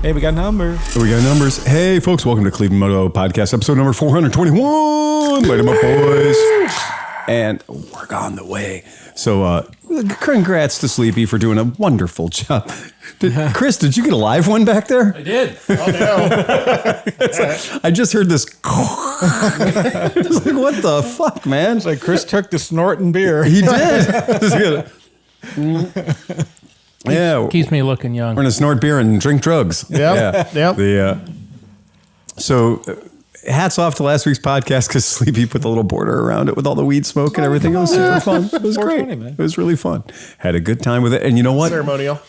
Hey, we got numbers. We got numbers. Hey, folks, welcome to ClevelandMoto Podcast, episode number 421. Later, my boys. And we're on the way. So, congrats to Sleepy for doing a wonderful job. Chris, did you get a live one back there? I did. Oh, no. I just heard this. It's like, what the fuck, man? It's like Chris took the snorting beer. He did. Yeah. Keeps me looking young. We're going to snort beer and drink drugs. Yep. Yeah. Yep. So hats off to last week's podcast because Sleepy put the little border around it with all the weed smoke and everything. It was super fun. It was great. Man. It was really fun. Had a good time with it. And you know what? Ceremonial.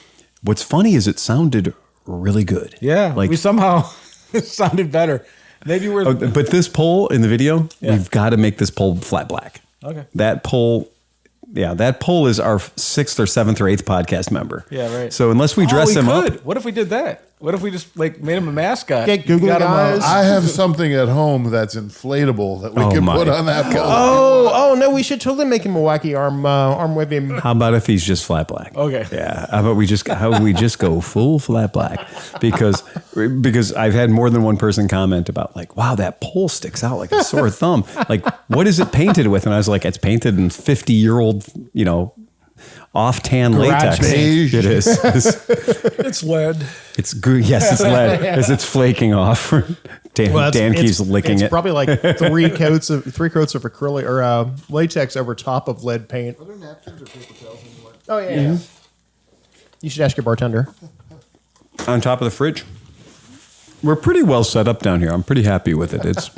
What's funny is it sounded really good. Yeah. Like we somehow sounded better. Maybe we're. But this pole in the video, we've got to make this pole flat black. Okay. That pole. Yeah, that pole is our 6th or 7th or 8th podcast member. Yeah, right. So unless we dress him up. What if we did that? What if we just like made him a mascot? Get Google Got him guys. I have something at home that's inflatable that we can put on that pole. Oh no, we should totally make him a wacky arm waving. How about if he's just flat black? Okay. Yeah. How about we just go full flat black? Because I've had more than one person comment about like, wow, that pole sticks out like a sore thumb. Like, what is it painted with? And I was like, it's painted in 50-year-old, off tan latex. beige. It is. It's lead. It's good. Yes, it's lead as it's flaking off. Dan keeps licking it's it. Probably like three coats of acrylic or latex over top of lead paint. Are there napkins or paper towels anywhere? Oh yeah. You should ask your bartender. On top of the fridge. We're pretty well set up down here. I'm pretty happy with it. It's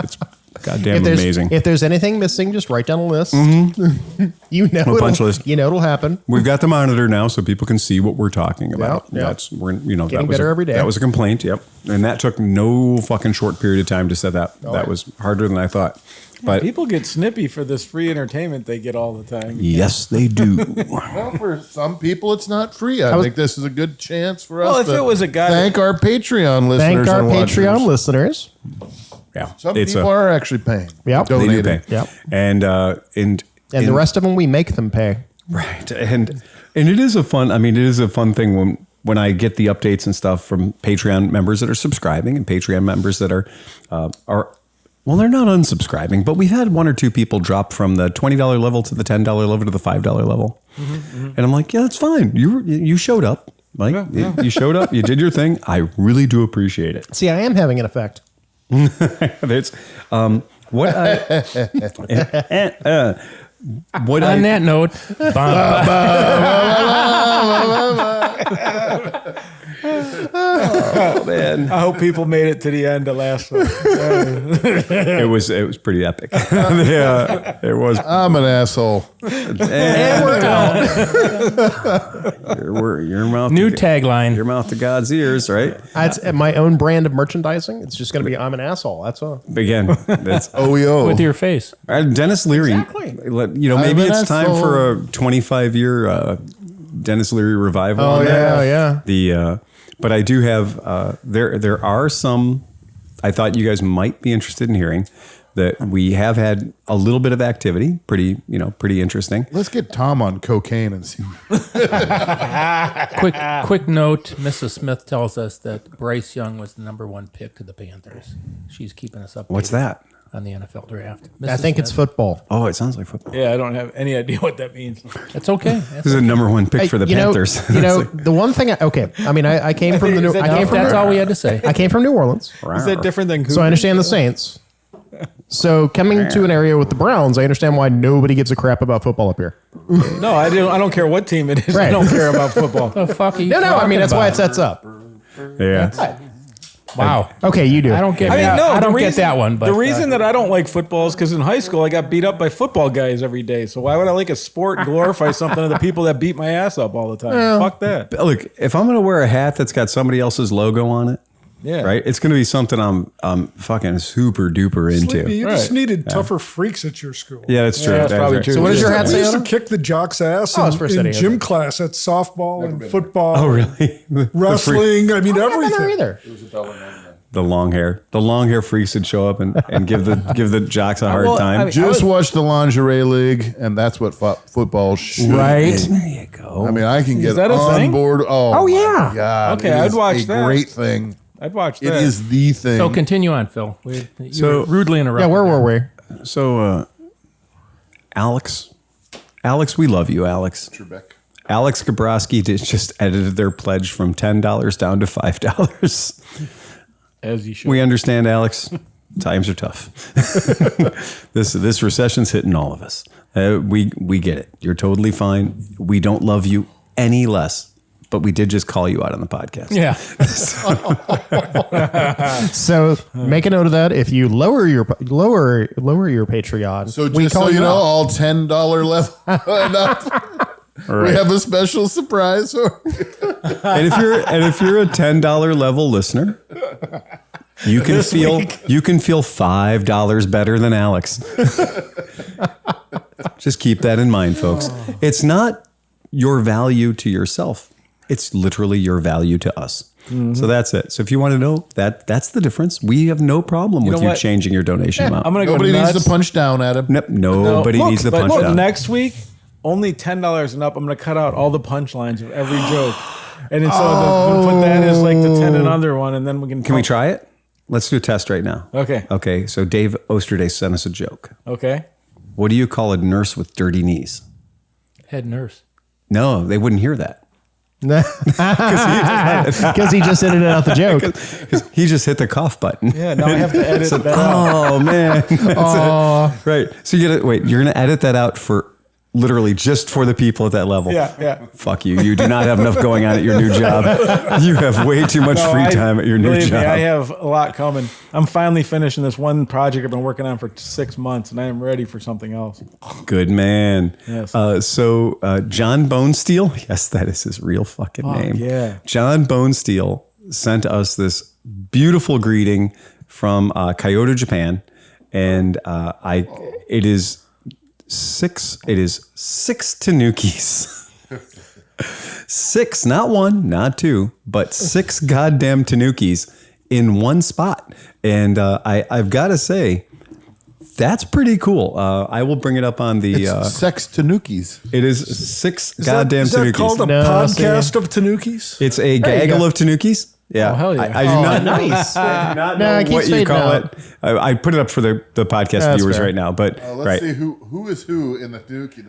goddamn amazing. If there's anything missing, just write down a list. punch list. You know it'll happen. We've got the monitor now, so people can see what we're talking about. Yep. That's Getting that was better every day. That was a complaint. Yep, and that took no fucking short period of time to set that. That was harder than I thought. But People get snippy for this free entertainment they get all the time. yes, they do. Well, for some people, it's not free. I think this is a good chance for us Well, if to it was a guy thank our Patreon listeners. Thank our and watchers. Patreon listeners. Yeah, Some people are actually paying. Yep. they do Donating. pay. Yep. And And the rest of them, we make them pay. right, and it is a fun. I mean, it is a fun thing when I get the updates and stuff from Patreon members that are subscribing and Patreon members that are. Well, they're not unsubscribing, but we've had one or two people drop from the $20 level to the $10 level to the $5 level. And I'm like, yeah, that's fine. You showed up. Like, you showed up. You did your thing. I really do appreciate it. See, I am having an effect. It's, what I, what On I, that note, oh, man. I hope people made it to the end of last one. It was pretty epic. Yeah, it was. I'm an asshole. And we're out. Your mouth. new to, tagline. Your mouth to God's ears, right? It's my own brand of merchandising. It's just going to be I'm an asshole. That's all. Again, that's OEO. With your face. Dennis Leary. Exactly. Maybe I'm an it's time asshole. for a 25-year Dennis Leary revival. Oh on that. yeah. But I do have there are some. I thought you guys might be interested in hearing that we have had a little bit of activity. Pretty interesting. Let's get Tom on cocaine and see. Quick note, Mrs. Smith tells us that Bryce Young was the #1 pick to the Panthers. She's keeping us up. What's that? On the NFL draft. I think it's football. Oh, it sounds like football. Yeah, I don't have any idea what that means. It's okay. This is a #1 pick for the Panthers. The one thing. I came from the. New, I came from. That's all we had to say. I came from New Orleans, Is that different than so I understand the Saints. So coming to an area with the Browns, I understand why nobody gives a crap about football up here. No, I don't care what team it is. Right. I don't care about football. The fuck are you No. I mean, talking that's why it about? sets up. Yeah. Wow. Okay, you do. I don't get. I mean, that. no, I don't the get reason- that one. But the reason that I don't like football is because in high school I got beat up by football guys every day. So why would I like a sport and glorify something of the people that beat my ass up all the time? Fuck that. Look, if I'm going to wear a hat that's got somebody else's logo on it, Yeah. right, it's going to be something I'm fucking super duper into. Sleepy, you just Right. needed tougher freaks at your school. Yeah, that's true. Yeah, that's probably true. So what does your hat We say used on to it? kick the jock's ass it's first in setting, gym okay. class at softball and football. Oh, really? Wrestling. I mean, I don't know everything. either. The long hair freaks would show up and give the jocks a hard Well, time. I mean, Just watch the lingerie league, and that's what football should Right. be. There you go. I mean, I can get that a on thing? board. Oh, yeah. my God. Okay, It I'd is watch a that. great thing. I'd watch It that. is the thing. So continue on, Phil. You So- were rudely interrupted. Yeah, where were we? So, Alex, we love you, Alex. Trebek. Alex Gabrowski just edited their pledge from $10 down to $5. As you should. We understand, Alex. Times are tough. This recession's hitting all of us. We get it. You're totally fine. We don't love you any less, but we did just call you out on the podcast. Yeah. So make a note of that. If you lower your Patreon, So we just call so you know, out. all $10 level and up. We have a special surprise for you. And if you're a $10 level listener, you can feel $5 better than Alex. Just keep that in mind, folks. It's not your value to yourself. It's literally your value to us. So that's it. So if you want to know that's the difference. We have no problem with know you what? changing your donation amount. I'm gonna go Nobody nuts. needs to punch down at him. Nope, nobody needs to punch but down. next week, only $10 and up. I'm gonna cut out all the punchlines of every joke, and then we'll put that as like the 10 and under one, and then we can. Can we try it? Let's do a test right now. Okay. Okay. So Dave Osterday sent us a joke. Okay. What do you call a nurse with dirty knees? Head nurse. No, they wouldn't hear that. Because he just edited out the joke. He just hit the cough button. Yeah. Now I have to edit that out. Oh man. Right. So you're gonna edit that out for literally just for the people at that level. Yeah. Yeah. Fuck you. You do not have enough going on at your new job. You have way too much free time at your new Believe job. me, I have a lot coming. I'm finally finishing this one project I've been working on for 6 months, and I am ready for something else. Good man. Yes. So John Bonesteel, yes, that is his real fucking name. yeah. John Bonesteel sent us this beautiful greeting from Kyoto, Japan, and it is six Tanukis. 6, not 1, not 2, but 6 goddamn Tanukis in one spot. And I've got to say, that's pretty cool. I will bring it up on the. Sex Tanukis. It is 6 goddamn Is that Tanukis. called a No, podcast of Tanukis? It's a gaggle of Tanukis. Yeah. Oh, hell yeah. I do not nice. I do not No, know it keeps what you fading call out. it. I put it up for the podcast That's viewers fair. right now, but Let's see who is who in the Tanuki.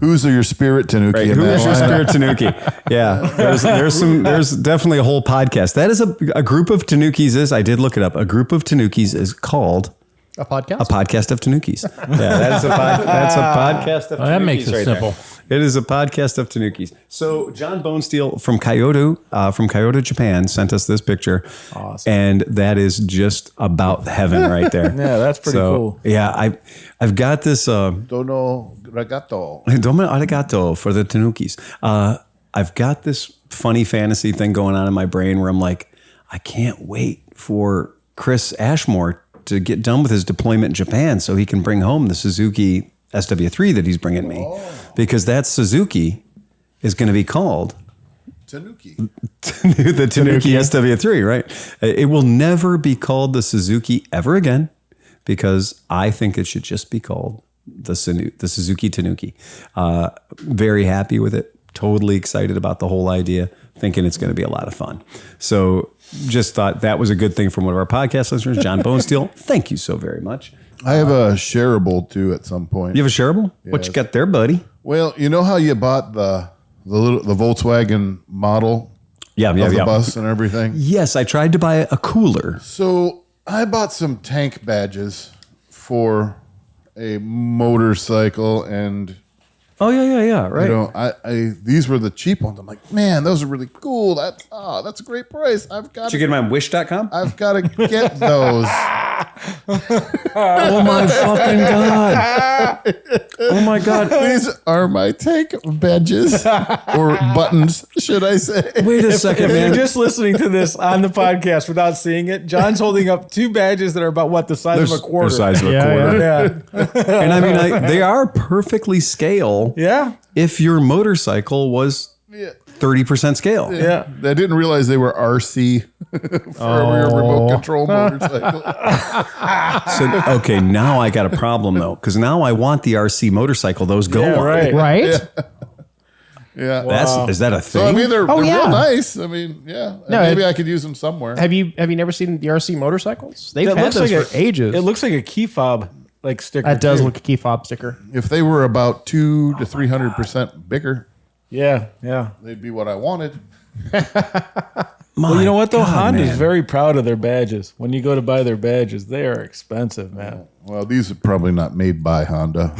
Who's your spirit Tanuki? Right. in Who that is your line? spirit Tanuki? Yeah, there's definitely a whole podcast. That is a group of Tanukis. I did look it up. A group of Tanukis is called A podcast? a podcast of Tanukis. Yeah, that's a podcast of Tanukis. Well, that makes it right simple. there. It is a podcast of Tanukis. So John Bonesteel from Kyoto, Japan, sent us this picture. Awesome. And that is just about heaven right there. Yeah, that's pretty cool. Yeah, I've got this. Dono Ragato. Domo arigato for the Tanukis. I've got this funny fantasy thing going on in my brain where I'm like, I can't wait for Chris Ashmore to get done with his deployment in Japan so he can bring home the Suzuki SW3 that he's bringing me. Because that Suzuki is going to be called Tanuki. the Tanuki SW3, right? It will never be called the Suzuki ever again because I think it should just be called the Suzuki Tanuki. Very happy with it. Totally excited about the whole idea. Thinking it's going to be a lot of fun. So just thought that was a good thing from one of our podcast listeners, John Bonesteel. Thank you so very much. I have a shareable too at some point. You have a shareable? What you got there, buddy? Well, you know how you bought the Volkswagen model Yeah. of the bus and everything? Yes, I tried to buy a cooler. So I bought some tank badges for a motorcycle, and Oh yeah, right. you know, I these were the cheap ones. I'm like, man, those are really cool. That's a great price. I've got Did you get them on Wish.com? I've got to get those. Oh my fucking god! Oh my god! These are my tank badges or buttons, should I say? Wait a second, If man. you're just listening to this on the podcast without seeing it, John's holding up 2 badges that are about what the size of a quarter. The size of a Yeah, quarter. Yeah. And I mean, they are perfectly scale. Yeah. If your motorcycle was 30% scale. Yeah. I didn't realize they were RC for a remote control motorcycle. So, okay, now I got a problem though, because now I want the RC motorcycle. Those go Yeah, on. right. Right? Yeah. Is that a thing? So I mean, they're yeah. real nice. I mean, yeah. No, Maybe I could use them somewhere. Have you never seen the RC motorcycles? They've That had looks those like for ages. It looks like a key fob like sticker. that does too. look a key fob sticker. If they were about 200 to 300% bigger, Yeah, yeah. they'd be what I wanted. Well, you know what though? God, Honda's man. very proud of their badges. When you go to buy their badges, they are expensive, man. Well, these are probably not made by Honda.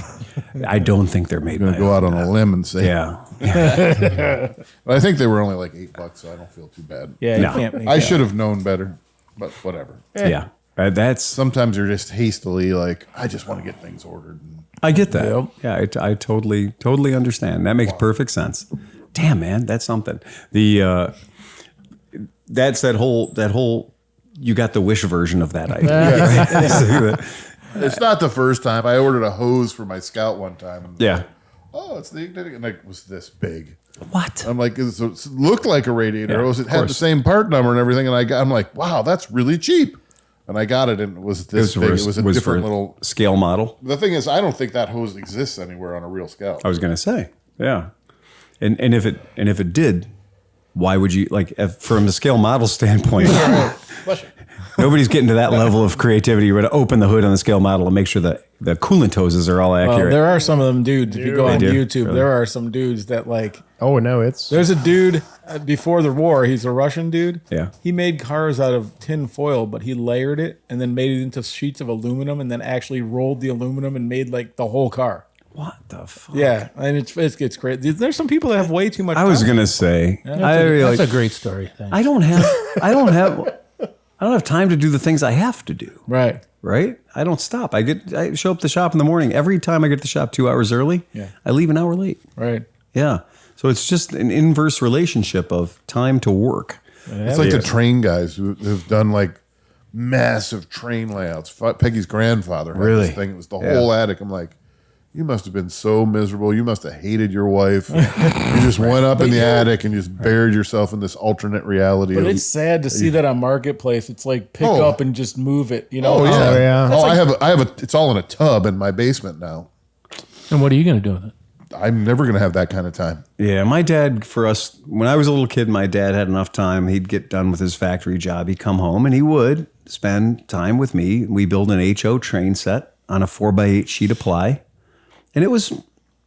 I don't think they're made I'm by gonna go out on a limb and say, Yeah. But I think they were only like $8, so I don't feel too bad. Yeah, No. you can't make I that. should have known better, but whatever. Yeah. That's Sometimes you're just hastily like, I just want to get things ordered. I get that. Yep. Yeah, I totally understand. That makes perfect sense. Damn, man, that's something. The that's that whole you got the Wish version of that idea. It's not the first time. I ordered a hose for my Scout one time. And Yeah. oh, it's the igniting, and it was this big. What? I'm like, it looked like a radiator hose. It had the course. same part number and everything, and I'm like, wow, that's really cheap. And I got it, and it was this big. It was a different for little. scale model. The thing is, I don't think that hose exists anywhere on a real Scout. I was gonna say, yeah, and if it did, why would you from a scale model standpoint? Nobody's getting to that level of creativity. You're going to open the hood on the scale model and make sure that the coolant hoses are all accurate. There are some of them dudes. If you go on do? YouTube, Really? there are some dudes that like. Oh no, it's There's a dude before the war. He's a Russian dude. Yeah. He made cars out of tin foil, but he layered it and then made it into sheets of aluminum, and then actually rolled the aluminum and made like the whole car. What the fuck? Yeah, and it's great. There's some people that have way too much. I was time. gonna say, That's a great story. Thanks. I don't have time to do the things I have to do. Right. Right? I don't stop. I show up to the shop in the morning. Every time I get to the shop 2 hours early, Yeah. I leave an hour late. Right. Yeah. So it's just an inverse relationship of time to work. It's like the train guys who've done like massive train layouts. Peggy's grandfather had Really? this thing. It was the whole attic. I'm like, you must have been so miserable. You must have hated your wife. You just went up in the attic and just buried yourself in this alternate reality. But it's sad to see that on Marketplace. It's like pick Oh. up and just move it. You know. oh yeah, Oh, yeah. Oh, I have a. It's all in a tub in my basement now. And what are you going to do with it? I'm never gonna have that kind of time. Yeah, my dad, for us, when I was a little kid, my dad had enough time. He'd get done with his factory job. He'd come home and he would spend time with me. We built an HO train set on a 4x8 sheet of ply. And it was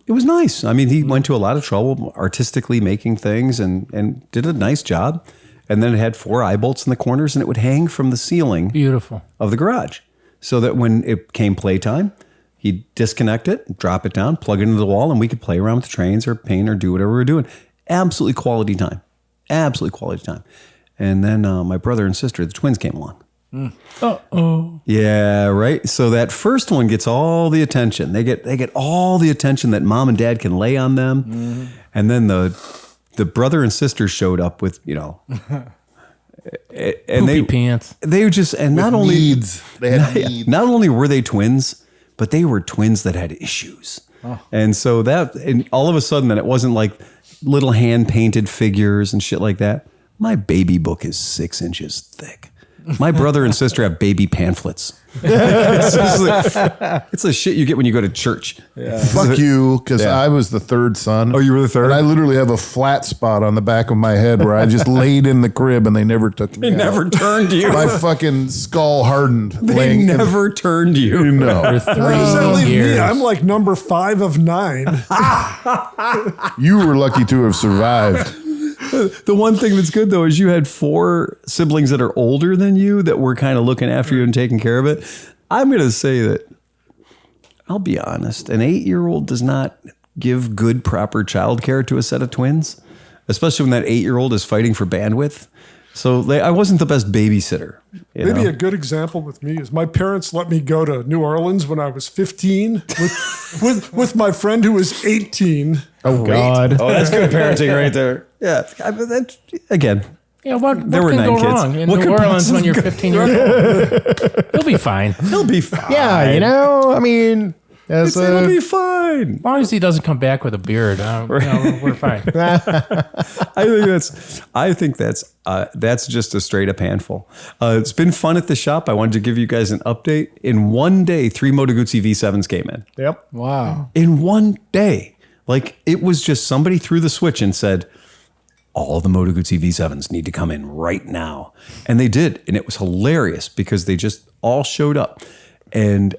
nice. I mean, he went to a lot of trouble artistically making things and did a nice job. And then it had 4 eye bolts in the corners and it would hang from the ceiling Beautiful. of the garage. So that when it came playtime, he'd disconnect it, drop it down, plug it into the wall, and we could play around with the trains or paint or do whatever we were doing. Absolutely quality time. Absolutely quality time. And then my brother and sister, the twins, came along. Uh-oh. Yeah, right. So that first one gets all the attention. They get all the attention that mom and dad can lay on them. And then the brother and sister showed up with, and Poopy pants. they just and not only Needs. They had needs. not only were they twins, but they were twins that had issues. And so and all of a sudden then it wasn't like little hand painted figures and shit like that. My baby book is 6 inches thick. My brother and sister have baby pamphlets. It's the shit you get when you go to church. Fuck you, because Yeah. I was the third son. Oh, you were the third? And I literally have a flat spot on the back of my head where I just laid in the crib and they never took me. They out. never turned you. My fucking skull hardened. They laying in the- never turned you. No, For Does that 3 leave years. me? I'm like number 5 of 9. you were lucky to have survived. The one thing that's good though is you had 4 siblings that are older than you that were kind of looking after you and taking care of it. I'm going to say that, I'll be honest, an 8-year-old does not give good, proper childcare to a set of twins, especially when that 8-year-old is fighting for bandwidth. So I wasn't the best babysitter. you Maybe know? a good example with me is my parents let me go to New Orleans when I was 15 with my friend who was 18. oh god. Oh, that's good parenting right there. Yeah. Again, Yeah, what There were can 9 go kids. wrong in What New could Orleans when possibly you're go 15 years old? You'll be fine. he'll be fine. Yeah, I mean, as It'll a, be fine. As long as he doesn't come back with a beard, we're fine. I think that's just a straight up handful. It's been fun at the shop. I wanted to give you guys an update. In one day, 3 Moto Guzzi V7s came in. yep. Wow. In one day. Like it was just somebody threw the switch and said, all the Moto Guzzi V7s need to come in right now. And they did. And it was hilarious because they just all showed up. And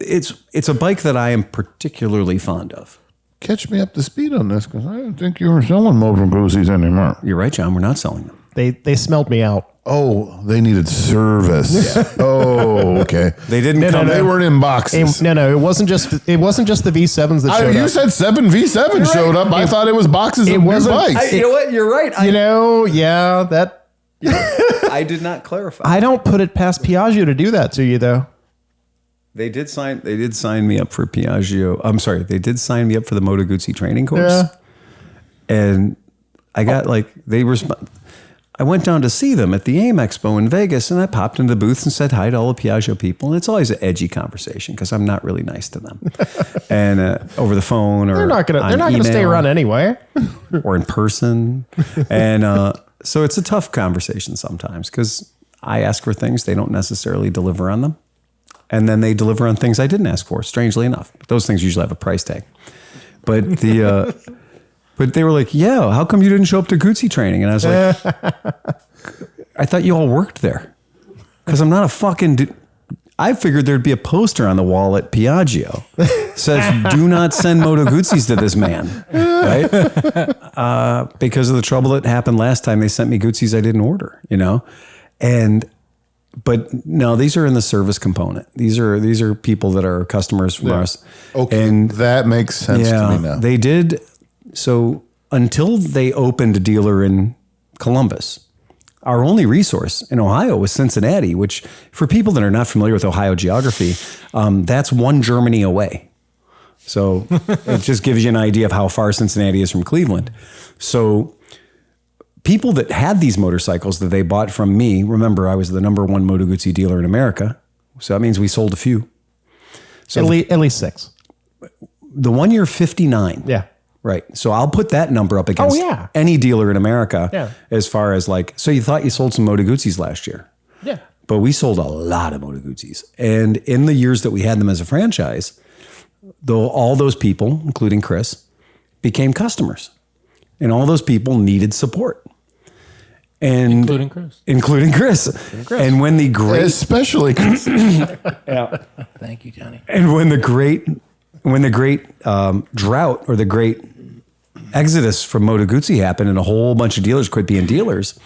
it's a bike that I am particularly fond of. Catch me up to speed on this because I didn't think you were selling Moto Guzzis anymore. You're right, John. We're not selling them. They smelled me out. Oh, they needed service. Oh, okay. They didn't come. They weren't in boxes. No, it wasn't just the V7s that showed up. You said 7 V7 showed up. I thought it was boxes of new bikes. You know what? You're right. That I did not clarify. I don't put it past Piaggio to do that to you, though. They did sign me up for Piaggio. I'm sorry. They did sign me up for the Moto Guzzi training course. Yeah. And I got I went down to see them at the AIM Expo in Vegas, and I popped into the booths and said hi to all the Piaggio people. And it's always an edgy conversation because I'm not really nice to them. And over the phone or They're not gonna stay around anyway. or in person. And so it's a tough conversation sometimes because I ask for things, they don't necessarily deliver on them. And then they deliver on things I didn't ask for, strangely enough. But those things usually have a price tag. But but they were like, yeah, how come you didn't show up to Guzzi training? And I was like, I thought you all worked there. Because I'm not a fucking... I figured there'd be a poster on the wall at Piaggio. Says, do not send Moto Guzzis to this man. Right? Because of the trouble that happened last time, they sent me Guzzis I didn't order, But no, these are in the service component. These are people that are customers from us. Okay, and that makes sense to me now. They did. So until they opened a dealer in Columbus, our only resource in Ohio was Cincinnati, which for people that are not familiar with Ohio geography, that's one Germany away. So it just gives you an idea of how far Cincinnati is from Cleveland. So people that had these motorcycles that they bought from me, remember I was the #1 Moto Guzzi dealer in America. So that means we sold a few. So at least 6. The one year 59. Yeah. Right. So I'll put that number up against any dealer in America as far as so you thought you sold some Moto Guzzis last year. Yeah. But we sold a lot of Moto Guzzis. And in the years that we had them as a franchise, though all those people, including Chris, became customers. And all those people needed support. And including Chris. And when the great... Especially Chris. Thank you, Johnny. And when the great drought or the great exodus from Moto Guzzi happened and a whole bunch of dealers quit being dealers,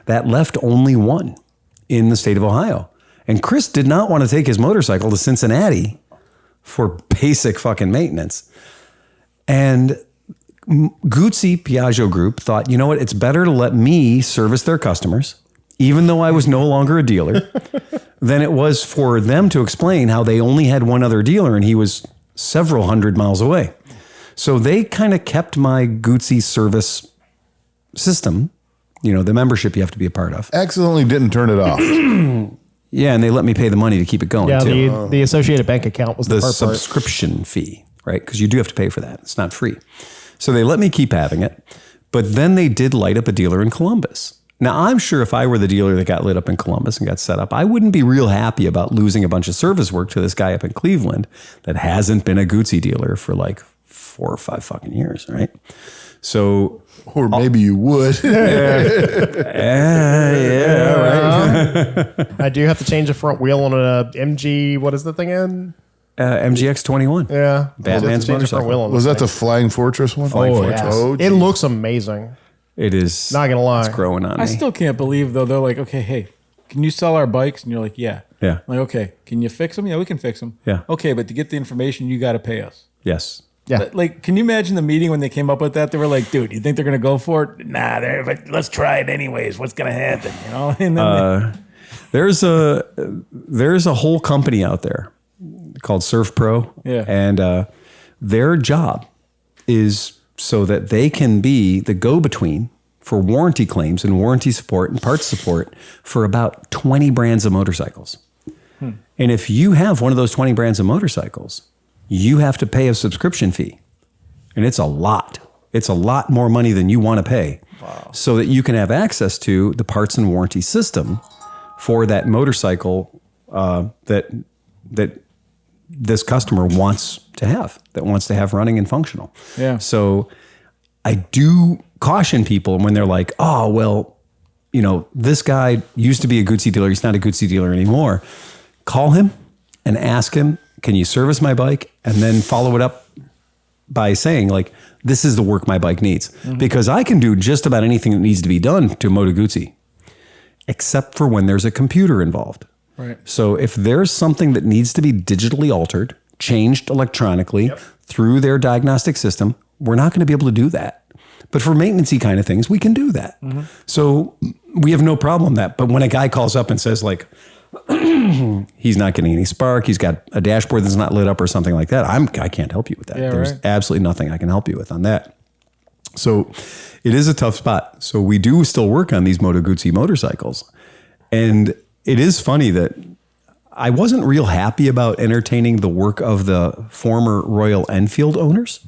that left only one in the state of Ohio. And Chris did not want to take his motorcycle to Cincinnati for basic fucking maintenance. And Guzzi Piaggio Group thought, you know what, it's better to let me service their customers, even though I was no longer a dealer, than it was for them to explain how they only had one other dealer and he was several hundred miles away. So they kind of kept my Guzzi service system, the membership you have to be a part of. Accidentally didn't turn it off. Yeah, and they let me pay the money to keep it going too. The associated bank account was the part. Subscription fee, right? Because you do have to pay for that. It's not free. So they let me keep having it. But then they did light up a dealer in Columbus. Now, I'm sure if I were the dealer that got lit up in Columbus and got set up, I wouldn't be real happy about losing a bunch of service work to this guy up in Cleveland that hasn't been a Guzzi dealer for 4 or 5 fucking years, right? So... Or maybe you would. Right. I do have to change the front wheel on a MG, what is the thing in? MGX 21. Yeah. Batman's motorcycle. Was that the Flying Fortress one? Flying Fortress. Yes. Oh, it looks amazing. It is. Not gonna lie. It's growing on me. I still can't believe though. They're like, okay, hey, can you sell our bikes? And you're like, yeah. Yeah. I'm like, okay, can you fix them? Yeah, we can fix them. Yeah. Okay, but to get the information, you got to pay us. Yes. Yeah. Can you imagine the meeting when they came up with that? They were like, dude, you think they're going to go for it? Nah, but let's try it anyways. What's going to happen? And then there's a whole company out there called Surf Pro. Yeah. And their job is so that they can be the go-between for warranty claims and warranty support and parts support for about 20 brands of motorcycles. And if you have one of those 20 brands of motorcycles, you have to pay a subscription fee. And it's a lot. It's a lot more money than you want to pay. Wow. So that you can have access to the parts and warranty system for that motorcycle that this customer wants to have, that wants to have running and functional. Yeah. So I do caution people when they're like, oh, well, you know, this guy used to be a Guzzi dealer. He's not a Guzzi dealer anymore. Call him and ask him, can you service my bike? And then follow it up by saying, like, this is the work my bike needs. Because I can do just about anything that needs to be done to Moto Guzzi, except for when there's a computer involved. Right. So if there's something that needs to be digitally altered, changed electronically through their diagnostic system, we're not going to be able to do that. But for maintenance-y kind of things, we can do that. So we have no problem with that. But when a guy calls up and says, like, he's not getting any spark, he's got a dashboard that's not lit up or something like that, I can't help you with that. Yeah, There's right. absolutely nothing I can help you with on that. So it is a tough spot. So we do still work on these Moto Guzzi motorcycles. And it is funny that I wasn't real happy about entertaining the work of the former Royal Enfield owners.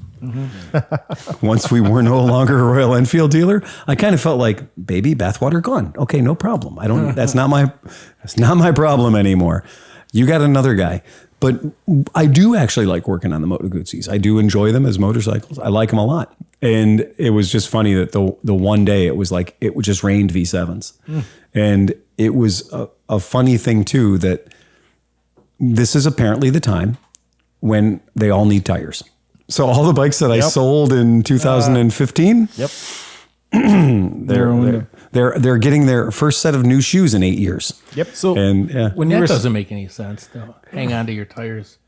Once we were no longer a Royal Enfield dealer, I kind of felt like, baby, bathwater gone. Okay, no problem. That's not my problem anymore. You got another guy. But I do actually like working on the Moto Guzzis. I do enjoy them as motorcycles. I like them a lot. And it was just funny that the one day it was like, it just rained V7s. And it was a funny thing too, that this is apparently the time when they all need tires. So all the bikes that I sold in 2015, they're getting their first set of new shoes in 8 years. Yep. So And when you That were doesn't make any sense, though. Hang on to your tires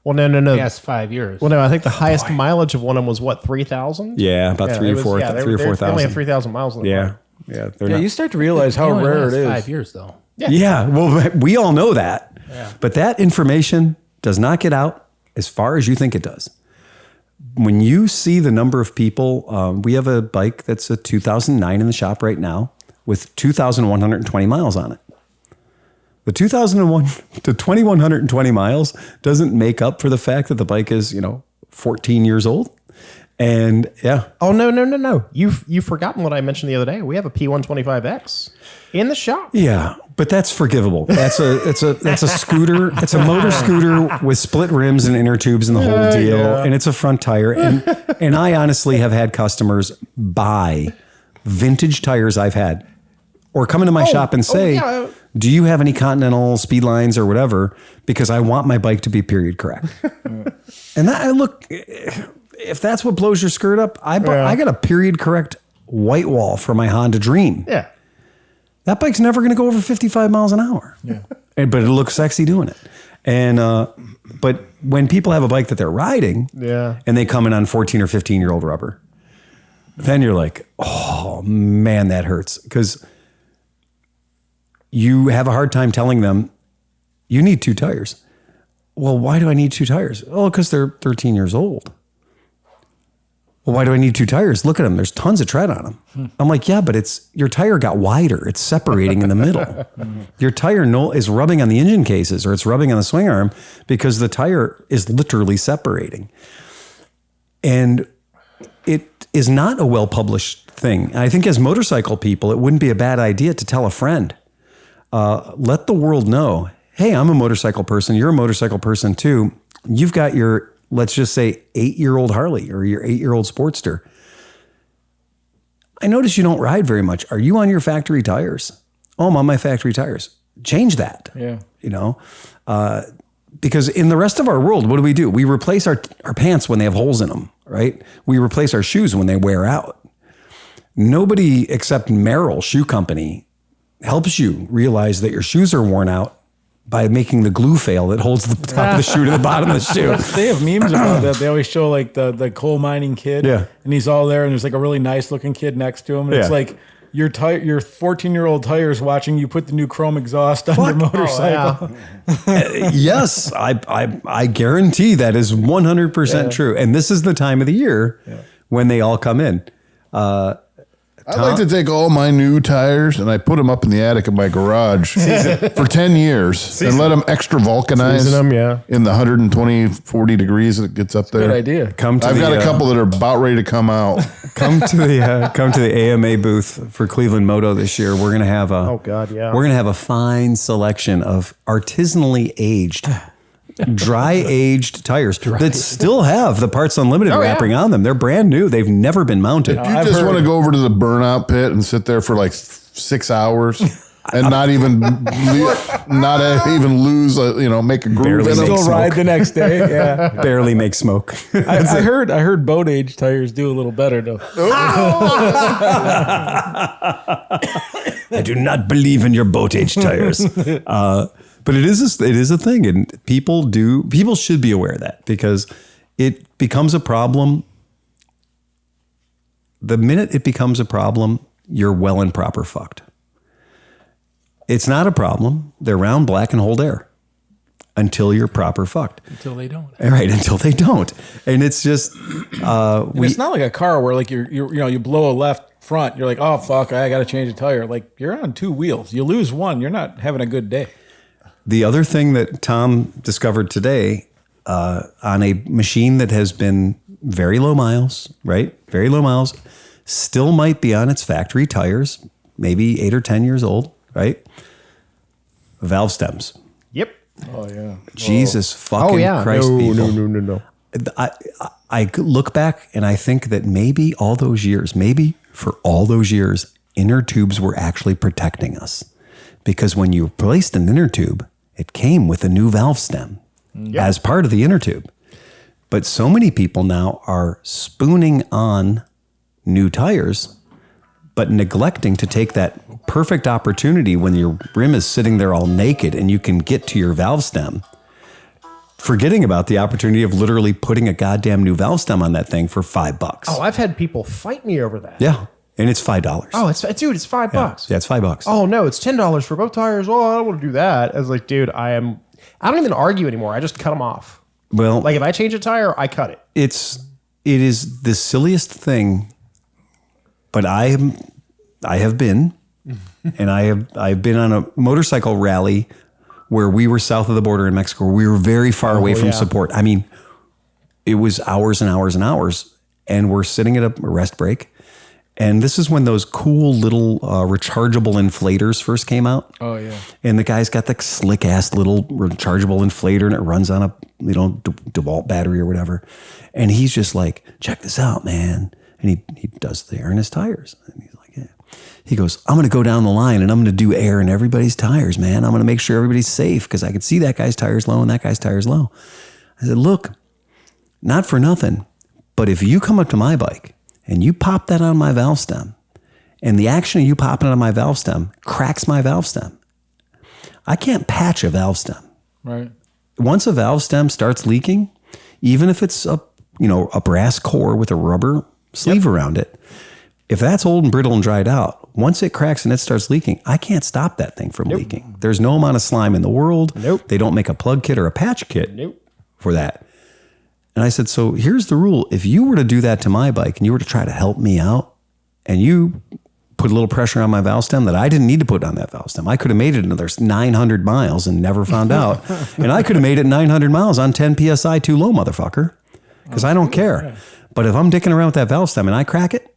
Well, no. past 5 years. Well, no, I think the highest mileage of one of them was what, 3,000? yeah, about three or four They only have 4,000. 3,000 miles on the Yeah, bike. yeah, they're yeah, not. you start to realize It how only rare it lasts is. 5 years, though. Yeah, well, we all know that. But that information does not get out as far as you think it does. When you see the number of people, we have a bike that's a 2009 in the shop right now with 2,120 miles on it. The 2001 to 2,120 miles doesn't make up for the fact that the bike is, 14 years old. And yeah. Oh, no. You've forgotten what I mentioned the other day. We have a P125X in the shop. Yeah, but that's forgivable. That's a scooter. It's a motor scooter with split rims and inner tubes and the whole deal. Yeah. And it's a front tire. And I honestly have had customers buy vintage tires I've had or come into my shop and say, do you have any Continental speed lines or whatever? Because I want my bike to be period correct. And look, if that's what blows your skirt up, I got a period correct white wall for my Honda Dream. Yeah. That bike's never going to go over 55 miles an hour. Yeah. But it looks sexy doing it. And, but when people have a bike that they're riding and they come in on 14 or 15-year-old rubber, then you're like, oh man, that hurts. Because you have a hard time telling them you need 2 tires. Well, why do I need 2 tires? Oh, because they're 13 years old. Well, why do I need 2 tires? Look at them. There's tons of tread on them. I'm like, yeah, but your tire got wider. It's separating in the middle. Your tire is rubbing on the engine cases or it's rubbing on the swing arm because the tire is literally separating. And it is not a well-published thing. I think as motorcycle people, it wouldn't be a bad idea to tell a friend. Let the world know, hey, I'm a motorcycle person. You're a motorcycle person too. You've got your, let's just say, 8-year-old Harley or your 8-year-old Sportster. I notice you don't ride very much. Are you on your factory tires? Oh, I'm on my factory tires. Change that. Yeah. Because in the rest of our world, what do? We replace our pants when they have holes in them, right? We replace our shoes when they wear out. Nobody except Merrill Shoe Company helps you realize that your shoes are worn out by making the glue fail that holds the top of the shoe to the bottom of the shoe. They have memes about that. They always show like the coal mining kid. Yeah. And he's all there and there's like a really nice looking kid next to him. And it's Yeah. like your 14-year-old tires watching you put the new chrome exhaust on your motorcycle. Yes, I guarantee that is 100% true. And this is the time of the year when they all come in. I'd like to take all my new tires and I put them up in the attic of my garage for 10 years and let them extra vulcanize Season them, in the 120, 40 degrees that it gets up there. Good idea. I've got a couple that are about ready to come out. Come to the AMA booth for Cleveland Moto this year. We're gonna have a Oh, God, yeah. We're gonna have a fine selection of artisanally aged dry aged tires that still have the Parts Unlimited wrapping on them. They're brand new. They've never been mounted. You just want to go over to the burnout pit and sit there for like 6 hours and not even lose make a groove in them. Still ride the next day. Yeah. Barely make smoke. I heard boat age tires do a little better though. I do not believe in your boat age tires. But it is a thing, and people should be aware of that, because it becomes a problem. The minute it becomes a problem, you're well and proper fucked. It's not a problem. They're round, black, and hold air until you're proper fucked. Until they don't. Right, until they don't. And it's just it's not like a car where like you blow a left front, you're like, oh fuck, I got to change a tire. Like, you're on 2 wheels. You lose one, you're not having a good day. The other thing that Tom discovered today on a machine that has been very low miles, right? Very low miles, still might be on its factory tires, maybe 8 or 10 years old, right? Valve stems. Yep. Oh yeah. Jesus fucking Christ, people. No. I look back and I think that maybe for all those years, inner tubes were actually protecting us. Because when you replaced an inner tube, it came with a new valve stem as part of the inner tube. But so many people now are spooning on new tires, but neglecting to take that perfect opportunity when your rim is sitting there all naked and you can get to your valve stem, forgetting about the opportunity of literally putting a goddamn new valve stem on that thing for $5. Oh, I've had people fight me over that. Yeah. And it's $5. Oh, it's $5. Yeah, it's $5. Oh no, it's $10 for both tires. Oh, I don't want to do that. I was like, dude, I don't even argue anymore. I just cut them off. Well, Like if I change a tire, I cut it. it is the silliest thing, but I've been on a motorcycle rally where we were south of the border in Mexico. We were very far away from support. I mean, it was hours and hours and hours, and we're sitting at a rest break. And this is when those cool little rechargeable inflators first came out. Oh yeah. And the guy's got the slick ass little rechargeable inflator, and it runs on a DeWalt battery or whatever. And he's just like, check this out, man. And he does the air in his tires. And he's like, yeah. He goes, I'm going to go down the line and I'm going to do air in everybody's tires, man. I'm going to make sure everybody's safe because I can see that guy's tires low and that guy's tires low. I said, look, not for nothing, but if you come up to my bike and you pop that on my valve stem, and the action of you popping it on my valve stem cracks my valve stem, I can't patch a valve stem. Right. Once a valve stem starts leaking, even if it's a brass core with a rubber sleeve around it, if that's old and brittle and dried out, once it cracks and it starts leaking, I can't stop that thing from leaking. There's no amount of slime in the world. Nope. They don't make a plug kit or a patch kit for that. And I said, so here's the rule. If you were to do that to my bike and you were to try to help me out and you put a little pressure on my valve stem that I didn't need to put on that valve stem, I could have made it another 900 miles and never found out. And I could have made it 900 miles on 10 PSI too low, motherfucker, because I don't care. But if I'm dicking around with that valve stem and I crack it,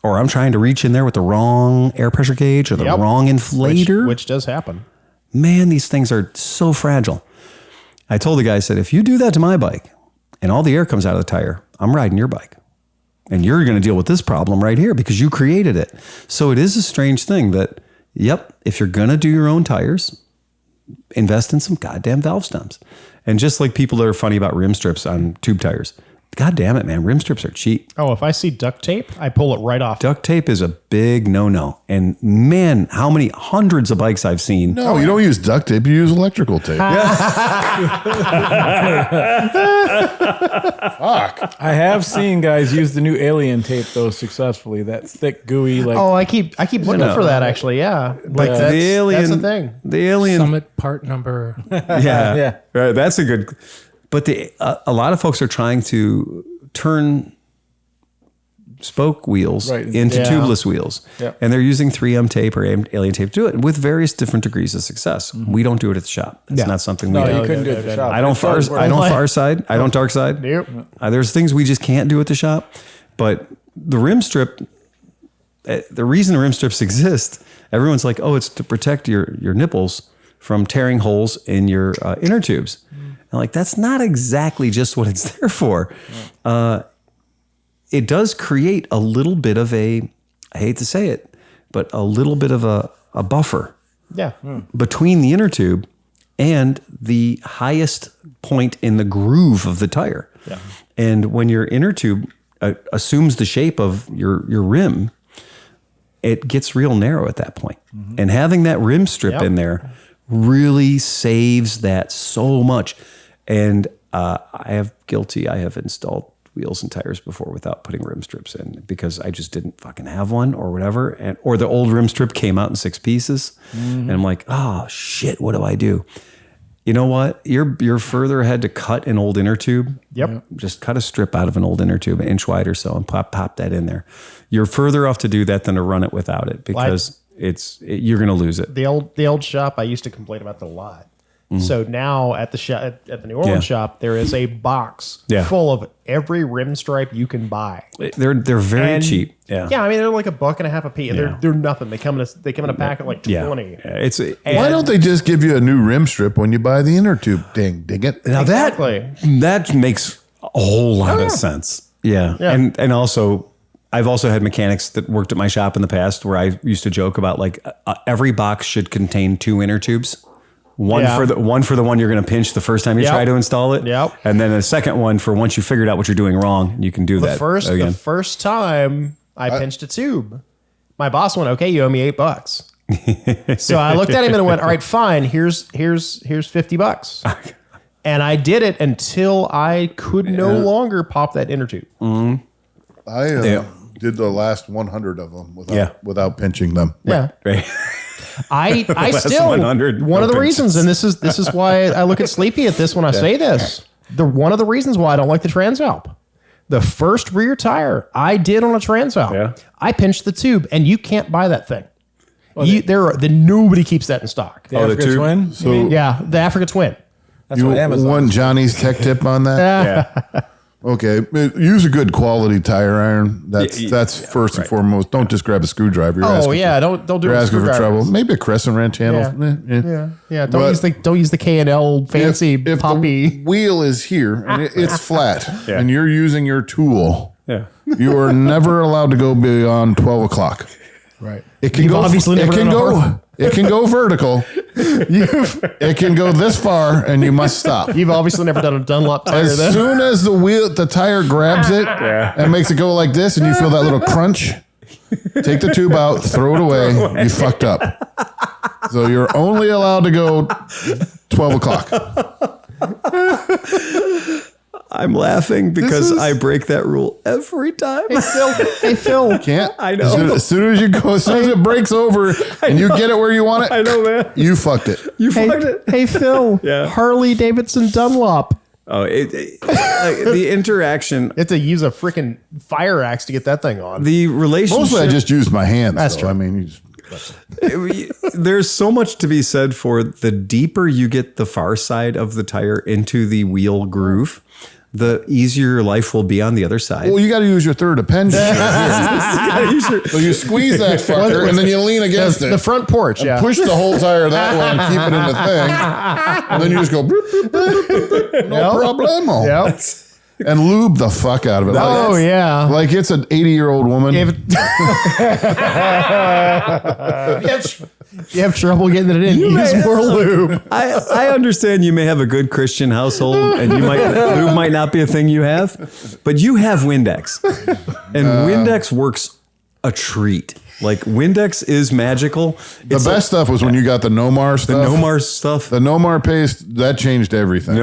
or I'm trying to reach in there with the wrong air pressure gauge or the wrong inflator, which does happen. Man, these things are so fragile. I told the guy, I said, if you do that to my bike and all the air comes out of the tire, I'm riding your bike. And you're going to deal with this problem right here because you created it. So it is a strange thing that, if you're going to do your own tires, invest in some goddamn valve stems. And just like people that are funny about rim strips on tube tires, God damn it, man. Rim strips are cheap. Oh, if I see duct tape, I pull it right off. Duct tape is a big no-no. And man, how many hundreds of bikes I've seen. No, you don't use duct tape. You use electrical tape. I have seen guys use the new alien tape though successfly. That thick, gooey, like. Oh, I keep looking for that actually. Yeah, like that's the alien. That's the thing. The alien. Summit part number. Yeah. Right. That's a good. But a lot of folks are trying to turn spoke wheels into tubeless wheels. Yeah. And they're using 3M tape or alien tape to do it with various different degrees of success. Mm-hmm. We don't do it at the shop. It's not something we do. No, you couldn't do it at the shop. I don't far side. I don't dark side. Yep. There's things we just can't do at the shop. But the rim strip, the reason rim strips exist, everyone's like, oh, it's to protect your nipples. from tearing holes in your inner tubes. And like, that's not exactly just what it's there for. It does create a little bit of I hate to say it, but a little bit of a buffer Yeah. between the inner tube and the highest point in the groove of the tire. Yeah. And when your inner tube assumes the shape of your rim, it gets real narrow at that point. And having that rim strip in there really saves that so much. And I have installed wheels and tires before without putting rim strips in because I just didn't fucking have one or whatever. Or the old rim strip came out in 6 pieces. And I'm like, oh shit, what do I do? You know what? You're further ahead to cut an old inner tube. Yep. Just cut a strip out of an old inner tube, an inch wide or so, and pop that in there. You're further off to do that than to run it without it because you're going to lose it. The old shop, I used to complain about that a lot. So now at the shop, at the New Orleans shop, there is a box full of every rim stripe you can buy. They're very cheap. Yeah, I mean they're like $1.50 a piece. They're nothing. They come in a pack of like 20. Why don't they just give you a new rim strip when you buy the inner tube? Dig it. Now Exactly. that makes a whole lot of sense. Yeah. And also I've also had mechanics that worked at my shop in the past where I used to joke about like every box should contain 2 inner tubes. One for the one you're going to pinch the first time you try to install it. Yep. And then a second one for once you figured out what you're doing wrong, you can do that again. The first time I pinched a tube, my boss went, "Okay, you owe me $8." So I looked at him and went, "All right, fine. Here's $50." And I did it until I could no longer pop that inner tube. I did the last 100 of them without pinching them. Yeah. Right. I still 100 one of the pinches. reasons, and this is why I look at Sleepy at this when I say this. One of the reasons why I don't like the trans valve. The first rear tire I did on a trans valve, I pinched the tube, and you can't buy that thing. Nobody keeps that in stock. The Africa tube? Twin? So Yeah, the Africa Twin. That's you what Amazon. want Johnny's tech tip on that? Okay, use a good quality tire iron. That's first and foremost. Don't just grab a screwdriver. You're asking don't do You're it with asking for screwdrivers. trouble. Maybe a crescent wrench handle. Yeah. But Don't use the K&L fancy if poppy. the wheel is here and it's flat, and you're using your tool, you are never allowed to go beyond 12 o'clock. Right. It can You've go. obviously never done a hard- It can go vertical. It can go this far, and you must stop. You've obviously never done a Dunlop tire As then. soon as the tire grabs it and makes it go like this, and you feel that little crunch, take the tube out, throw it away. You fucked up. So you're only allowed to go 12 o'clock. I'm laughing because I break that rule every time. Hey, Phil. Can't. I know. As soon as it breaks over and you get it where you want it, I know, man. you fucked it. You fucked it. Hey, Phil. Yeah. Harley Davidson Dunlop. Oh, the interaction, You have to use a freaking fire axe to get that thing on. the relationship. Mostly I just used my hands. That's though. true. I mean, you just, There's so much to be said for the deeper you get the far side of the tire into the wheel groove, the easier your life will be on the other side. well, you got to use your third appendage. So you squeeze that fucker, and then you lean against it. The front porch, Push the whole tire that way and keep it in the thing. And then you just go, boop, boop, boop, boop, boop, no problemo. Yep. And lube the fuck out of it. Oh, yeah. Like it's an 80-year-old woman. You have trouble getting it in. Use more lube. I understand you may have a good Christian household and lube might not be a thing you have, but you have Windex. And Windex works a treat. Like Windex is magical. The best stuff was when you got the Nomar stuff. The Nomar stuff. The Nomar paste, that changed everything. The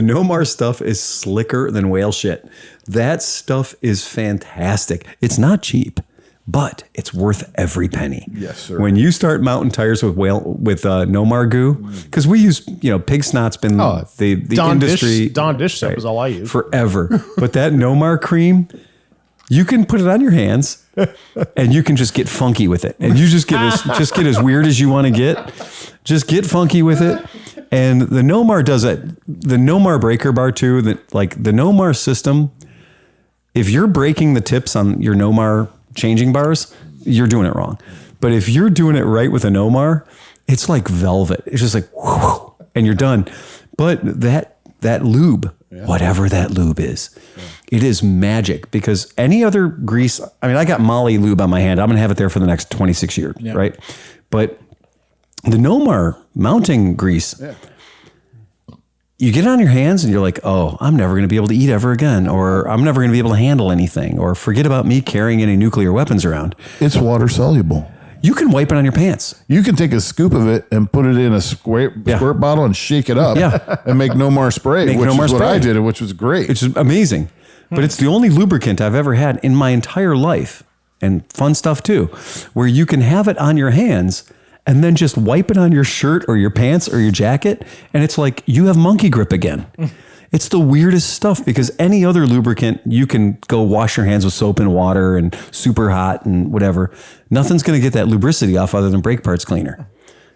Nomar stuff is slicker than whale shit. That stuff is fantastic. It's not cheap, but it's worth every penny. Yes, sir. When you start mounting tires with Nomar goo, because we use, pig snot's been the industry. Dawn dish soap is all I use. Forever. But that Nomar cream, you can put it on your hands and you can just get funky with it. And you just get as weird as you want to get. Just get funky with it. And the Nomar does it. The Nomar breaker bar too, the Nomar system, if you're breaking the tips on your Nomar changing bars, you're doing it wrong. But if you're doing it right with a Nomar, It's like velvet. It's just like, whoo, and you're done. But that lube, whatever that lube is, it is magic, because any other grease, I mean, I got Molly lube on my hand. I'm going to have it there for the next 26 years, right? But the Nomar mounting grease, you get it on your hands and you're like, oh, I'm never going to be able to eat ever again, or I'm never going to be able to handle anything, or forget about me carrying any nuclear weapons around. It's water soluble. You can wipe it on your pants. You can take a scoop of it and put it in a squirt bottle and shake it up and make no more spray, which is what I did, which was great. It's amazing. But it's the only lubricant I've ever had in my entire life, and fun stuff too, where you can have it on your hands and then just wipe it on your shirt or your pants or your jacket, and it's like you have monkey grip again. It's the weirdest stuff, because any other lubricant, you can go wash your hands with soap and water and super hot and whatever. Nothing's going to get that lubricity off other than brake parts cleaner.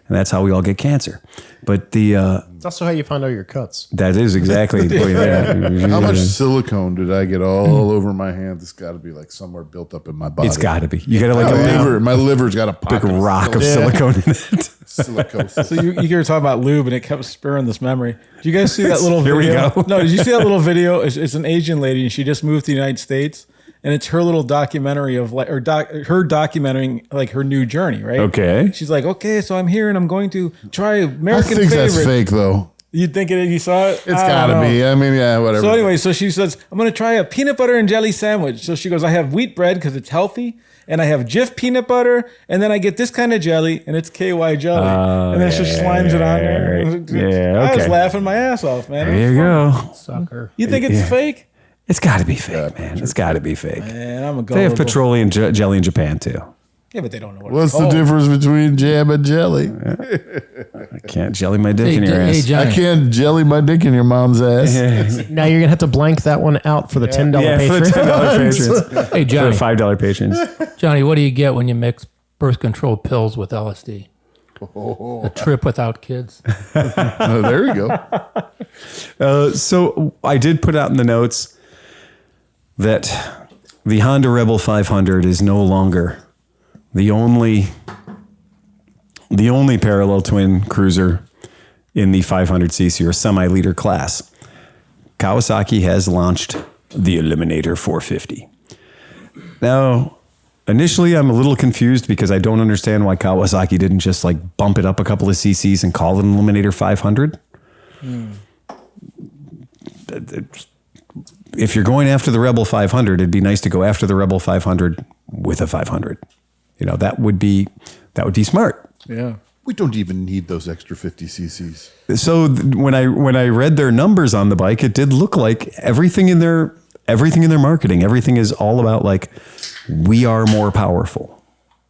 And that's how we all get cancer. But It's also how you find out your cuts. that is exactly. How much silicone did I get all over my hand? It's got to be like somewhere built up in my body. It's got to be. You got to like My liver's got a big pocket rock of silicone in it. silicone. So you were talking about lube, and it kept spurring this memory. Did you guys see that little Here we video? go. No, did you see that little video? It's an Asian lady, and she just moved to the United States, and it's her little documentary of like, her documenting like her new journey, right? Okay. She's like, okay, so I'm here, and I'm going to try I American think favorite. that's fake, though. You think you saw it? It's got to be. I mean, yeah, whatever. So anyway, so she says, I'm going to try a peanut butter and jelly sandwich. So she goes, I have wheat bread because it's healthy, and I have Jif peanut butter, and then I get this kind of jelly, and it's KY jelly. And then she slimes it on there. Yeah, I was okay. laughing my ass off, man. There you go. Sucker. You think it's fake? It's got to be fake, man. It's got to be fake. Man, I'm a They have gullible. petroleum jelly in Japan too. Yeah, but they don't know what What's it's the called. difference between jam and jelly? I can't jelly my dick in your Hey, ass. Johnny. I can't jelly my dick in your mom's ass. Now you're gonna have to blank that one out for the $10 for the Patreon. $10 patrons. Hey, For Johnny. the $5 patrons. Johnny, what do you get when you mix birth control pills with LSD? A trip without kids. Oh, there you go. So I did put out in the notes that the Honda Rebel 500 is no longer the only parallel twin cruiser in the 500cc or semi-liter class. Kawasaki has launched the Eliminator 450. Now, initially, I'm a little confused because I don't understand why Kawasaki didn't just like bump it up a couple of cc's and call it an Eliminator 500. If you're going after the Rebel 500, it'd be nice to go after the Rebel 500 with a 500. You know, that would be smart. Yeah. We don't even need those extra 50 cc's. So when I read their numbers on the bike, it did look like everything in their marketing, everything is all about like, we are more powerful.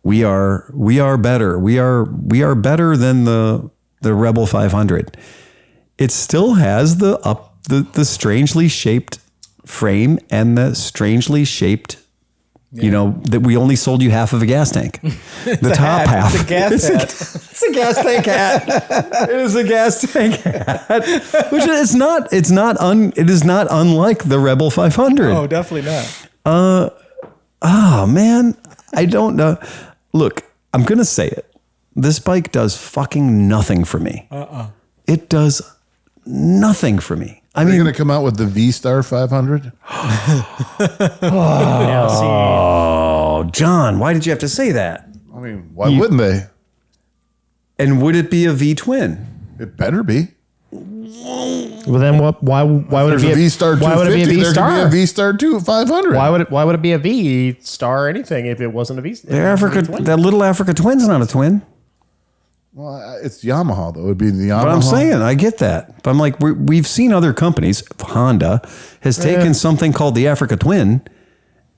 We are better. We are better than the Rebel 500. It still has the strangely shaped frame and the strangely shaped, you know, that we only sold you half of a gas tank. The top half. It's a gas hat. It's a gas tank hat. It is a gas tank hat, which it is not unlike the Rebel 500. Oh, definitely not. Oh man, I don't know. Look, I'm gonna say it. This bike does fucking nothing for me. It does nothing for me. I Are you mean, going to come out with the V-Star 500? oh, John, why did you have to say that? I mean, why wouldn't they? And would it be a V twin? It better be. Well, then what? Why would There's it be a V-Star 250. Why would it be a There could be V-Star? a V-Star 500. Why would it be a V-Star or anything if it wasn't a V-Star? That little Africa twin's not a twin. Well, it's Yamaha, though. It would be the Yamaha. But I'm saying, I get that. But I'm like, we've seen other companies. Honda has taken something called the Africa Twin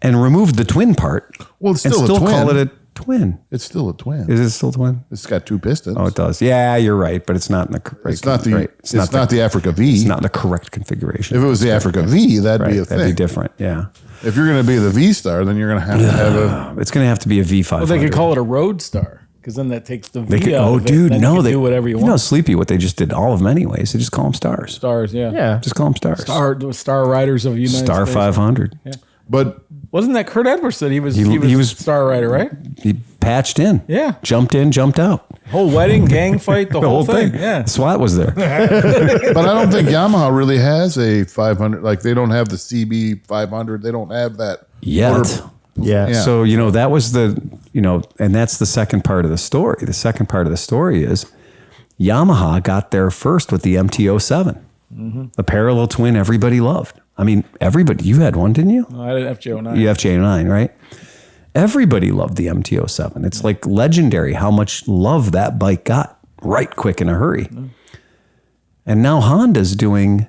and removed the twin part. Well, it's and still a still twin. call it a twin. It's still a twin. Is it still a twin? It's got two pistons. Oh, it does. Yeah, you're right. But it's not in the correct. It's not the. right. It's not the Africa V. It's not in the correct configuration. If it was the Africa V, that'd be a thing. That'd be different. Yeah. If you're going to be the V-Star, then you're going to have a. It's going to have to be a V500. Well, they could call it a Roadstar because then that takes the V They could, out oh, of it. dude, Then no, you can they do whatever you know, want. Sleepy. What they just did, all of them anyways. They just call them stars. Stars, yeah. Yeah. Just call them stars. Star Riders of United Star States. 500. But Wasn't that Kurt Edwards said he was He was- Star Rider, right? He patched in. Yeah. Jumped in, jumped out. Whole wedding, gang fight, the whole thing. Yeah. SWAT was there. But I don't think Yamaha really has a 500. Like they don't have the CB 500. They don't have that Yet. motor- Yeah. So, that was and that's the second part of the story. The second part of the story is Yamaha got there first with the MT-07, the parallel twin everybody loved. I mean, everybody, you had one, didn't you? No, I had an FJ09. You FJ09, right? Everybody loved the MT-07. It's like legendary how much love that bike got right quick in a hurry. And now Honda's doing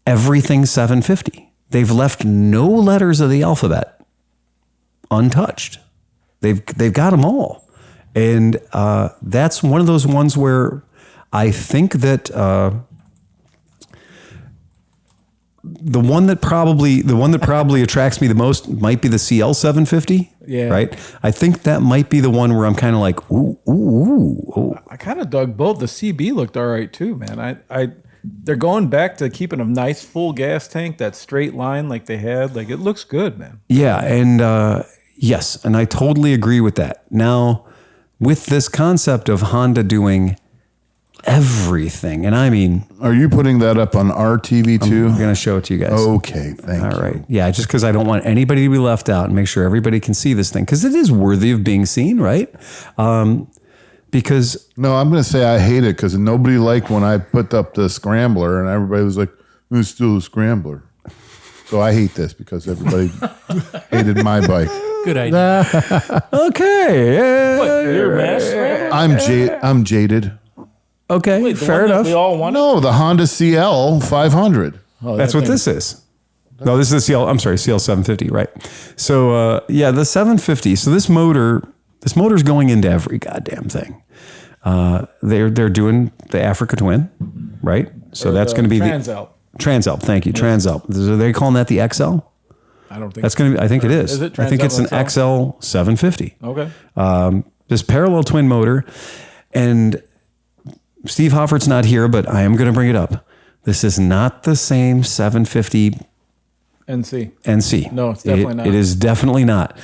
everything 750. They've left no letters of the alphabet untouched. They've got them all. And that's one of those ones where I think that the one that probably attracts me the most might be the CL 750. Yeah. Right. I think that might be the one where I'm kind of like, ooh. I kind of dug both. The CB looked all right too, man. They're going back to keeping a nice full gas tank, that straight line like they had. Like it looks good, man. Yeah. And yes. And I totally agree with that. Now, with this concept of Honda doing everything, and I mean, Are you putting that up on our TV too? I'm going to show it to you guys. Okay, thank you. All right. Yeah, just because I don't want anybody to be left out and make sure everybody can see this thing because it is worthy of being seen, right? Because No, I'm going to say I hate it because nobody liked when I put up the Scrambler and everybody was like, "It's still a Scrambler." So I hate this because everybody hated my bike. Good idea. okay, Your master? I'm jaded. okay, fair enough. We all want No, the Honda CL 500. That's what this is. No, this is the CL. I'm sorry, CL 750, right? So the 750. So this motor's going into every goddamn thing. They're doing the Africa Twin, right? So that's going to be Transalp. the Transalp. Thank you, Transalp. Are they calling that the XL? I don't think That's going to be. I think it is. Is it I think it's an Transalp XL 750. Okay. This parallel twin motor, and Steve Hoffert's not here, but I am going to bring it up. This is not the same 750 NC. NC. No, it's definitely not. It is definitely not.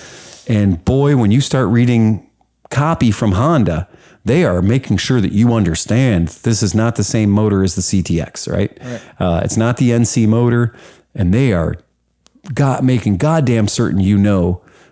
And boy, when you start reading copy from Honda, they are making sure that you understand this is not the same motor as the CTX, right? It's not the NC motor, and they are making goddamn certain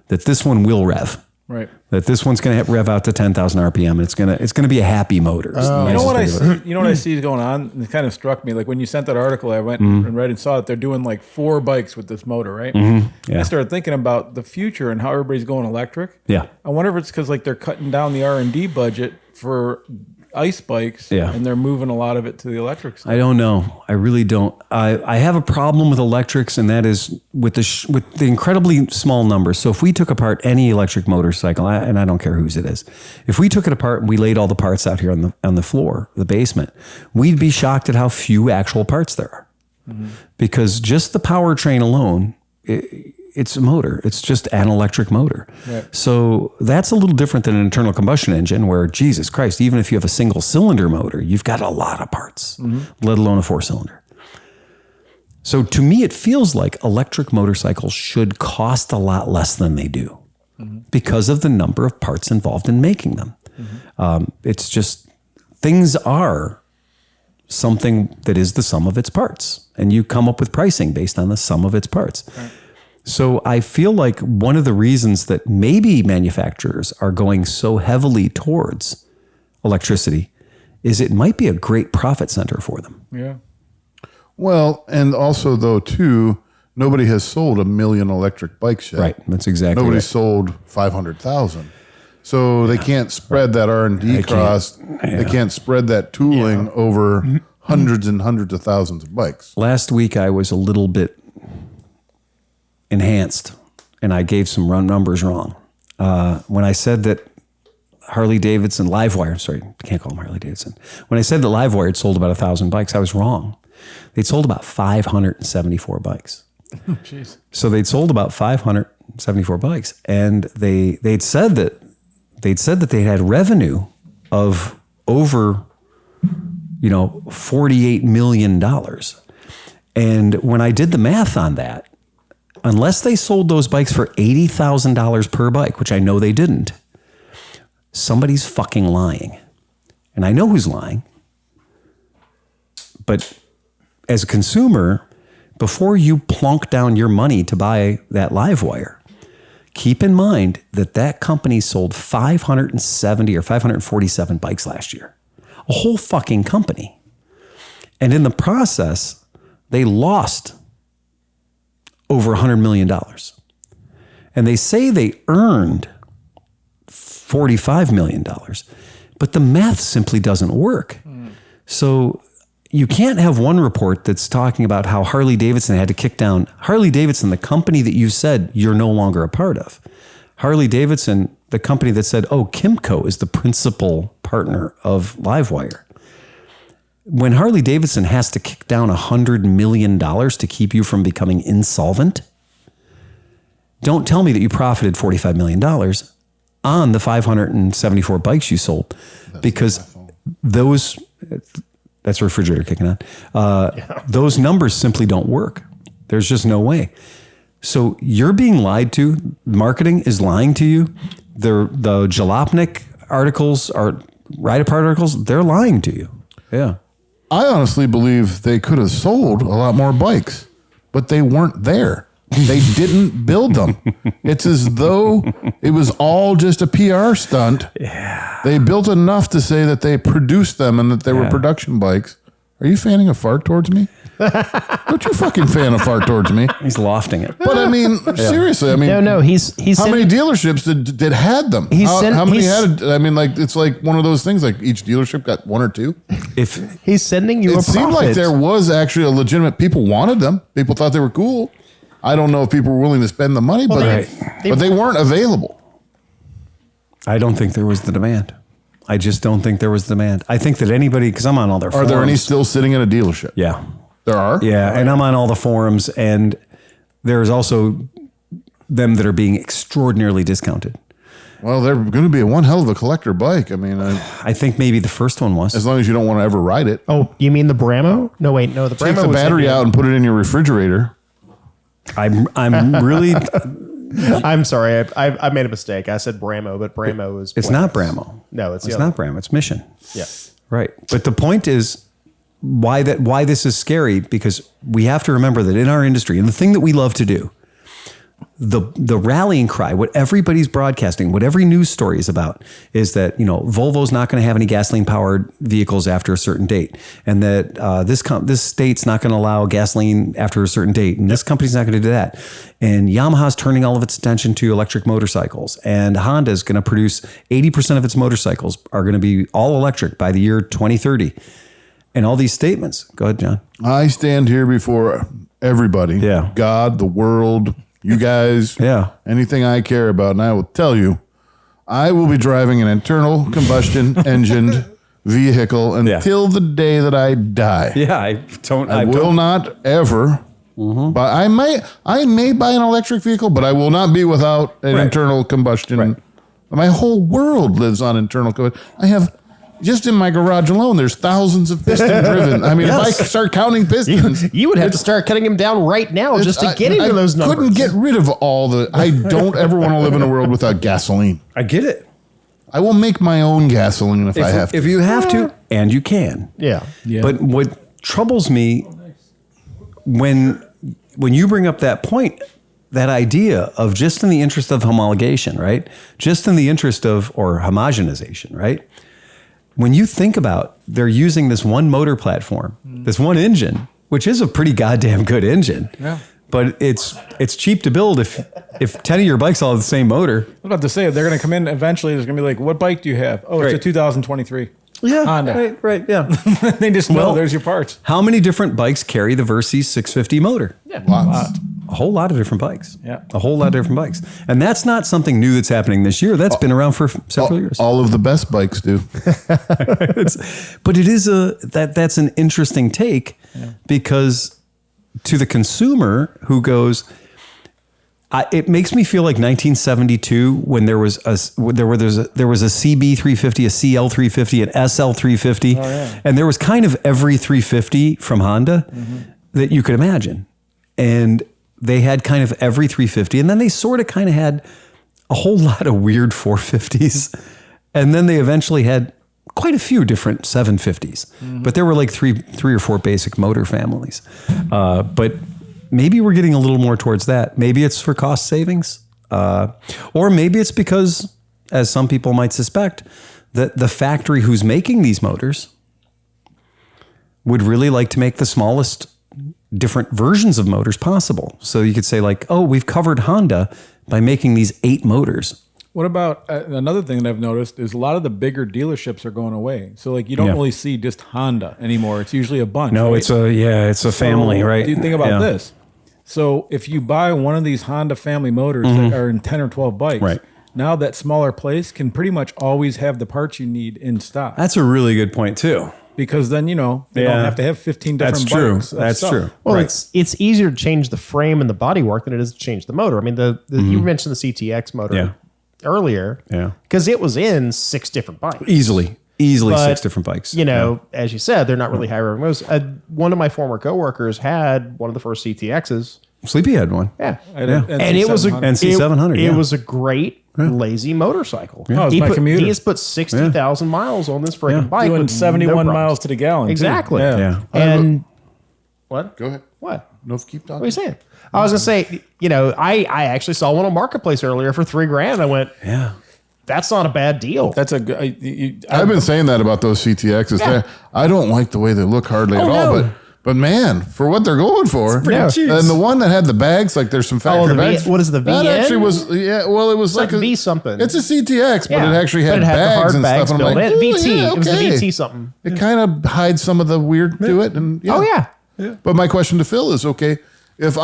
that this one will rev. Right. That this one's going to rev out to 10,000 RPM, and it's going to be a happy motor. You know what I see? You know what I see going on? And it kind of struck me. Like when you sent that article, I went and read and saw that they're doing like 4 bikes with this motor, right? Yeah. I started thinking about the future and how everybody's going electric. Yeah. I wonder if it's because like they're cutting down the R&D budget for ice bikes, Yeah. and they're moving a lot of it to the electric stuff. I don't know. I really don't. I have a problem with electrics, and that is with the incredibly small numbers. So if we took apart any electric motorcycle, and I don't care whose it is, if we took it apart and we laid all the parts out here on the floor, the basement, we'd be shocked at how few actual parts there are. Because just the powertrain alone, it's a motor. It's just an electric motor. Right. So that's a little different than an internal combustion engine where, Jesus Christ, even if you have a single cylinder motor, you've got a lot of parts, let alone a 4-cylinder. So to me, it feels like electric motorcycles should cost a lot less than they do because of the number of parts involved in making them. It's just, things are something that is the sum of its parts, and you come up with pricing based on the sum of its parts. Right. So I feel like one of the reasons that maybe manufacturers are going so heavily towards electricity is it might be a great profit center for them. Yeah. Well, and also though too, nobody has sold 1 million electric bikes yet. Right. That's exactly Nobody right. sold 500,000. So they can't spread that R&D cost. They can't spread that tooling over hundreds and hundreds of thousands of bikes. Last week I was a little bit enhanced, and I gave some numbers wrong. When I said that Harley-Davidson, Livewire, sorry, I can't call them Harley-Davidson. When I said that Livewire had sold about 1,000 bikes, I was wrong. They'd sold about 574 bikes. Jeez. So they'd sold about 574 bikes, and they'd said that they had revenue of over, $48 million. And when I did the math on that, unless they sold those bikes for $80,000 per bike, which I know they didn't, somebody's fucking lying. And I know who's lying. But as a consumer, before you plunk down your money to buy that live wire, keep in mind that that company sold 570 or 547 bikes last year. A whole fucking company. And in the process, they lost over $100 million. And they say they earned $45 million. But the math simply doesn't work. So you can't have one report that's talking about how Harley Davidson had to kick down Harley Davidson, the company that you said you're no longer a part of. Harley Davidson, the company that said, oh, Kimco is the principal partner of Livewire. When Harley Davidson has to kick down $100 million to keep you from becoming insolvent, don't tell me that you profited $45 million on the 574 bikes you sold, because those, that's a refrigerator kicking on. Those numbers simply don't work. There's just no way. So you're being lied to. Marketing is lying to you. The Jalopnik articles are write-apart articles. They're lying to you. Yeah. I honestly believe they could have sold a lot more bikes, but they weren't there. They didn't build them. It's as though it was all just a PR stunt. Yeah. They built enough to say that they produced them and that they were production bikes. Are you fanning a fart towards me? Don't you fucking fan a fart towards me? He's lofting it. But I mean, seriously, I mean, No, he's how many dealerships did had them? How many had? I mean, like it's like one of those things. Like each dealership got one or two. If he's sending you it seemed like there was actually a legitimate. People wanted them. People thought they were cool. I don't know if people were willing to spend the money, but they weren't available. I don't think there was the demand. I just don't think there was demand. I think that anybody, because I'm on all their forums. Are there any still sitting in a dealership? Yeah. There are? Yeah, and I'm on all the forums, and there's also them that are being extraordinarily discounted. Well, they're going to be one hell of a collector bike. I mean, I think maybe the first one was. As long as you don't want to ever ride it. Oh, you mean the Bramo? No, wait, no, the Bramo. Take the battery out and put it in your refrigerator. I'm really. I'm sorry, I made a mistake. I said Bramo, but Bramo is. It's not Bramo. No, it's not Bramo. It's Mission. Yeah. Right, but the point is why this is scary, because we have to remember that in our industry, and the thing that we love to do, the rallying cry, what everybody's broadcasting, what every news story is about, is that Volvo's not going to have any gasoline powered vehicles after a certain date, and that this state's not going to allow gasoline after a certain date, and this company's not going to do that, and Yamaha's turning all of its attention to electric motorcycles, and Honda's going to produce 80% of its motorcycles are going to be all electric by the year 2030, and all these statements. Go ahead, John. I stand here before everybody. Yeah. God, the world. You guys, anything I care about, and I will tell you, I will be driving an internal combustion engined vehicle until the day that I die. Yeah, I will not ever. But I may buy an electric vehicle, but I will not be without an internal combustion. Right. My whole world lives on internal combustion. I have. Just in my garage alone, there's thousands of piston driven. I mean, if I start counting pistons, you would have to start cutting them down right now just to get into those numbers. I couldn't get rid of all the. I don't ever want to live in a world without gasoline. I get it. I will make my own gasoline if I have to. If you have to, and you can. Yeah. But what troubles me when you bring up that point, that idea of just in the interest of homologation, right? Just in the interest of, or homogenization, right? When you think about they're using this one motor platform, this one engine, which is a pretty goddamn good engine, but it's cheap to build if 10 of your bikes all have the same motor. I was about to say, they're going to come in eventually. There's going to be like, what bike do you have? Oh, it's a 2023. Yeah, Honda. Right, yeah. They just know there's your parts. How many different bikes carry the Versys 650 motor? Yeah, lots. A whole lot of different bikes. Yeah. A whole lot of different bikes. And that's not something new that's happening this year. That's been around for several years. All of the best bikes do. But it is that's an interesting take because to the consumer who goes, it makes me feel like 1972 when there was a CB 350, a CL 350, an SL 350, and there was kind of every 350 from Honda that you could imagine. And they had kind of every 350, and then they sort of kind of had a whole lot of weird 450s. And then they eventually had quite a few different 750s, but there were like three or four basic motor families. But maybe we're getting a little more towards that. Maybe it's for cost savings, or maybe it's because, as some people might suspect, that the factory who's making these motors would really like to make the smallest different versions of motors possible. So you could say like, oh, we've covered Honda by making these 8 motors. What about another thing that I've noticed is a lot of the bigger dealerships are going away. So like you don't really see just Honda anymore. It's usually a bunch. No, right? it's a family, right? Do you think about this? So if you buy one of these Honda family motors that are in 10 or 12 bikes, Right. now that smaller place can pretty much always have the parts you need in stock. That's a really good point too. Because then, they don't have to have 15 different That's true. bikes. of That's stuff. true. Well, Right. it's easier to change the frame and the bodywork than it is to change the motor. I mean, you mentioned the CTX motor earlier, because it was in 6 different bikes. Easily But, 6 different bikes. As you said, they're not really high rev motors. One of my former coworkers had one of the first CTXs. Sleepy had one. Yeah. And It was a NC700, It yeah. was a great lazy motorcycle. Oh, it's my commuter. He has put 60,000 miles on this freaking bike. doing with 71 no problems. miles to the gallon. too. Exactly. Yeah. And what? Go ahead. What? No, keep talking. What are you saying? I was gonna say, I actually saw one on Marketplace earlier for $3,000. I went, Yeah. that's not a bad deal. That's a good. I've been saying that about those CTXs. Yeah. I don't like the way they look hardly at all, no. but man, for what they're going for, pretty cheap. and the one that had the bags, like there's some factory the V- bags. what is the That VN? actually was, well, it was like a V something. It's a CTX, but Yeah. it actually But had it had the bags hard and bags stuff. And I'm built like, in. "Ooh, VT. yeah, It was the okay." VT something. It kind of hides some of the weird to it, and Oh yeah. But my question to Phil is, okay, if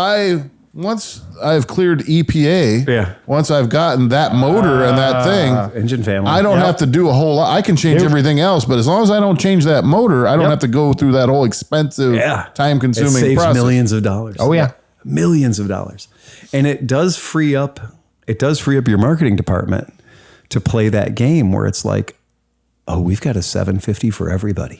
once I've cleared EPA, once I've gotten that motor and that thing, Engine family. I don't have to do a whole lot. I can change everything else, but as long as I don't change that motor, I don't have to go through that whole expensive, It time-consuming saves process. millions of dollars. Oh yeah. Millions of dollars. And it does free up your marketing department to play that game where it's like, oh, we've got a 750 for everybody.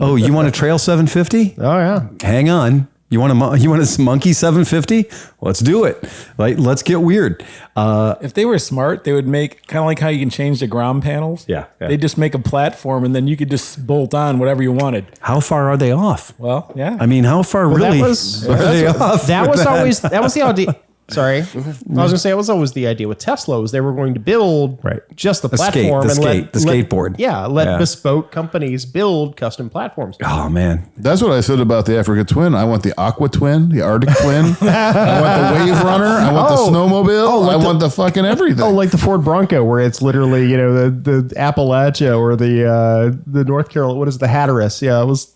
Oh, you want a trail 750? Oh yeah. Hang on. You want a monkey 750? Let's do it. Like, let's get weird. If they were smart, they would make kind of like how you can change the ground panels. Yeah. They just make a platform and then you could just bolt on whatever you wanted. How far are they off? Well, yeah. I mean, how far really That was are they off? that with was always that was the idea. Sorry, I was gonna say it was always the idea with Tesla was they were going to build just the platform the and skateboard. Let bespoke companies build custom platforms. Oh man, That's what I said about the Africa Twin. I want the Aqua Twin, the Arctic Twin. I want the Wave Runner. I want the Snowmobile. I want the fucking everything. Oh, like the Ford Bronco, where it's literally the Appalachia or the North Carolina. What is the Hatteras? Yeah, it was.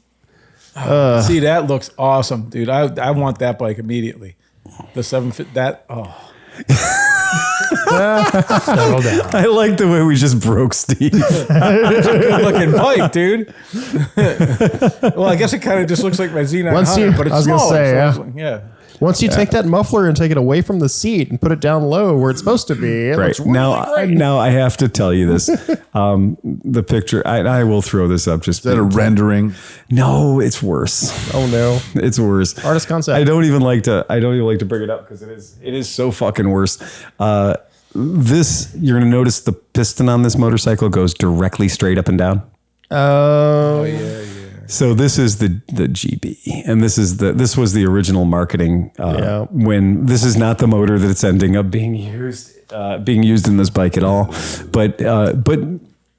See, that looks awesome, dude. I want that bike immediately. The 750, that, oh. Settle down. I like the way we just broke Steve. Good looking bike, dude. Well, I guess it kind of just looks like my Z900, Once you- but it's I was gonna smaller. say, so yeah. it's like, yeah. Once you take that muffler and take it away from the seat and put it down low where it's supposed to be, it looks really great. Now I have to tell you this. The picture, I will throw this up just. Is that a rendering? No, it's worse. Oh no, It's worse. artist concept. I don't even like to bring it up because it is so fucking worse. You're gonna notice the piston on this motorcycle goes directly straight up and down. Oh Yeah. So this is the GB, and this was the original marketing. When this is not the motor that's ending up being used in this bike at all, but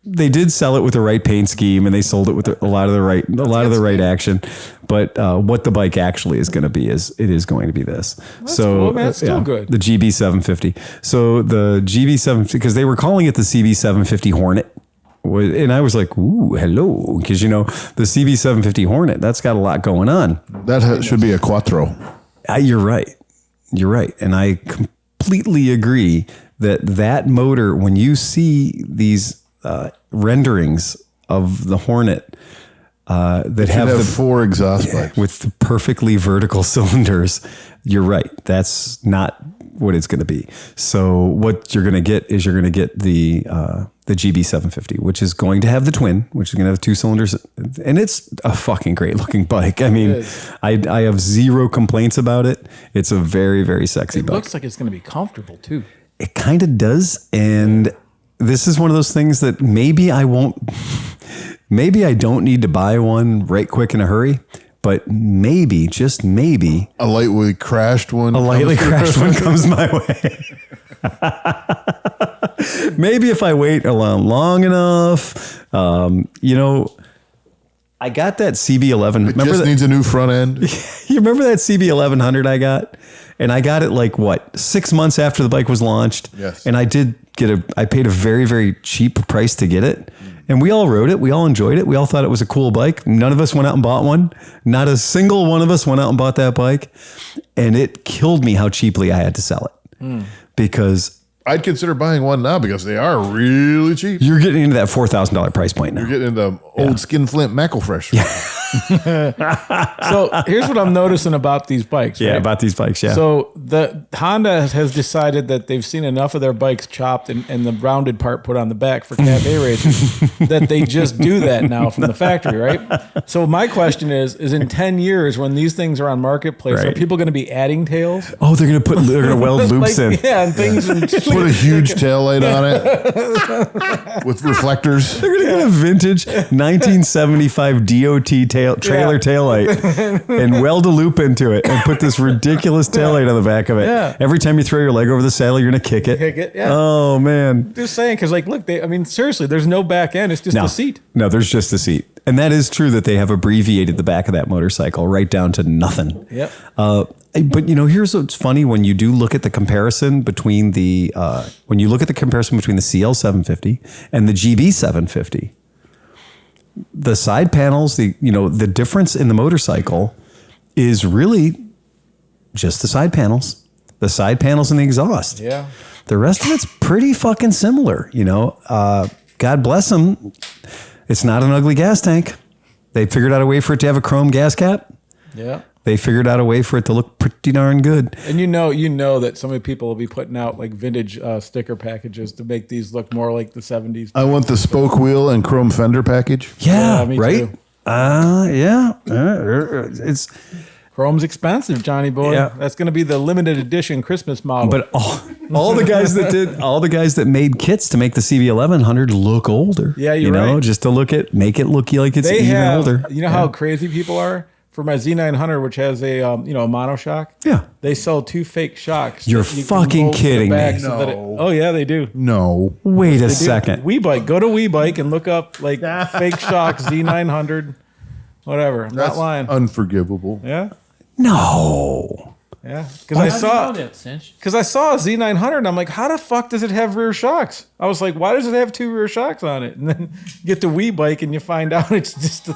they did sell it with the right paint scheme, and they sold it with a lot of the right action. But what the bike actually is going to be is going to be this. cool, man. It's still good. The GB 750. So the GB 750, because they were calling it the CB 750 Hornet. And I was like, ooh, hello. Because, the CB 750 Hornet, that's got a lot going on. That should be a Quattro. You're right. And I completely agree that motor, when you see these renderings of the Hornet that have the 4 exhaust pipes. with the perfectly vertical cylinders, you're right. That's not what it's going to be. So what you're going to get is the GB 750, which is going to have the twin, which is going to have 2 cylinders, and it's a fucking great looking bike. I mean, I have zero complaints about it. It's a very, very sexy bike. Looks like it's going to be comfortable, too. It kind of does, and this is one of those things that maybe I don't need to buy one right quick in a hurry, but maybe, just maybe, A lightly crashed one. comes my way. Maybe if I wait long enough, I got that CB11. It just needs a new front end. You remember that CB1100 I got? And I got it 6 months after the bike was launched. Yes. And I paid a very, very cheap price to get it. And we all rode it. We all enjoyed it. We all thought it was a cool bike. None of us went out and bought one. Not a single one of us went out and bought that bike. And it killed me how cheaply I had to sell it. Because I'd consider buying one now because they are really cheap. you're getting into that $4,000 price point now. You're getting into old skin flint McElfresh. So here's what I'm noticing about these bikes. Yeah, right? about these bikes, yeah. So the Honda has decided that they've seen enough of their bikes chopped and the rounded part put on the back for cafe races that they just do that now from the factory, right? So my question is in 10 years when these things are on marketplace, are Right. people going to be adding tails? Oh, they're gonna weld loops in. Yeah, and things. Put a huge tail light on it with reflectors. They're gonna get a vintage 1975 DOT trailer taillight and weld a loop into it and put this ridiculous taillight on the back of it. Yeah. Every time you throw your leg over the saddle, you're gonna kick it. Kick it, yeah. Oh man. Just saying, because look, seriously, there's no back end. It's just No. a seat. No, there's just a seat. And that is true that they have abbreviated the back of that motorcycle right down to nothing. Yep. But here's what's funny when you do look at the comparison between the CL750 and the GB750. The side panels, the difference in the motorcycle is really just the side panels and the exhaust. Yeah. The rest of it's pretty fucking similar, God bless them. It's not an ugly gas tank. They figured out a way for it to have a chrome gas cap. Yeah. They figured out a way for it to look pretty darn good. And you know that so many people will be putting out vintage sticker packages to make these look more like the 70s. I want the spoke wheel and chrome fender package. Yeah, me right? too. Yeah. It's Chrome's expensive, Johnny boy. Yeah. That's going to be the limited edition Christmas model. but all the guys that made kits to make the CB1100 look older. Yeah, you're right. Just to make it look like it's they even have, older. you know how crazy people are? For my Z900, which has a monoshock, Yeah. they sell 2 fake shocks. You're that you can fucking bolt to the kidding back me. so that oh yeah, they do. No. Wait a They do. second. WeBike. Go to WeBike and look up fake shocks Z900, whatever. I'm That's not lying. unforgivable. Yeah, No. yeah. Because I saw that, Cinch. a Z900 and I'm like, how the fuck does it have rear shocks? I was like, why does it have 2 rear shocks on it? And then you get to WeBike and you find out it's just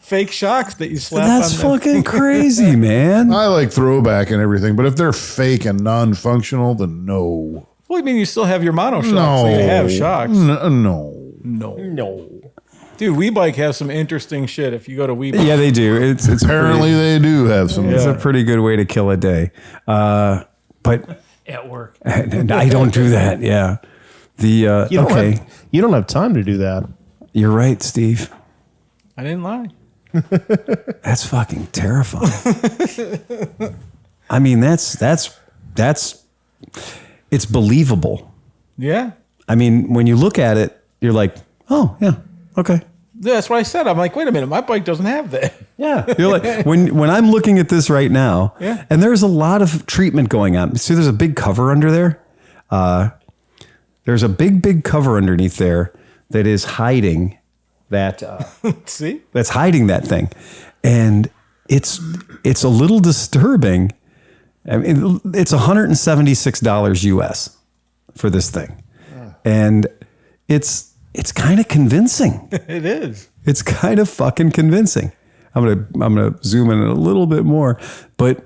fake shocks that you slap That's on. fucking crazy, man. I like throwback and everything, but if they're fake and non-functional, then no. Well, I mean, you still have your mono shocks, No. so you have shocks. No. No. Dude, WeBike has some interesting shit if you go to WeBike. Yeah, they do. It's Apparently they do have some. It's a pretty good way to kill a day. But At work. I don't do that. Yeah. You don't have time to do that. You're right, Steve. I didn't lie. That's fucking terrifying. I mean, that's it's believable. Yeah. I mean, when you look at it, you're like, oh yeah, okay. Yeah, that's what I said. I'm like, wait a minute, my bike doesn't have that. Yeah. You're like, when I'm looking at this right now, Yeah. and there's a lot of treatment going on. See, there's a big cover under there. There's a big cover underneath there that is hiding that. See? That's hiding that thing, and it's a little disturbing. I mean, it's $176 US for this thing, and it's kind of convincing. It is. It's kind of fucking convincing. I'm gonna zoom in a little bit more, but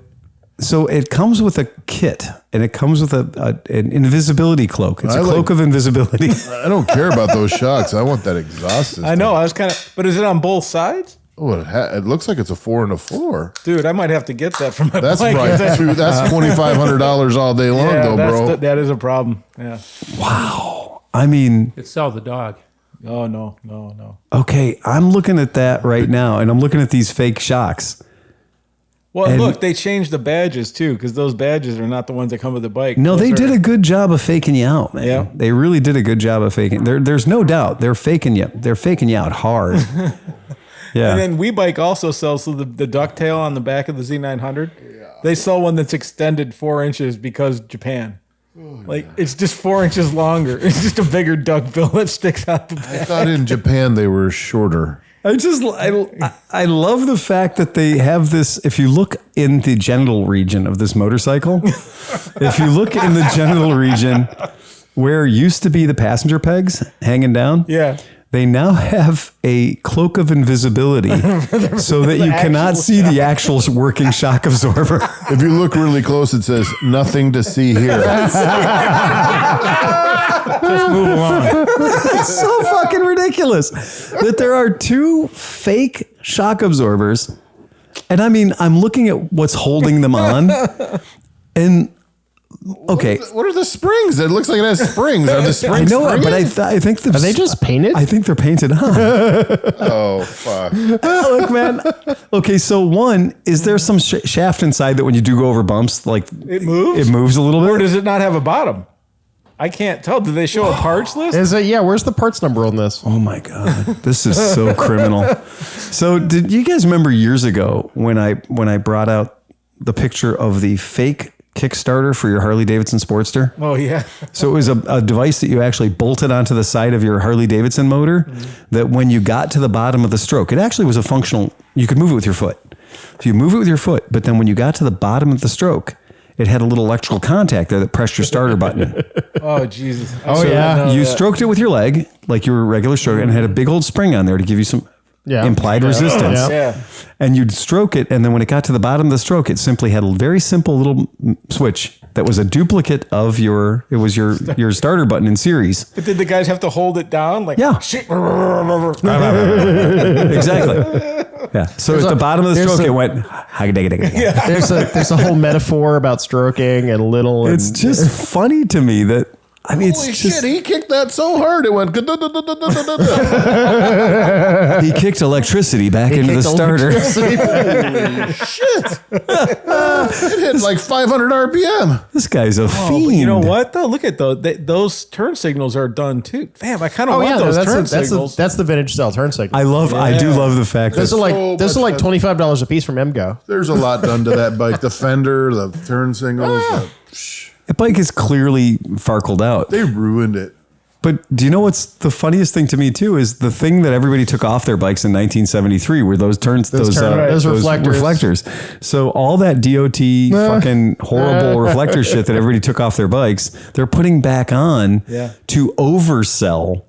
so it comes with a kit, and it comes with an invisibility cloak. It's a cloak of invisibility. I don't care about those shocks. I want that exhaust system. I know. I was kind of, but is it on both sides? Oh, it looks like it's a 4 and a 4. Dude, I might have to get that for my That's bike. probably that's $2,500 all day long, Yeah, though, bro. that is a problem. Yeah. Wow. I mean, Could sell the dog. Oh, no. okay, I'm looking at that right now, and I'm looking at these fake shocks. Well, And- look, they changed the badges too, because those badges are not the ones that come with the bike. No, Those they are- did a good job of faking you out, man. Yeah. They really did a good job of faking. There's no doubt they're faking you. They're faking you out hard. Yeah. And then WeBike also sells the ducktail on the back of the Z900. They sell one that's extended 4 inches because Japan. It's just 4 inches longer. It's just a bigger duckbill that sticks out the back. I thought in Japan they were shorter. I love the fact that they have this. If you look in the genital region of this motorcycle, if you look in the genital region where used to be the passenger pegs hanging down, Yeah. they now have a cloak of invisibility so that you cannot see the actual working shock absorber. If you look really close, it says nothing to see here. Just move along. It's so fucking ridiculous that there are 2 fake shock absorbers. And I mean, I'm looking at what's holding them on. And okay. What are the springs? It looks like it has springs. Are the I springs? know it, but I think Are they just painted? I think they're painted on. Oh fuck! Look, man. Okay, so one, is there some shaft inside that when you do go over bumps, like It moves? It moves a little Or bit. does it not have a bottom? I can't tell. Do they show a parts list? Is it? Yeah. Where's the parts number on this? Oh my god, this is so criminal. So, did you guys remember years ago when I brought out the picture of the fake Kickstarter for your Harley Davidson Sportster? Oh, yeah. So it was a device that you actually bolted onto the side of your Harley Davidson motor that when you got to the bottom of the stroke, it actually was a functional, you could move it with your foot. So you move it with your foot, but then when you got to the bottom of the stroke, it had a little electrical contact there that pressed your starter button. Oh, Jesus. Oh, yeah. You stroked it with your leg like you were a regular stroke and it had a big old spring on there to give you some implied resistance. Yeah. And you'd stroke it, and then when it got to the bottom of the stroke, it simply had a very simple little switch that was a duplicate of your starter button in series. But did the guys have to hold it down? Like, Yeah. shit. Exactly. Yeah. So at the bottom of the stroke, it went. Yeah. There's a whole metaphor about stroking and little. And, It's just funny to me that. I mean, Holy it's just shit! He kicked that so hard it went. he kicked electricity back into the starter. Shit! It hit like 500 RPM. This guy's a Oh, fiend. but you know what, though? Look at those. Those turn signals are done, too. Damn, I kind of oh want yeah, those turn that's signals. that's the vintage style turn signal. I do love the fact Those that are like so those are much like fun. $25 a piece from MGO. There's a lot done to that bike. The fender, the turn signals. the bike is clearly farkled out. They ruined it. But do you know what's the funniest thing to me too is the thing that everybody took off their bikes in 1973 were those reflectors. So all that DOT fucking horrible reflector shit that everybody took off their bikes, they're putting back on to oversell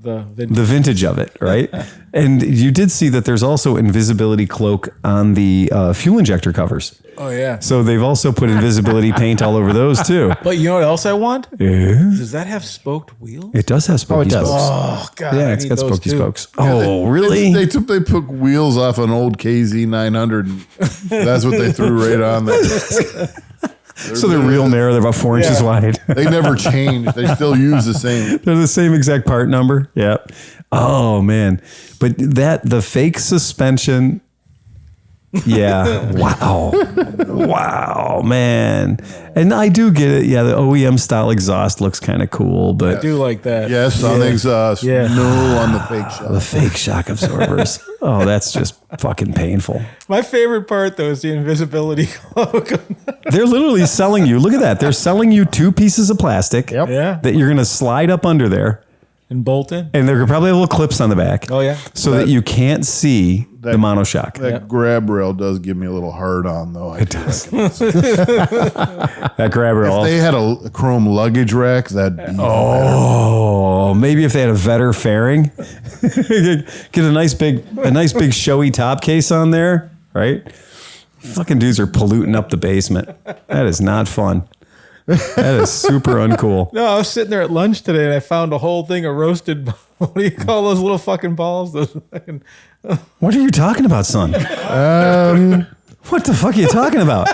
the vintage of it, right? And you did see that there's also invisibility cloak on the fuel injector covers. Oh, yeah. So they've also put invisibility paint all over those too. But you know what else I want? Does that have spoked wheels? It does have spokey it does. spokes. Oh, God. Yeah, I it's need got those spokey too. spokes. Oh, really? They took wheels off an old KZ 900. And that's what they threw right on there. So they're real narrow. They're about 4 inches wide. They never changed. They still use the same. They're the same exact part number. Yeah. Oh man. But the fake suspension. Yeah. Wow. Wow, man. And I do get it. Yeah, the OEM style exhaust looks kind of cool, I but do like that. Yes, on the exhaust. Yeah. No on the fake shot. the fake shock absorbers. Oh, that's just fucking painful. My favorite part, though, is the invisibility cloak. They're literally selling you. Look at that. They're selling you 2 pieces of plastic Yep. Yeah. that you're going to slide up under there. And Bolton. And they're probably have little clips on the back. Oh, yeah. So that you can't see the monoshock. That grab rail does give me a little hard on, though. It does. That grab rail. If they had a chrome luggage rack, that'd be Oh, maybe if they had a Vetter fairing, get a nice big showy top case on there, right? Fucking dudes are polluting up the basement. That is not fun. That is super uncool. No, I was sitting there at lunch today and I found a whole thing of roasted. What do you call those little fucking balls? Those fucking. What are you talking about, son? What the fuck are you talking about?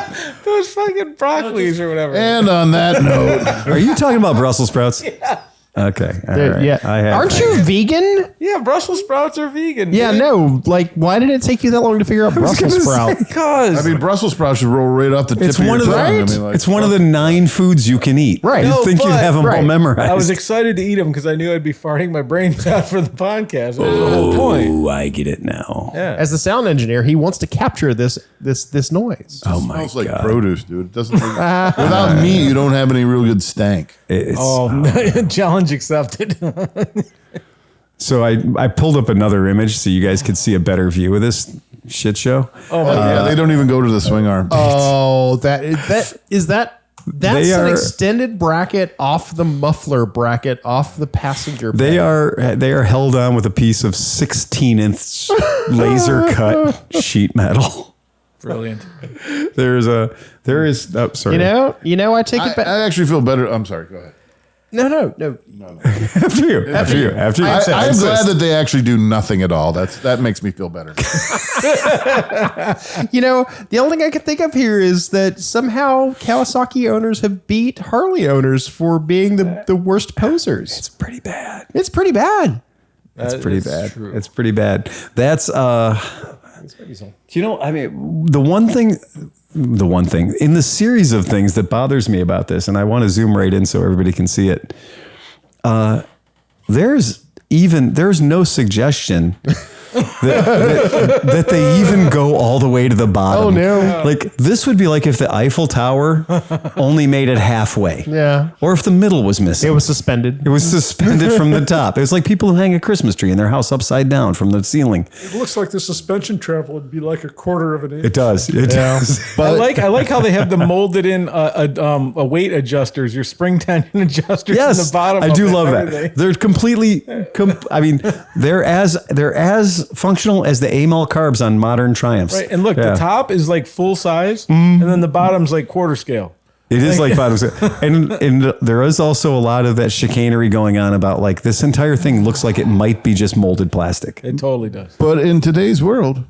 Those fucking broccolis or whatever. And on that note, Are you talking about Brussels sprouts? Okay. All right. Yeah. Aren't you vegan? Yeah, Brussels sprouts are vegan. Yeah, dude. no. Like, why did it take you that long to figure out Brussels sprout? Because I mean, Brussels sprouts should roll right off the tip It's of your one of the tongue. I mean, like, it's one of the 9 foods you can eat. Right. You'd No, think you'd but- have them all right. memorized. I was excited to eat them because I knew I'd be farting my brains out for the podcast. That was the whole point. Oh, I get it now. Yeah. As the sound engineer, he wants to capture this noise. Oh my smells like god. produce, dude. It doesn't. Without meat, you don't have any real good stank. It's, Challenge accepted. So I pulled up another image so you guys could see a better view of this shit show. Oh, Yeah, they don't even go to the swing arm. Oh, that's They an are- extended bracket off the muffler bracket off the passenger bed. They are held on with a piece of 16-inch laser cut sheet metal. Brilliant. There is sorry. You know, I take it back. I actually feel better. I'm sorry. Go ahead. No. After you. I'm glad that they actually do nothing at all. That makes me feel better. You know, the only thing I can think of here is that somehow Kawasaki owners have beat Harley owners for being the worst posers. It's pretty bad. It's pretty bad. It's pretty bad. True. It's pretty bad. That's you know, I mean, the one thing in the series of things that bothers me about this, and I want to zoom right in so everybody can see it. There's no suggestion that they even go all the way to the bottom. Oh, no. Like this would be like if the Eiffel Tower only made it halfway. Yeah. Or if the middle was missing. It was suspended. It was suspended from the top. It was like people who hang a Christmas tree in their house upside down from the ceiling. It looks like the suspension travel would be like a quarter of an inch. It does. It does. I like how they have them molded in a weight adjusters, your spring tension adjusters in the bottom. I of do it love and that. everything. They're completely. I mean, they're as functional as the Amel carbs on modern Triumphs. Right, and look, Yeah. the top is like full size, and then the bottom's like quarter scale. It is like bottom scale. And there is also a lot of that chicanery going on about like this entire thing looks like it might be just molded plastic. It totally does. But in today's world,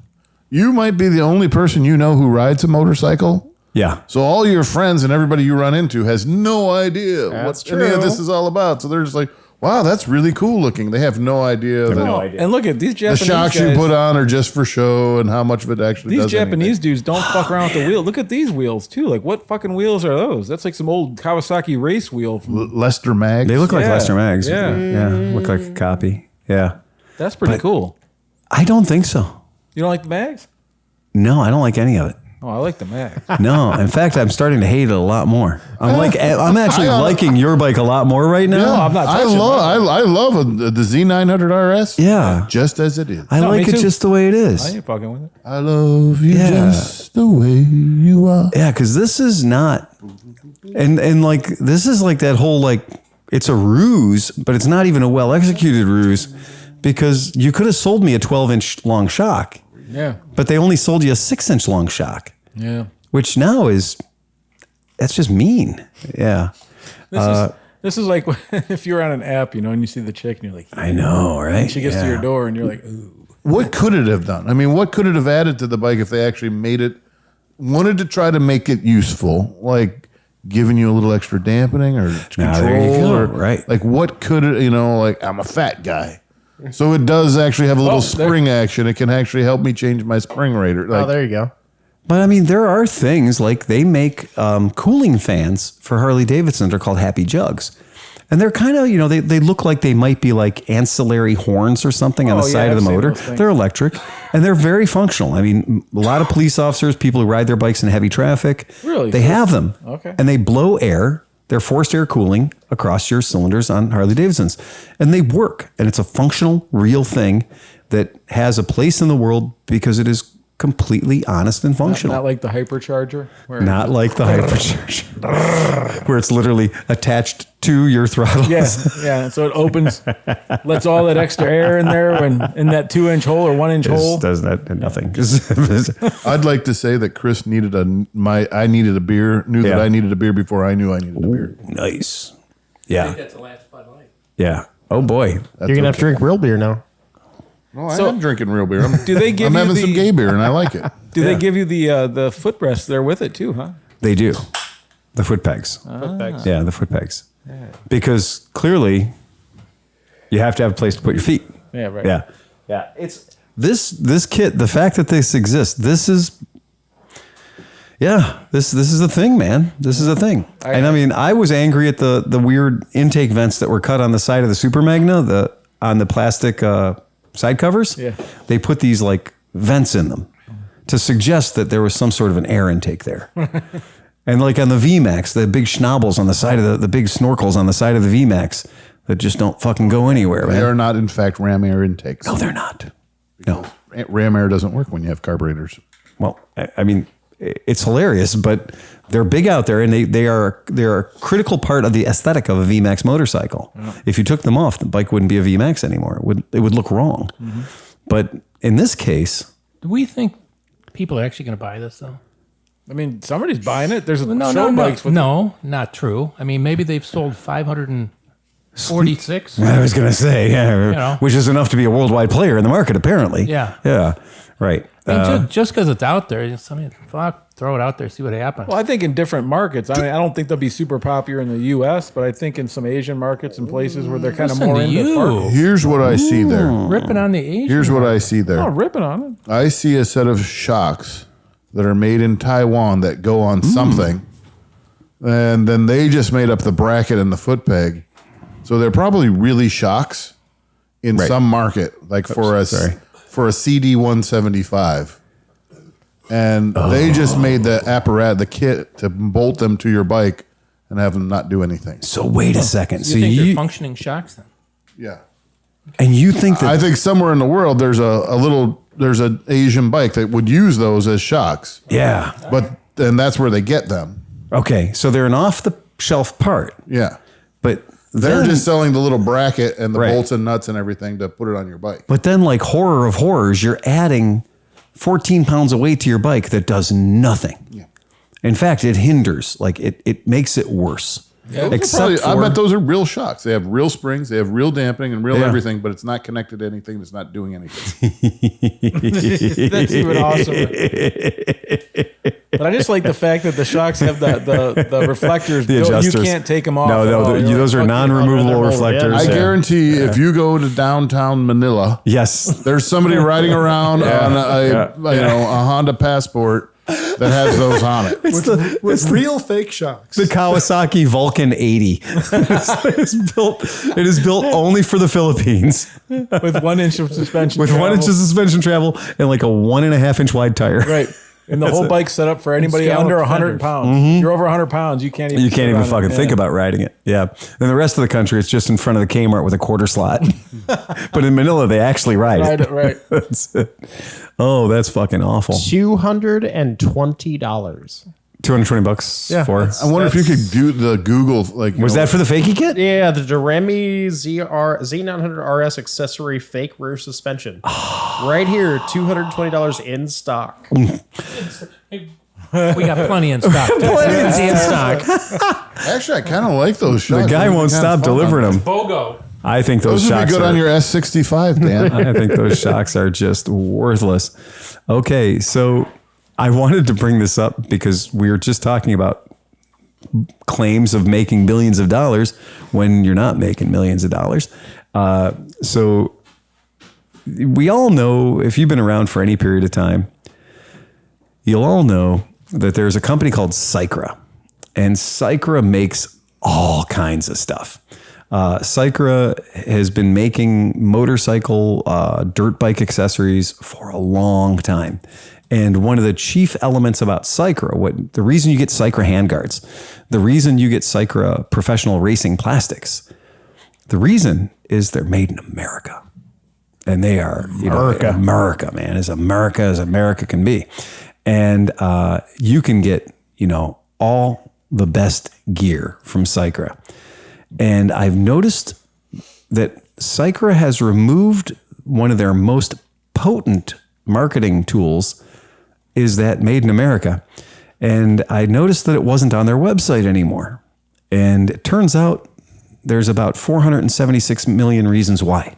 you might be the only person you know who rides a motorcycle. Yeah. So all your friends and everybody you run into has no idea what any of this is all about. So they're just like, wow, that's really cool looking. They have no idea that And look at these the Japanese shocks guys. you put on are just for show and how much of it actually These does Japanese anything. dudes don't fuck around with the wheel. Look at these wheels too. Like, what fucking wheels are those? That's like some old Kawasaki race wheel. From, Lester Mag. They look like Yeah. Lester Mags. Yeah. Yeah. Look like a copy. Yeah. that's pretty cool. I don't think so. You don't like the mags? No, I don't like any of it. Oh, I like the mags. No, in fact, I'm starting to hate it a lot more. I'm actually liking your bike a lot more right now. Yeah, I'm not I touching love the Z900 RS. Yeah. just as it is. I No, like me it too. just the way it I is. ain't fucking with it. I love you Yeah. just the way you are. Yeah, because this is not, and like this is like that whole like it's a ruse, but it's not even a well executed ruse because you could have sold me a 12-inch long shock, Yeah, but they only sold you a 6-inch long shock, yeah. which now that's just mean. Yeah, This is like if you're on an app, and you see the chick, and you're like, I know, right? she gets to Yeah. your door, and you're like, ooh. What could it have done? I mean, what could it have added to the bike if they actually wanted to try to make it useful, like giving you a little extra dampening or control? there you go. Or, Right. Like, what could it, like, I'm a fat guy. So it does actually have a little spring action. It can actually help me change my spring rate. Or, like, Oh, there you go. But I mean, there are things like they make cooling fans for Harley Davidson. They're called Happy Jugs. And they're kind of, they look like they might be like ancillary horns or something on the Oh, yeah, side of I've the seen motor. those things. They're electric and they're very functional. I mean, a lot of police officers, people who ride their bikes in heavy traffic, Really? they have them. Okay. And they blow air. They're forced air cooling across your cylinders on Harley Davidsons. And they work. And it's a functional, real thing that has a place in the world because it is completely honest and functional. Not like the hypercharger. Where Not like the hypercharger, where it's literally attached to your throttle. Yeah. So it opens, lets all that extra air in there when in that 2-inch hole or 1-inch hole. Does that nothing? I'd like to say that Chris needed I needed a beer, knew that Yeah. I needed a beer before I knew I needed a beer. Nice. Yeah. That's the last Bud Light. Yeah. Oh boy. That's You're gonna have to okay. drink real beer now. No, I am drinking real beer. I'm give I'm you having the- some gay beer and I like it. Do they give you the footrest there with it too, huh? They do. The foot pegs. Yeah, the foot pegs. Because clearly You have to have a place to put your feet. Yeah, right. Yeah. Yeah. It's this kit, the fact that this exists, this is a thing, man. This is a thing. And I mean, I was angry at the weird intake vents that were cut on the side of the Super Magna, on the plastic side covers. Yeah. They put these like vents in them to suggest that there was some sort of an air intake there. And like on the VMAX, the big schnabels on the side of the big snorkels on the side of the VMAX that just don't fucking go anywhere, man. They are not, in fact, ram air intakes. No, they're not. No. Ram air doesn't work when you have carburetors. Well, I mean, it's hilarious, but they're big out there, and they're a critical part of the aesthetic of a VMAX motorcycle. Yeah. If you took them off, the bike wouldn't be a VMAX anymore. It would look wrong. Mm-hmm. But in this case, do we think people are actually going to buy this though? I mean, somebody's buying it. There's bikes with not true. I mean, maybe they've sold 546. I was going to say, which is enough to be a worldwide player in the market, apparently. Yeah. Yeah. Right. I mean, just because it's out there, throw it out there, see what happens. Well, I think in different markets. I mean, I don't think they'll be super popular in the U.S., but I think in some Asian markets and places where they're kind of more into Here's what I see there. Ripping on the Asian. Here's what I see there. Oh, ripping on it. I see a set of shocks that are made in Taiwan that go on something, and then they just made up the bracket and the foot peg. So they're probably really shocks in some market, like for a CD 175. And they just made the apparatus, the kit, to bolt them to your bike and have them not do anything. So wait a second. You think they're functioning shocks then? Yeah. And you think that... I think somewhere in the world there's there's an Asian bike that would use those as shocks. Yeah. And that's where they get them. Okay. So they're an off-the-shelf part. Yeah. But they're just selling the little bracket and the bolts and nuts and everything to put it on your bike. But then, like horror of horrors, you're adding 14 pounds of weight to your bike that does nothing. Yeah. In fact, it hinders. Like it makes it worse. Yeah, I bet those are real shocks. They have real springs, they have real dampening and real everything, but it's not connected to anything that's not doing anything. That's even awesome. But I just like the fact that the shocks have the reflectors. The adjusters. You can't take them off. No, those are non-removable reflectors. I guarantee if you go to downtown Manila, there's somebody riding around on a Honda Passport that has those on it. With real fake shocks. The Kawasaki Vulcan 80. It is built only for the Philippines. With 1 inch of suspension With travel. 1 inch of suspension travel and like a 1.5 inch wide tire. Right. And the whole bike's set up for anybody under 100 pounds. If you're over 100 pounds, you can't even fucking think about riding it. Yeah. And the rest of the country, it's just in front of the Kmart with a quarter slot. But in Manila, they actually ride it. Right. That's it. Oh, that's fucking awful. $220. $220 for. I wonder if you could do the Google Was that for the fakie kit? Yeah, the Doremi Z900 RS accessory fake rear suspension. Right here, $220 in stock. We got plenty in stock. Plenty in stock. Actually, I kind of like those shocks. The guy won't stop delivering them. BOGO. I think those would shocks be good on your S65, Dan. I think those shocks are just worthless. Okay, so I wanted to bring this up because we were just talking about claims of making billions of dollars when you're not making millions of dollars. So we all know, if you've been around for any period of time, you'll all know that there's a company called Cycra, and Cycra makes all kinds of stuff. Cycra has been making motorcycle dirt bike accessories for a long time. And one of the chief elements about Cycra, the reason you get Cycra handguards, the reason you get Cycra professional racing plastics, the reason is they're made in America. And they are America, man, as America can be. And you can get, all the best gear from Cycra. And I've noticed that Cycra has removed one of their most potent marketing tools is that made in America. And I noticed that it wasn't on their website anymore. And it turns out there's about 476 million reasons why.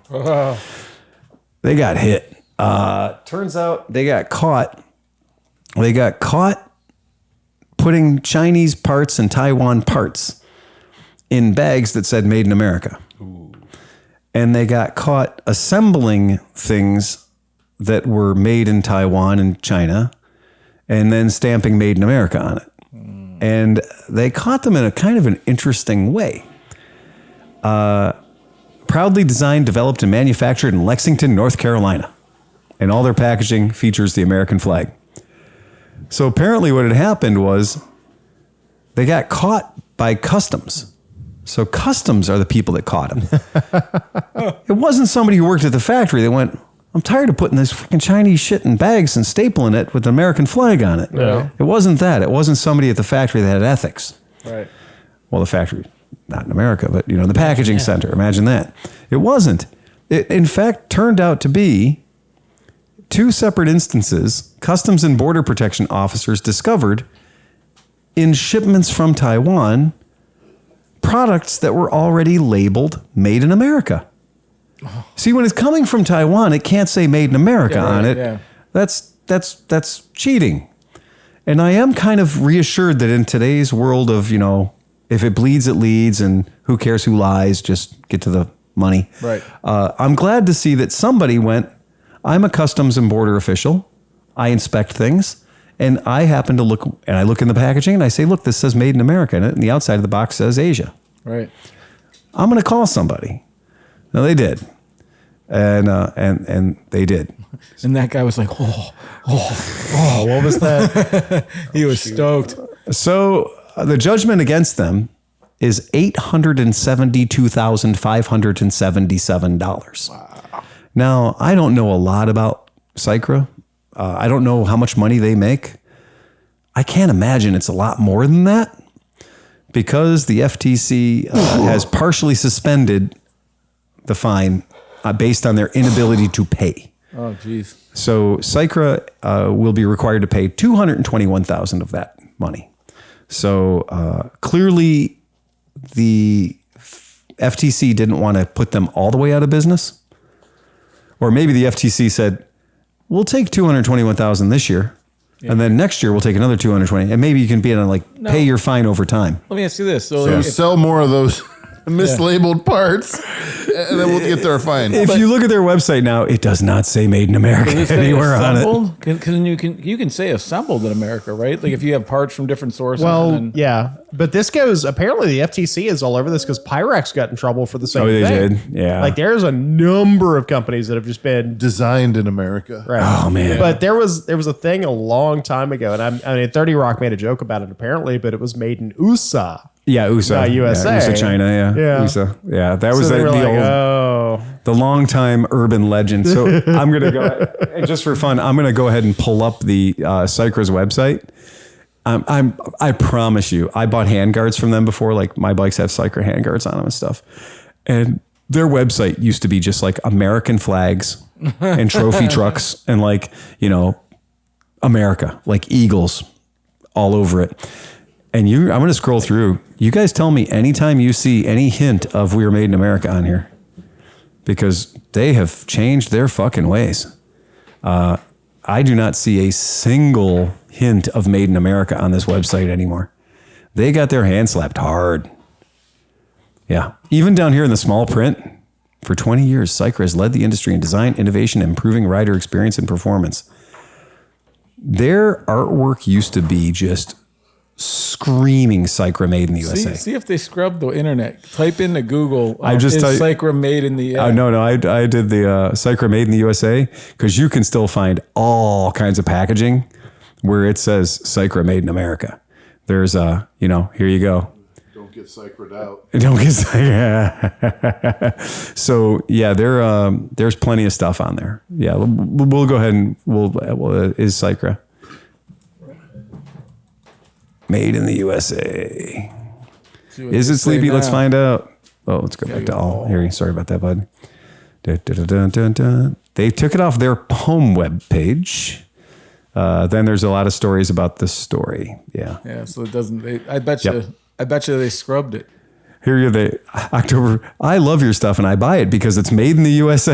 They got hit. Turns out they got caught. They got caught putting Chinese parts and Taiwan parts in bags that said made in America. Ooh. and they got caught assembling things that were made in Taiwan and China and then stamping made in America on it. And they caught them in a kind of an interesting way. Proudly designed, developed, and manufactured in Lexington, North Carolina. And all their packaging features the American flag. So apparently what had happened was they got caught by customs. So customs are the people that caught them. It wasn't somebody who worked at the factory that went, I'm tired of putting this freaking Chinese shit in bags and stapling it with the American flag on it. Yeah. It wasn't that. It wasn't somebody at the factory that had ethics. Right. Well, the factory, not in America, but the packaging center. Imagine that. It wasn't. It, in fact, turned out to be 2 separate instances. Customs and Border Protection officers discovered in shipments from Taiwan products that were already labeled made in America. See, when it's coming from Taiwan, it can't say made in America on it. Yeah. That's cheating. And I am kind of reassured that in today's world of, if it bleeds, it leads, and who cares who lies, just get to the money. Right. I'm glad to see that somebody went, I'm a customs and border official. I inspect things. And I happen to look, and I look in the packaging and I say, look, this says made in America. And the outside of the box says Asia. Right. I'm going to call somebody. No, they did. And they did. And that guy was like, oh, What was that? he was stoked. So the judgment against them is $872,577. Wow. Now, I don't know a lot about Sycra. I don't know how much money they make. I can't imagine it's a lot more than that because the FTC has partially suspended the fine based on their inability to pay. Oh, geez. So Sycra will be required to pay $221,000 of that money. So clearly the FTC didn't want to put them all the way out of business. Or maybe the FTC said, we'll take $221,000 this year. Yeah. And then next year we'll take another 220, and maybe you can be on pay your fine over time. Let me ask you this: So sell more of those mislabeled parts, and then we'll get their fine. If you look at their website now, it does not say "Made in America" anywhere on it. Because you can say assembled in America, right? Like if you have parts from different sources. Well, yeah, but this goes. Apparently, the FTC is all over this because Pyrex got in trouble for the same thing. Oh, they did. Yeah. Like there's a number of companies that have just been Designed in America. right. Oh man. But there was a thing a long time ago, and I mean, 30 Rock made a joke about it apparently, but it was made in USA. Yeah, USA. USA. Yeah, USA, China, Yeah. USA. Yeah, that was So they were like, old, the long-time urban legend. So I'm going to go, and just for fun, I'm going to go ahead and pull up the Sycra's website. I promise you, I bought handguards from them before. Like my bikes have Sycra handguards on them and stuff. And their website used to be just like American flags and trophy trucks and America, like eagles all over it. And I'm going to scroll through. You guys tell me anytime you see any hint of "We Are Made in America" on here, because they have changed their fucking ways. I do not see a single hint of "Made in America" on this website anymore. They got their hand slapped hard. Yeah. Even down here in the small print, for 20 years, Sycra has led the industry in design, innovation, and improving rider experience and performance. Their artwork used to be just screaming Sycra made in the USA. See if they scrub the internet. Type into Google. I just is Sycra made in the No, I did the Sycra made in the USA because you can still find all kinds of packaging where it says Sycra made in America. There's here you go. Don't get Sycra'd out. Don't get So yeah, there's plenty of stuff on there. Yeah, we'll go ahead and is Sycra made in the USA. Is it sleepy? Let's find out. Oh, let's go back to all. Here, sorry about that, bud. They took it off their home web page. Then there's a lot of stories about this story. Yeah. Yeah. So it doesn't. I bet you. I bet you they scrubbed it. Here you're the October. I love your stuff and I buy it because it's made in the USA.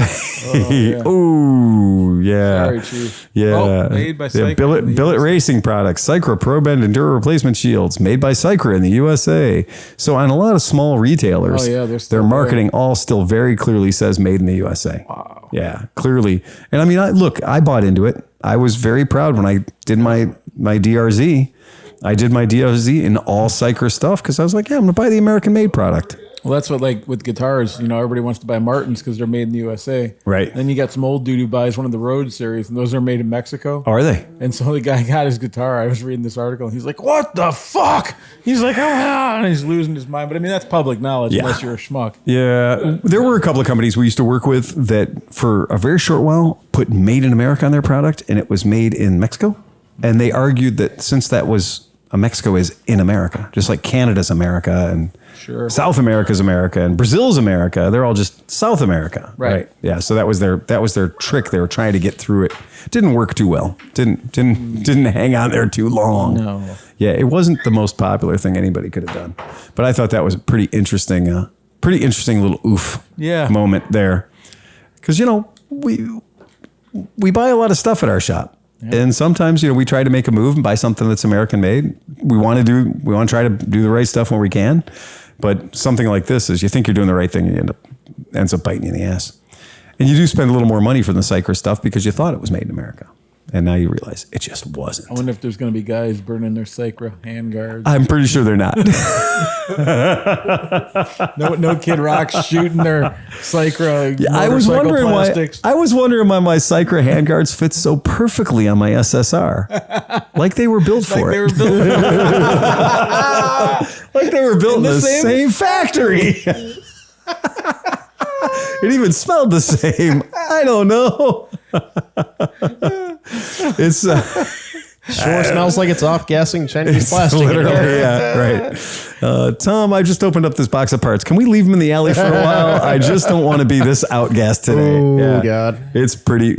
Oh, yeah. Sorry, Chief. Yeah. Oh, made by Cycra in the Billet USA. Racing products. Cycra Pro Bend Enduro replacement shields made by Cycra in the USA. So on a lot of small retailers, Oh, yeah, they're still their there. marketing all still very clearly says made in the USA. Wow. Yeah, clearly. And I mean, I bought into it. I was very proud when I did my DRZ. I did my DRZ in all Cycra stuff because I was like, yeah, I'm going to buy the American-made product. Well, that's what, like, with guitars, everybody wants to buy Martins because they're made in the USA. Right. Then you got some old dude who buys one of the Road series, and those are made in Mexico. Are they? And so the guy got his guitar. I was reading this article, and he's like, what the fuck? He's like, and he's losing his mind. But I mean, that's public knowledge unless you're a schmuck. Yeah. There were a couple of companies we used to work with that for a very short while put made in America on their product, and it was made in Mexico. And they argued that since that was Mexico is in America, just like Canada's America and South America's America and Brazil's America. They're all just South America. Right. Yeah. So that was their trick. They were trying to get through it. Didn't work too well. Didn't hang on there too long. No. Yeah. It wasn't the most popular thing anybody could have done, but I thought that was a pretty interesting little oof moment there. Cause we buy a lot of stuff at our shop. And sometimes, we try to make a move and buy something that's American made. We want to try to do the right stuff when we can. But something like this is you think you're doing the right thing and ends up biting you in the ass. And you do spend a little more money for the Cycra stuff because you thought it was made in America. And now you realize it just wasn't. I wonder if there's going to be guys burning their Cycra handguards. I'm pretty sure they're not. No Kid Rock's shooting their Cycra. I was wondering plastics. why my Cycra handguards fit so perfectly on my SSR, like they were built for They it. were built Like they were built in the same factory. It even smelled the same. I don't know. It's Sure smells like it's off-gassing Chinese plastic. literally, yeah, right. Tom, I just opened up this box of parts. Can we leave them in the alley for a while? I just don't want to be this outgassed today. Oh, God. It's pretty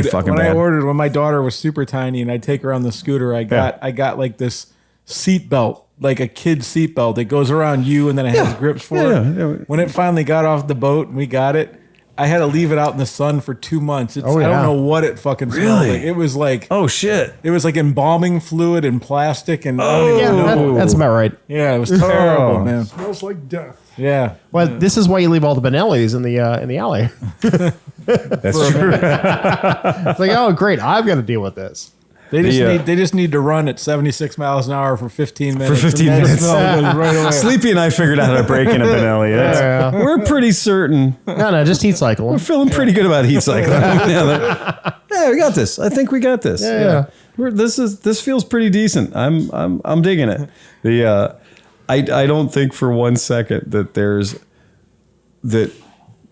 fucking bad. When my daughter was super tiny and I'd take her on the scooter, I got like this seat belt, like a kid seat belt that goes around you and then it has grips for it. Yeah. When it finally got off the boat and we got it, I had to leave it out in the sun for 2 months. I don't know what it fucking smelled like. It was like, Oh shit! it was like embalming fluid and plastic and I don't even know. That's about right. Yeah, it was terrible, man. Smells like death. Yeah. Well, this is why you leave all the Benellis in the alley. That's true. It's like, oh, great, I've got to deal with this. They just need to run at 76 miles an hour for 15 minutes. 15 and that minutes. smell goes right away. Sleepy and I figured out how to break in a Benelli. We're pretty certain. No, just heat cycle. We're feeling pretty good about heat cycle. Yeah, we got this. I think we got this. Yeah. This feels pretty decent. I'm digging it. I don't think for 1 second that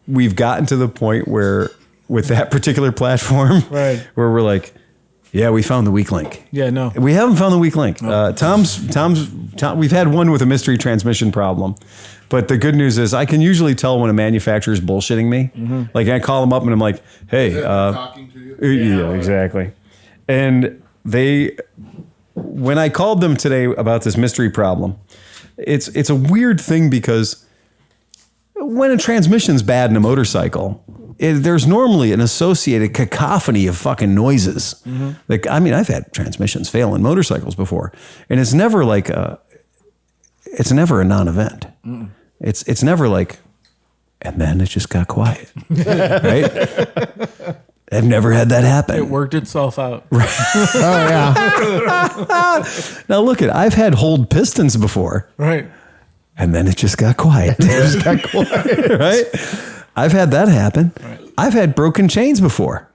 we've gotten to the point where with that particular platform, Right. where we're like, yeah, we found the weak link. Yeah, no. We haven't found the weak link. Tom, we've had one with a mystery transmission problem, but the good news is I can usually tell when a manufacturer is bullshitting me. Like I call them up and I'm like, hey, talking to you. yeah, exactly. And when I called them today about this mystery problem, it's a weird thing because when a transmission's bad in a motorcycle, there's normally an associated cacophony of fucking noises. Like, I mean, I've had transmissions fail in motorcycles before, and it's never like it's never a non-event. It's never like, and then it just got quiet, right? I've never had that happen. It worked itself out. Oh, yeah. Now look I've had hold pistons before, Right. and then it just got quiet. Right? I've had that happen. Right. I've had broken chains before,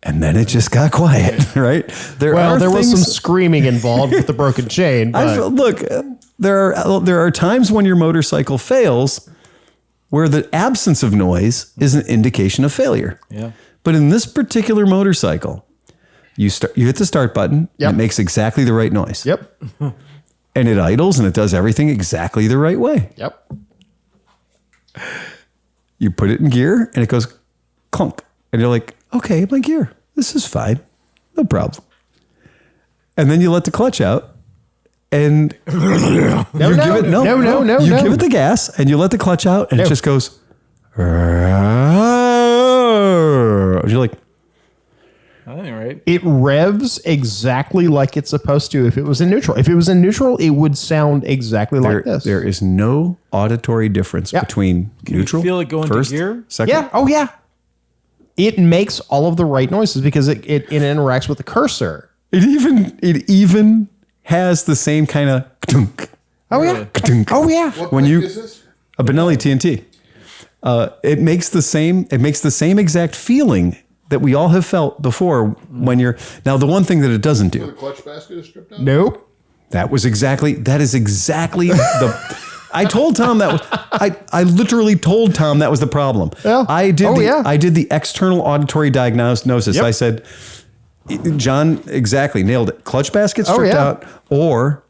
and then it just got quiet. Right? There was some screaming involved with the broken chain. But There are times when your motorcycle fails where the absence of noise is an indication of failure. Yeah. But in this particular motorcycle, you hit the start button, and it makes exactly the right noise. Yep. And it idles and it does everything exactly the right way. Yep. You put it in gear and it goes clunk. And you're like, okay, my gear, this is fine. No problem. And then you let the clutch out and you give it the gas and you let the clutch out and it just goes. You're like, that ain't right. It revs exactly like it's supposed to if it was in neutral. If it was in neutral, it would sound exactly like this. There is no auditory difference between neutral. You feel it go into first, gear? second. Yeah. Oh, yeah. It makes all of the right noises because it interacts with the cursor. It even has the same kind of ka-tunk. Oh, yeah. Ka-tunk. Oh, yeah. What When bike you is this? a Benelli TNT, it makes the same exact feeling that we all have felt before when you're now. The one thing that it doesn't The do. clutch basket is stripped out? Nope. That is exactly the. I told Tom that was. I literally told Tom that was the problem. Yeah. I did the external auditory diagnosis. Yep. I said, John exactly nailed it. Clutch basket stripped out, or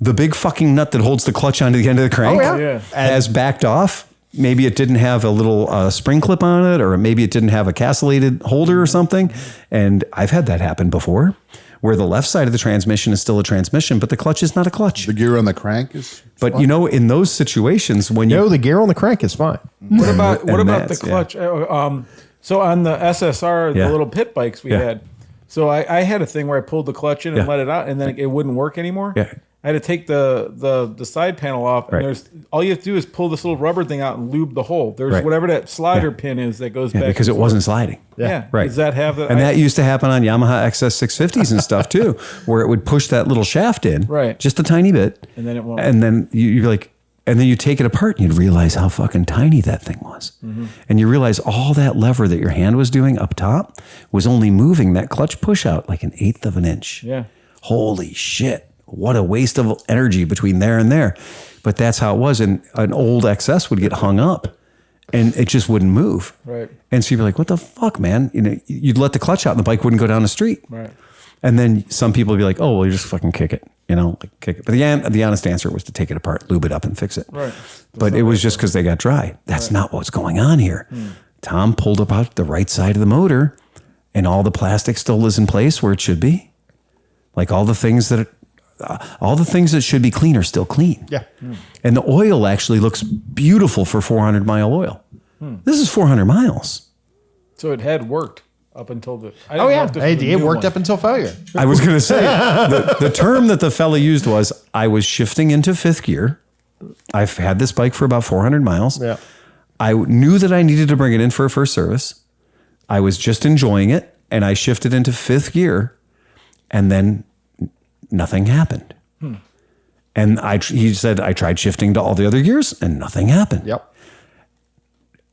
the big fucking nut that holds the clutch onto the end of the crank has backed off. Maybe it didn't have a little spring clip on it, or maybe it didn't have a castellated holder or something. And I've had that happen before, where the left side of the transmission is still a transmission, but the clutch is not a clutch. The gear on the crank is. But in those situations, when you The gear on the crank is fine. What about the that's- clutch? So on the SSR, the little pit bikes we had. So I had a thing where I pulled the clutch in and let it out, and then it wouldn't work anymore. Yeah. I had to take the side panel off, and Right. there's all you have to do is pull this little rubber thing out and lube the hole. There's whatever that slider pin is that goes back because and it forth. wasn't sliding. Yeah. Right. Does that have that? And that used to happen on Yamaha XS650s and stuff too, where it would push that little shaft in, Right. just a tiny bit, And then it won't. And then you're like, and then you take it apart and you'd realize how fucking tiny that thing was, and you realize all that lever that your hand was doing up top was only moving that clutch push out like 1/8 of an inch. Yeah. Holy shit! What a waste of energy between there and there. But that's how it was, and an old XS would get hung up. And it just wouldn't move. Right. And so you'd be like, what the fuck, man? You'd let the clutch out and the bike wouldn't go down the street. Right. And then some people would be like, oh, well, you just fucking kick it, kick it. But the honest answer was to take it apart, lube it up and fix it. Right. But it was just because they got dry. That's not what's going on here. Tom pulled about the right side of the motor and all the plastic still is in place where it should be. Like all the things that should be clean are still clean. Yeah. And the oil actually looks beautiful for 400-mile oil. This is 400 miles. So it had worked up until the. Oh, yeah. It worked up until failure. I was going to say, the term that the fella used was, I was shifting into fifth gear. I've had this bike for about 400 miles. Yeah. I knew that I needed to bring it in for a first service. I was just enjoying it, and I shifted into fifth gear, and then nothing happened. And he said, I tried shifting to all the other gears, and nothing happened. Yep.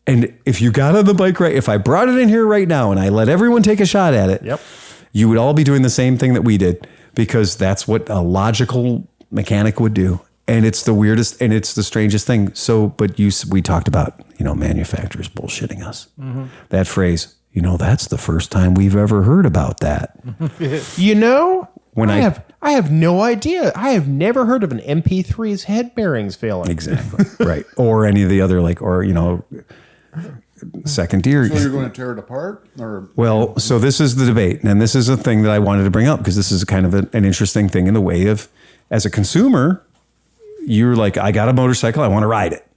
And if you got on the bike right, if I brought it in here right now and I let everyone take a shot at it, you would all be doing the same thing that we did, because that's what a logical mechanic would do. And it's the weirdest and it's the strangest thing. So, but we talked about, manufacturers bullshitting us. That phrase, that's the first time we've ever heard about that. When I have no idea. I have never heard of an MP3's head bearings failing. Exactly. Right. Or any of the other, second gear. So you're going to tear it apart? Well, so this is the debate. And this is a thing that I wanted to bring up, because this is kind of an interesting thing in the way of, as a consumer, you're like, I got a motorcycle, I want to ride it.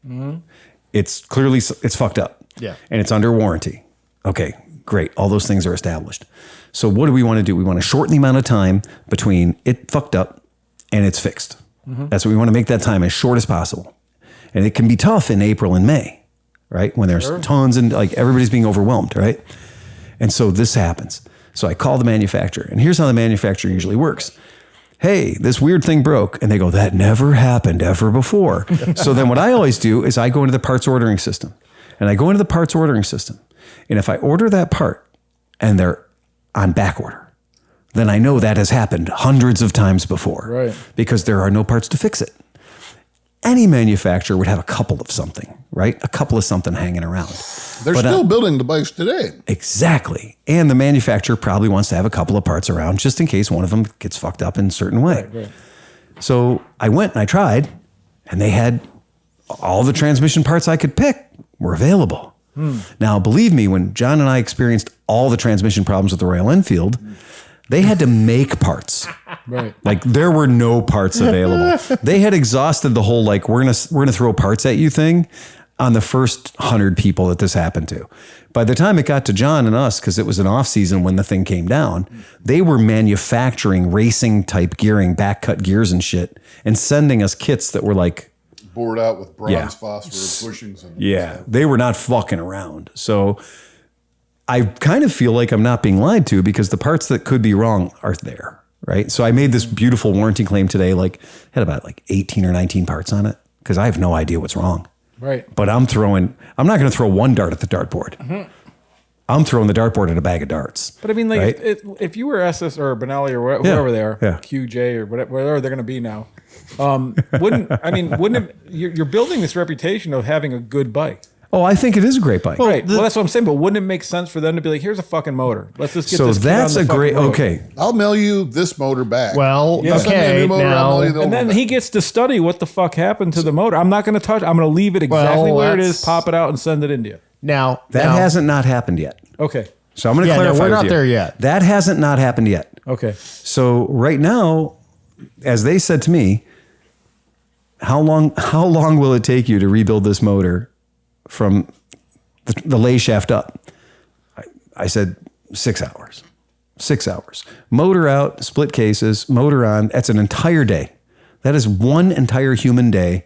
It's clearly, it's fucked up. Yeah. And it's under warranty. Okay, great. All those things are established. So what do we want to do? We want to shorten the amount of time between it fucked up and it's fixed. That's what we want to make that time as short as possible. And it can be tough in April and May, right? When there's tons and everybody's being overwhelmed, right? And so this happens. So I call the manufacturer, and here's how the manufacturer usually works. Hey, this weird thing broke. And they go, that never happened ever before. So then what I always do is I go into the parts ordering system, and I go into the parts ordering system. And if I order that part and they're on back order, then I know that has happened hundreds of times before, Right. because there are no parts to fix it. Any manufacturer would have a couple of something, right? A couple of something hanging around. They're still building the bikes today. Exactly. And the manufacturer probably wants to have a couple of parts around just in case one of them gets fucked up in a certain way. Right. So I went and I tried, and they had all the transmission parts I could pick were available. Now, believe me, when John and I experienced all the transmission problems with the Royal Enfield, They had to make parts. Right. Like there were no parts available. They had exhausted the whole like we're gonna throw parts at you thing on the first 100 people that this happened to. By the time it got to John and us, because it was an off season when the thing came down, they were manufacturing racing type gearing, back cut gears and shit, and sending us kits that were like Bored out with bronze Yeah. phosphorus bushings. And yeah, they were not fucking around. So I kind of feel like I'm not being lied to because the parts that could be wrong are there, right? So I made this beautiful warranty claim today, like had about like 18 or 19 parts on it because I have no idea what's wrong. Right. But I'm not going to throw one dart at the dartboard. Mm-hmm. I'm throwing the dartboard at a bag of darts. But I mean, like, right? if you were SS or Benelli or whoever they are, Yeah. QJ or whatever they're going to be now, wouldn't it, you're building this reputation of having a good bike. Oh, I think it is a great bike. Right. Well, that's what I'm saying. But wouldn't it make sense for them to be like, here's a fucking motor. Let's just get So this kid that's on a the fucking great, road. okay. I'll mail you this motor back. Well, Yeah. Send me a okay, new motor, I'll now. mail you the And old then one he back. gets to study what the fuck happened to the motor. I'm not going to touch. I'm going to leave it exactly Well, where it that's- is, pop it out, and send it in to you. Now That hasn't not happened yet. Okay. So I'm going to Yeah, no, clarify we're with not you. there yet. That hasn't not happened yet. Okay. So right now, as they said to me, how long will it take you to rebuild this motor from the lay shaft up? I said 6 hours. 6 hours. Motor out, split cases, motor on. That's an entire day. That is one entire human day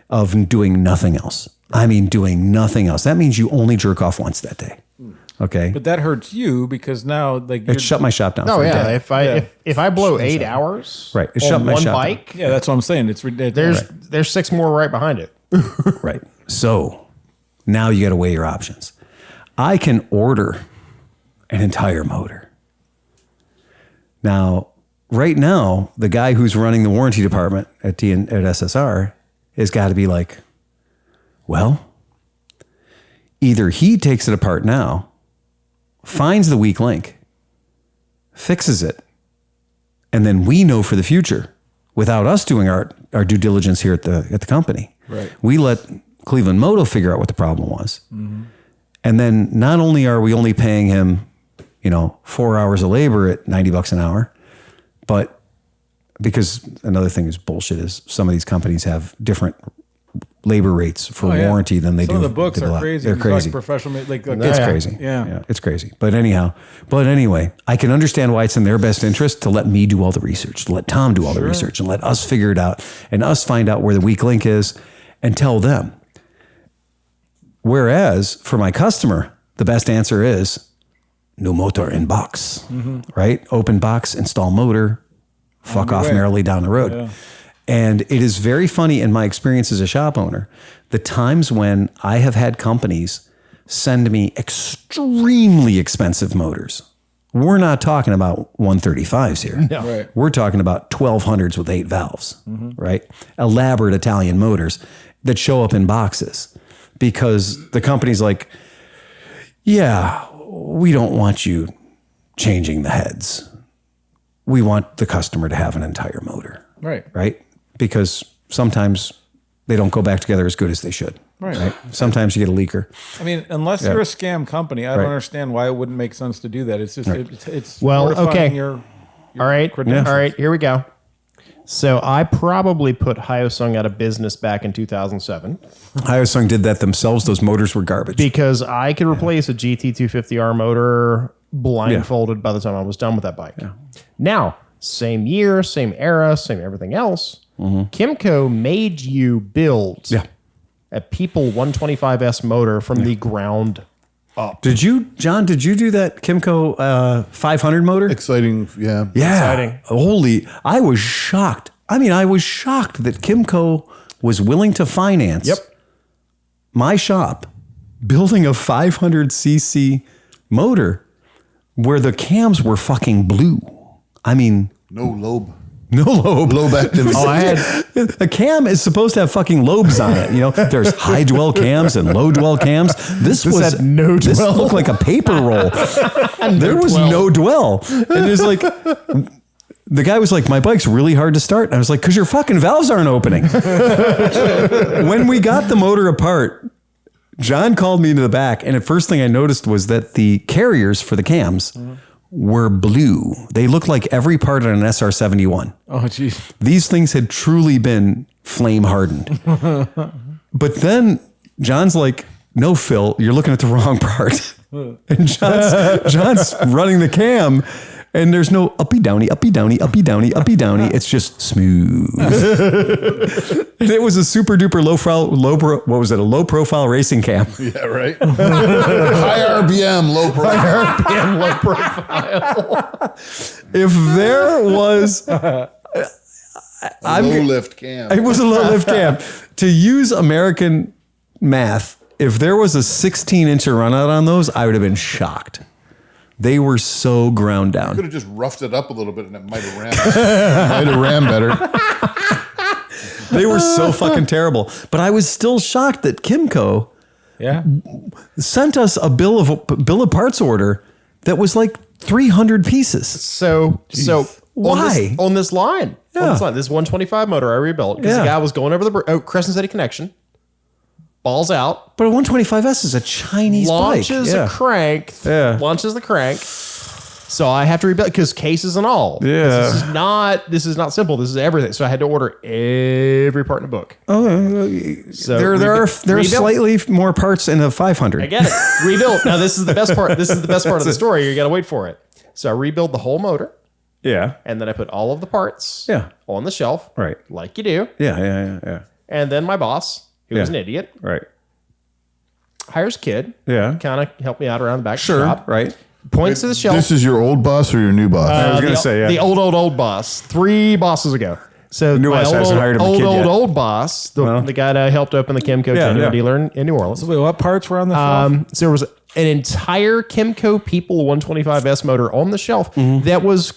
of doing nothing else. I mean, doing nothing else. That means you only jerk off once that day. Okay. But that hurts you because now, like, It shut my shop down. Oh for a yeah, day. if I blow 8 hours, Right. It on shut my one shop down. bike, yeah, that's what I'm saying. It's ridiculous. there's 6 more right behind it. Right. So now you got to weigh your options. I can order an entire motor. Now, right now, the guy who's running the warranty department at SSR has got to be like, well, either he takes it apart now, finds the weak link, fixes it, and then we know for the future, without us doing our due diligence here at the company. Right. We let ClevelandMoto figure out what the problem was. Mm-hmm. And then not only are we only paying him, 4 hours of labor at $90 an hour, but because another thing is bullshit is some of these companies have different labor rates for warranty than they do. Some of the books to go are out. crazy. They're Like crazy. professional, like It's Yeah. crazy. Yeah. It's crazy. But anyway, I can understand why it's in their best interest to let me do all the research, to let Tom do all the research and let us figure it out and us find out where the weak link is and tell them. Whereas for my customer, the best answer is new motor in box, right? Open box, install motor, fuck off way. merrily down the road. Yeah. And it is very funny in my experience as a shop owner, the times when I have had companies send me extremely expensive motors. We're not talking about 135s here. No. Right. We're talking about 1200s with 8 valves, right? Elaborate Italian motors that show up in boxes because the company's like, yeah, we don't want you changing the heads. We want the customer to have an entire motor. Right. Right? Because sometimes they don't go back together as good as they should. Right. Sometimes you get a leaker. I mean, unless you're a scam company, I don't understand why it wouldn't make sense to do that. It's just it's Well, fortifying okay. your All right. credentials. All right. Here we go. So I probably put Hyosung out of business back in 2007 Hyosung did that themselves. Those motors were garbage. because I could replace a GT250R motor blindfolded by the time I was done with that bike. Now, same year, same era, same everything else. Kimco made you build a People 125S motor from the ground up. John, did you do that Kimco 500 motor? Exciting, yeah. Yeah. Exciting. Holy, I was shocked. I was shocked that Kimco was willing to finance my shop building a 500cc motor where the cams were fucking blue. I mean, No lobe. no lobe. Lobe activity. Oh, I had a cam is supposed to have fucking lobes on it. There's high dwell cams and low dwell cams. This had no This dwell. looked like a paper roll. There was no dwell, and it's like the guy was like, "My bike's really hard to start." And I was like, "Cause your fucking valves aren't opening." When we got the motor apart, John called me into the back, and the first thing I noticed was that the carriers for the cams were blue. They looked like every part on an SR-71. Oh, jeez. These things had truly been flame hardened. But then John's like, no, Phil, you're looking at the wrong part. And John's running the cam, and there's no uppy downy, uppy downy, uppy downy, uppy downy. It's just smooth. And it was a super duper low profile racing cam. Yeah, right. High RPM, low profile. RPM, low profile. If there was, Low lift cam. it was a low lift cam. To use American math, if there was a 16-inch run out on those, I would have been shocked. They were so ground down. Could have just roughed it up a little bit and it might have ran better. They were so fucking terrible. But I was still shocked that Kimco sent us a bill of parts order that was like 300 pieces. So Why? on this line? Yeah. On this line, this 125 motor I rebuilt because the guy was going over the Crescent City connection. Balls out. But a 125S is a Chinese launches bike. a crank. Launches the crank. So I have to rebuild because cases and all. Yeah. This is not simple. This is everything. So I had to order every part in the book. So There are slightly more parts in a 500. I get it. Rebuilt. Now this is the best part. This is the best part of the story. You got to wait for it. So I rebuild the whole motor. Yeah. And then I put all of the parts on the shelf. Right. Like you do. Yeah. And then my boss, who was an idiot, Right. hires a kid. Yeah. Kind of help me out around the back Sure. shop. Right. Points to the shelf. This is your old boss or your new boss? I was going the, to say, yeah. the old boss. 3 bosses ago. So new my boss hasn't hired him a kid yet. old boss, the guy that helped open the Kimco genuine dealer in New Orleans. So wait, what parts were on the shelf? So there was an entire Kimco People 125S motor on the shelf that was,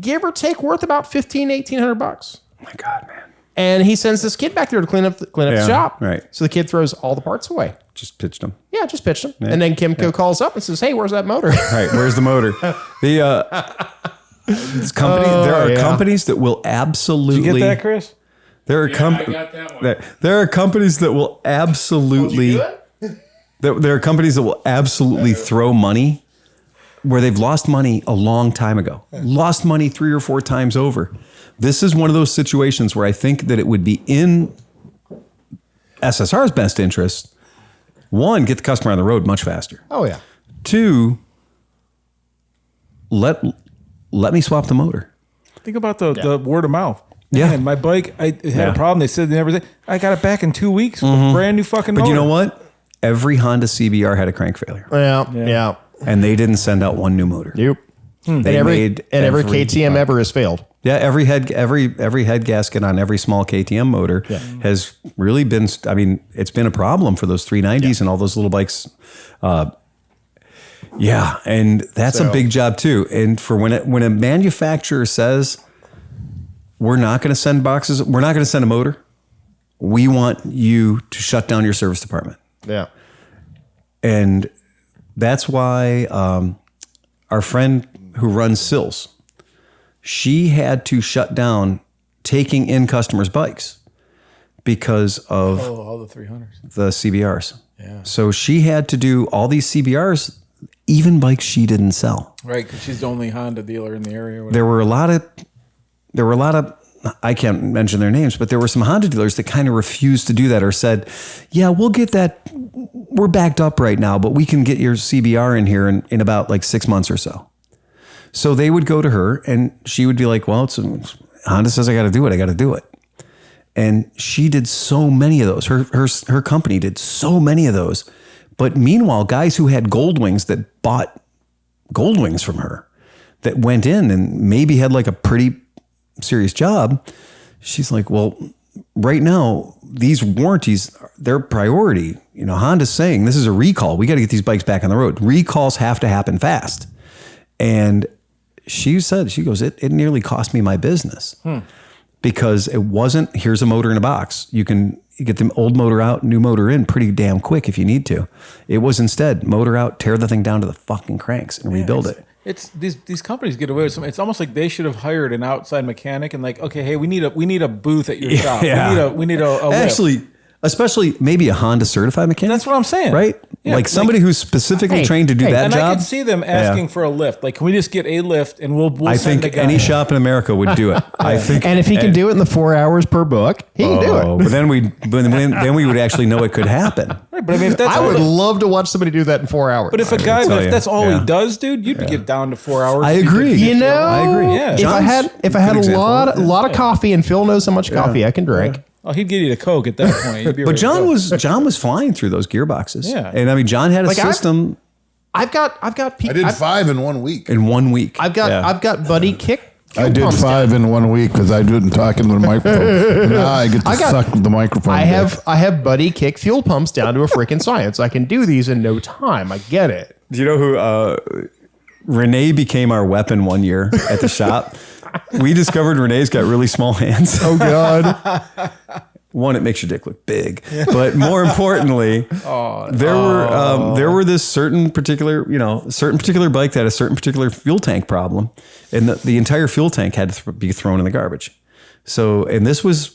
give or take, worth about $1,800. Oh my God, man. And he sends this kid back there to clean up the shop. Right. So the kid throws all the parts away. Just pitched them. Yeah, just pitched them. And then Kimco calls up and says, "Hey, where's that motor?" Right. Where's the motor? This company. There are companies that will absolutely. Did you get that, Chris? There are I got that one. There are companies that will absolutely. There are companies that will absolutely throw money where they've lost money a long time ago. Lost money 3 or 4 times over. This is one of those situations where I think that it would be in SSR's best interest. 1, get the customer on the road much faster. Oh yeah. 2, let me swap the motor. Think about the word of mouth. Yeah. Man, my bike, I had a problem. They said they never did. I got it back in 2 weeks with a brand new fucking motor. But you know what? Every Honda CBR had a crank failure. Yeah. And they didn't send out one new motor. Nope. They Every KTM ever has failed. Yeah, every head gasket on every small KTM motor has really been. I mean, it's been a problem for those 390s and all those little bikes. And that's a big job too. And for when a manufacturer says we're not going to send boxes, we're not going to send a motor, we want you to shut down your service department. Yeah. And that's why our friend who runs Sills, she had to shut down taking in customers' bikes because of all the 300s. the CBRs. Yeah. So she had to do all these CBRs, even bikes she didn't sell. Right, because she's the only Honda dealer in the area. Or whatever. There were a lot of, I can't mention their names, but there were some Honda dealers that kind of refused to do that or said, yeah, we'll get that. We're backed up right now, but we can get your CBR in here in about like 6 months or so. So they would go to her and she would be like, well, Honda says I got to do it. I got to do it. And she did so many of those. Her company did so many of those. But meanwhile, guys who had Gold Wings that bought Gold Wings from her that went in and maybe had like a pretty serious job. She's like, well, right now, these warranties, they're priority. You know, Honda's saying this is a recall. We got to get these bikes back on the road. Recalls have to happen fast. And she goes, it nearly cost me my business because it wasn't, here's a motor in a box. You can get the old motor out, new motor in pretty damn quick if you need to. It was instead motor out, tear the thing down to the fucking cranks and rebuild it. It's these companies get away with something. It's almost like they should have hired an outside mechanic and like, okay, hey, we need a booth at your shop. Yeah. We need a whip. Actually, especially maybe a Honda certified mechanic. That's what I'm saying. Right? like somebody who's specifically trained to do that and job. I could see them asking for a lift. Like, can we just get a lift and we'll I send think the guy any out. shop in America would do it. I think, And if he can do it in the 4 hours per book, he can do it. But then we would actually know it could happen. Right, but I mean, if that's I all would the- love to watch somebody do that in 4 hours. But if a guy, tell if you. that's all Yeah. he does, dude, you'd get down to 4 hours. I if you did agree. 50 you know, I agree. Yeah. if I had a good example. lot of coffee, and Phil knows how much coffee I can drink. Oh, he'd get you to Coke at that point. You'd be But ready to John go. was flying through those gearboxes. Yeah. And I mean, John had a Like, system I've got I did 5 in 1 week. in 1 week. I've got Buddy Kick. I did 5 in 1 week because I didn't talk into the microphone. Now I get to suck the microphone. I have Buddy Kick fuel pumps down to a freaking science. I can do these in no time. I get it. Do you know who Renee became our weapon one year at the shop? We discovered Renee's got really small hands. Oh God. One, it makes your dick look big, but more importantly, there were this certain particular bike that had a certain particular fuel tank problem, and the entire fuel tank had to be thrown in the garbage. So, and this was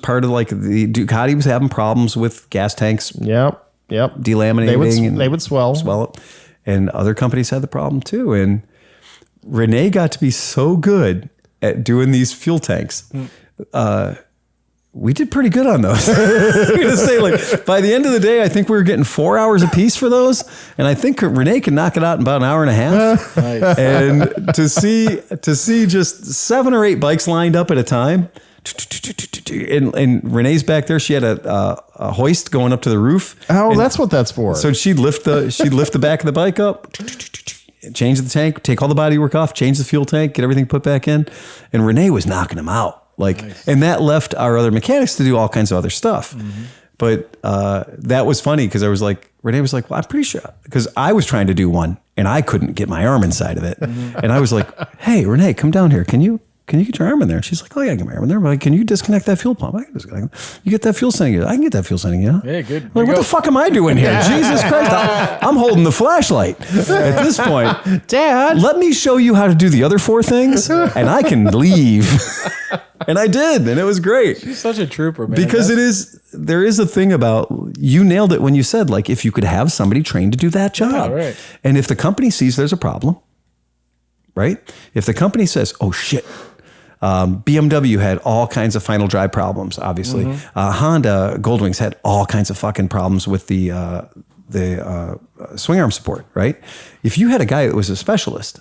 part of like the Ducati was having problems with gas tanks. Yep. Delaminating. They would swell. it, and other companies had the problem too. And Renee got to be so good at doing these fuel tanks. We did pretty good on those. I'm gonna say, like, by the end of the day, I think we were getting 4 hours a piece for those, and I think Renee can knock it out in about an hour and a half. Nice. And to see just 7 or 8 bikes lined up at a time, and Renee's back there. She had a hoist going up to the roof. Oh, and that's what that's for. so she'd lift the back of the bike up, change the tank, take all the bodywork off, change the fuel tank, get everything put back in, and Renee was knocking them out. Like, and that left our other mechanics to do all kinds of other stuff. Mm-hmm. But that was funny because Renee was like, well, I'm pretty sure, because I was trying to do one and I couldn't get my arm inside of it. Mm-hmm. And I was like, hey, Renee, come down here. Can you get your arm in there? And she's like, oh yeah, I can get my arm in there. But like, can you disconnect that fuel pump? I can disconnect it. You get that fuel sending. I can get that fuel sending. Yeah, good. Like, There you what go. the fuck am I doing here? Jesus Christ. I'm holding the flashlight at this point. Dad. Let me show you how to do the other 4 things and I can leave. And I did, and it was great. He's such a trooper, man. Because there is a thing about, you nailed it when you said, like, if you could have somebody trained to do that job. Yeah, right. And if the company sees there's a problem, right? If the company says, oh shit, BMW had all kinds of final drive problems, obviously. Mm-hmm. Honda Goldwings had all kinds of fucking problems with the swing arm support, right? If you had a guy that was a specialist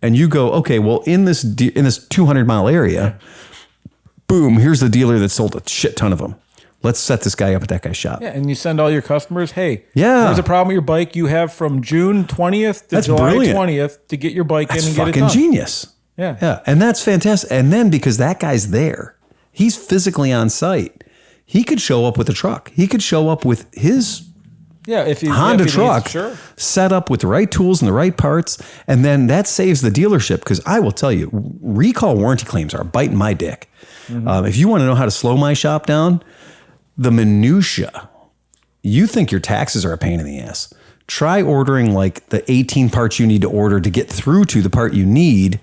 and you go, okay, well, in this 200-mile area, boom, here's the dealer that sold a shit ton of them. Let's set this guy up at that guy's shop. Yeah, and you send all your customers, hey, Yeah. there's a problem with your bike. You have from June 20th to That's July brilliant. 20th to get your bike That's in and get it fucking done. genius. Yeah. Yeah. And that's fantastic. And then because that guy's there, he's physically on site. He could show up with a truck. He could show up with his Yeah, if he Honda if he truck needs, sure. set up with the right tools and the right parts. And then that saves the dealership. Because I will tell you, recall warranty claims are biting my dick. Mm-hmm. If you want to know how to slow my shop down, the minutia, you think your taxes are a pain in the ass. Try ordering like the 18 parts you need to order to get through to the part you need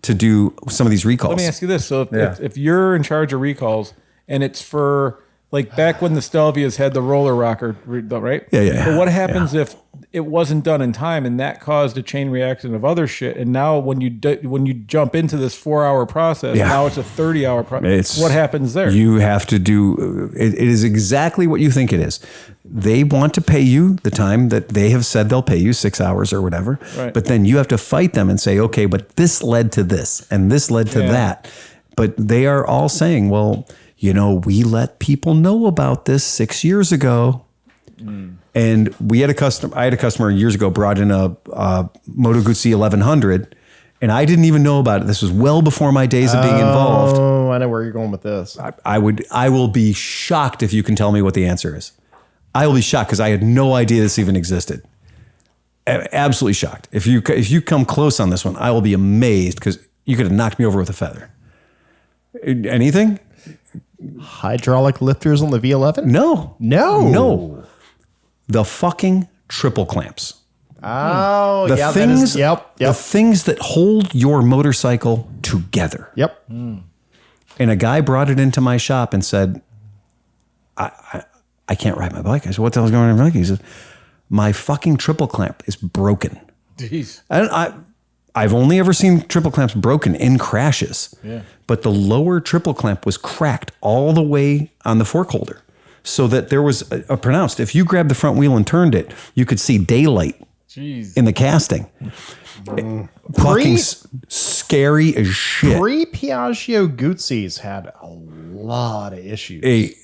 to do some of these recalls. Let me ask you this. So if you're in charge of recalls and it's for like back when the Stelvias had the roller rocker, right? Yeah. But what happens if it wasn't done in time and that caused a chain reaction of other shit? And now when you jump into this 4-hour process, now it's a 30-hour process. What happens there? You have to do, it is exactly what you think it is. They want to pay you the time that they have said they'll pay you, 6 hours or whatever. Right. But then you have to fight them and say, okay, but this led to this and this led to that. But they are all saying, well, we let people know about this 6 years ago. And I had a customer years ago brought in a Moto Guzzi 1100, and I didn't even know about it. This was well before my days of being involved. Oh, I know where you're going with this. I will be shocked if you can tell me what the answer is. I will be shocked because I had no idea this even existed. Absolutely shocked. If you come close on this one, I will be amazed because you could have knocked me over with a feather. Anything? Hydraulic lifters on the V11? No. The fucking triple clamps. Oh, The yeah. things, Yep. the things that hold your motorcycle together. Yep. And a guy brought it into my shop and said, I can't ride my bike. I said, what the hell's going on with my bike? He said, my fucking triple clamp is broken. Jeez. And I've only ever seen triple clamps broken in crashes. Yeah. But the lower triple clamp was cracked all the way on the fork holder, so that there was a pronounced. If you grabbed the front wheel and turned it, you could see daylight in the casting. Fucking scary as shit. Pre-Piaggio Guzzis had a lot of issues.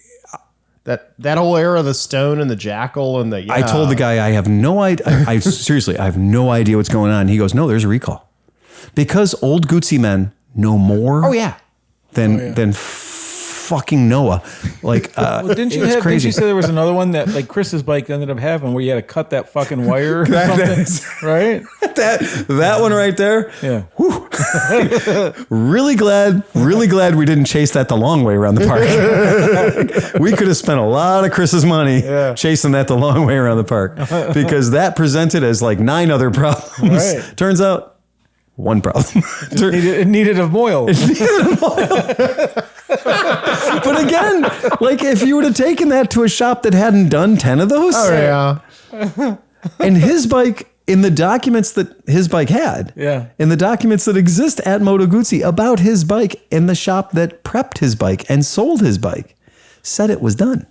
That whole era of the Stone and the Jackal and the... Yeah. I told the guy, I have no idea. Seriously, I have no idea what's going on. He goes, no, there's a recall. Because old Guzzi men know more than fucking Noah. Like, well, didn't you say there was another one that like Chris's bike ended up having where you had to cut that fucking wire or something? Right? that one right there. Yeah. Really glad we didn't chase that the long way around the park. We could have spent a lot of Chris's money chasing that the long way around the park, because that presented as like 9 other problems. Right. Turns out one problem. It needed a moil. But again, like if you would have taken that to a shop that hadn't done 10 of those. Oh, yeah. And his bike, in the documents that his bike had, in the documents that exist at Moto Guzzi about his bike, in the shop that prepped his bike and sold his bike, said it was done.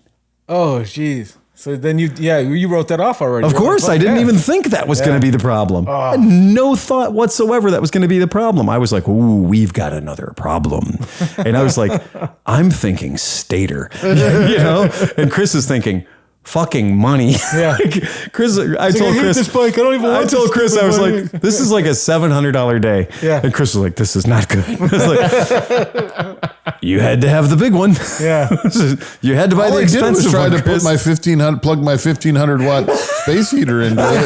Oh, jeez. So then you wrote that off already. Of course, I didn't even think that was going to be the problem. I had no thought whatsoever that was going to be the problem. I was like, ooh, we've got another problem. And I was like, I'm thinking Stater, and Chris is thinking, fucking money. Yeah. Chris, I told Chris, this bike. I don't even want I told Chris, I was money. like, this is like a $700 day. Yeah. And Chris was like, this is not good. I was like, you had to have the big one. Yeah. You had to buy All the I did expensive was try one, to Chris. plug my 1500 watt space heater into it.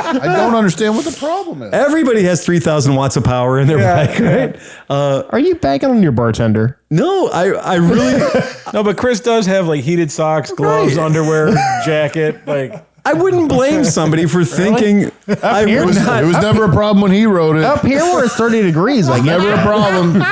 I don't understand what the problem is. Everybody has 3,000 watts of power in their bike, right? Are you bagging on your bartender? No, I really... No, but Chris does have like heated socks, gloves, underwear, jacket. Like, I wouldn't blame somebody for thinking... I It would was, not... it was never a problem when he rode it. Up here where it's 30 degrees. Like Never a problem.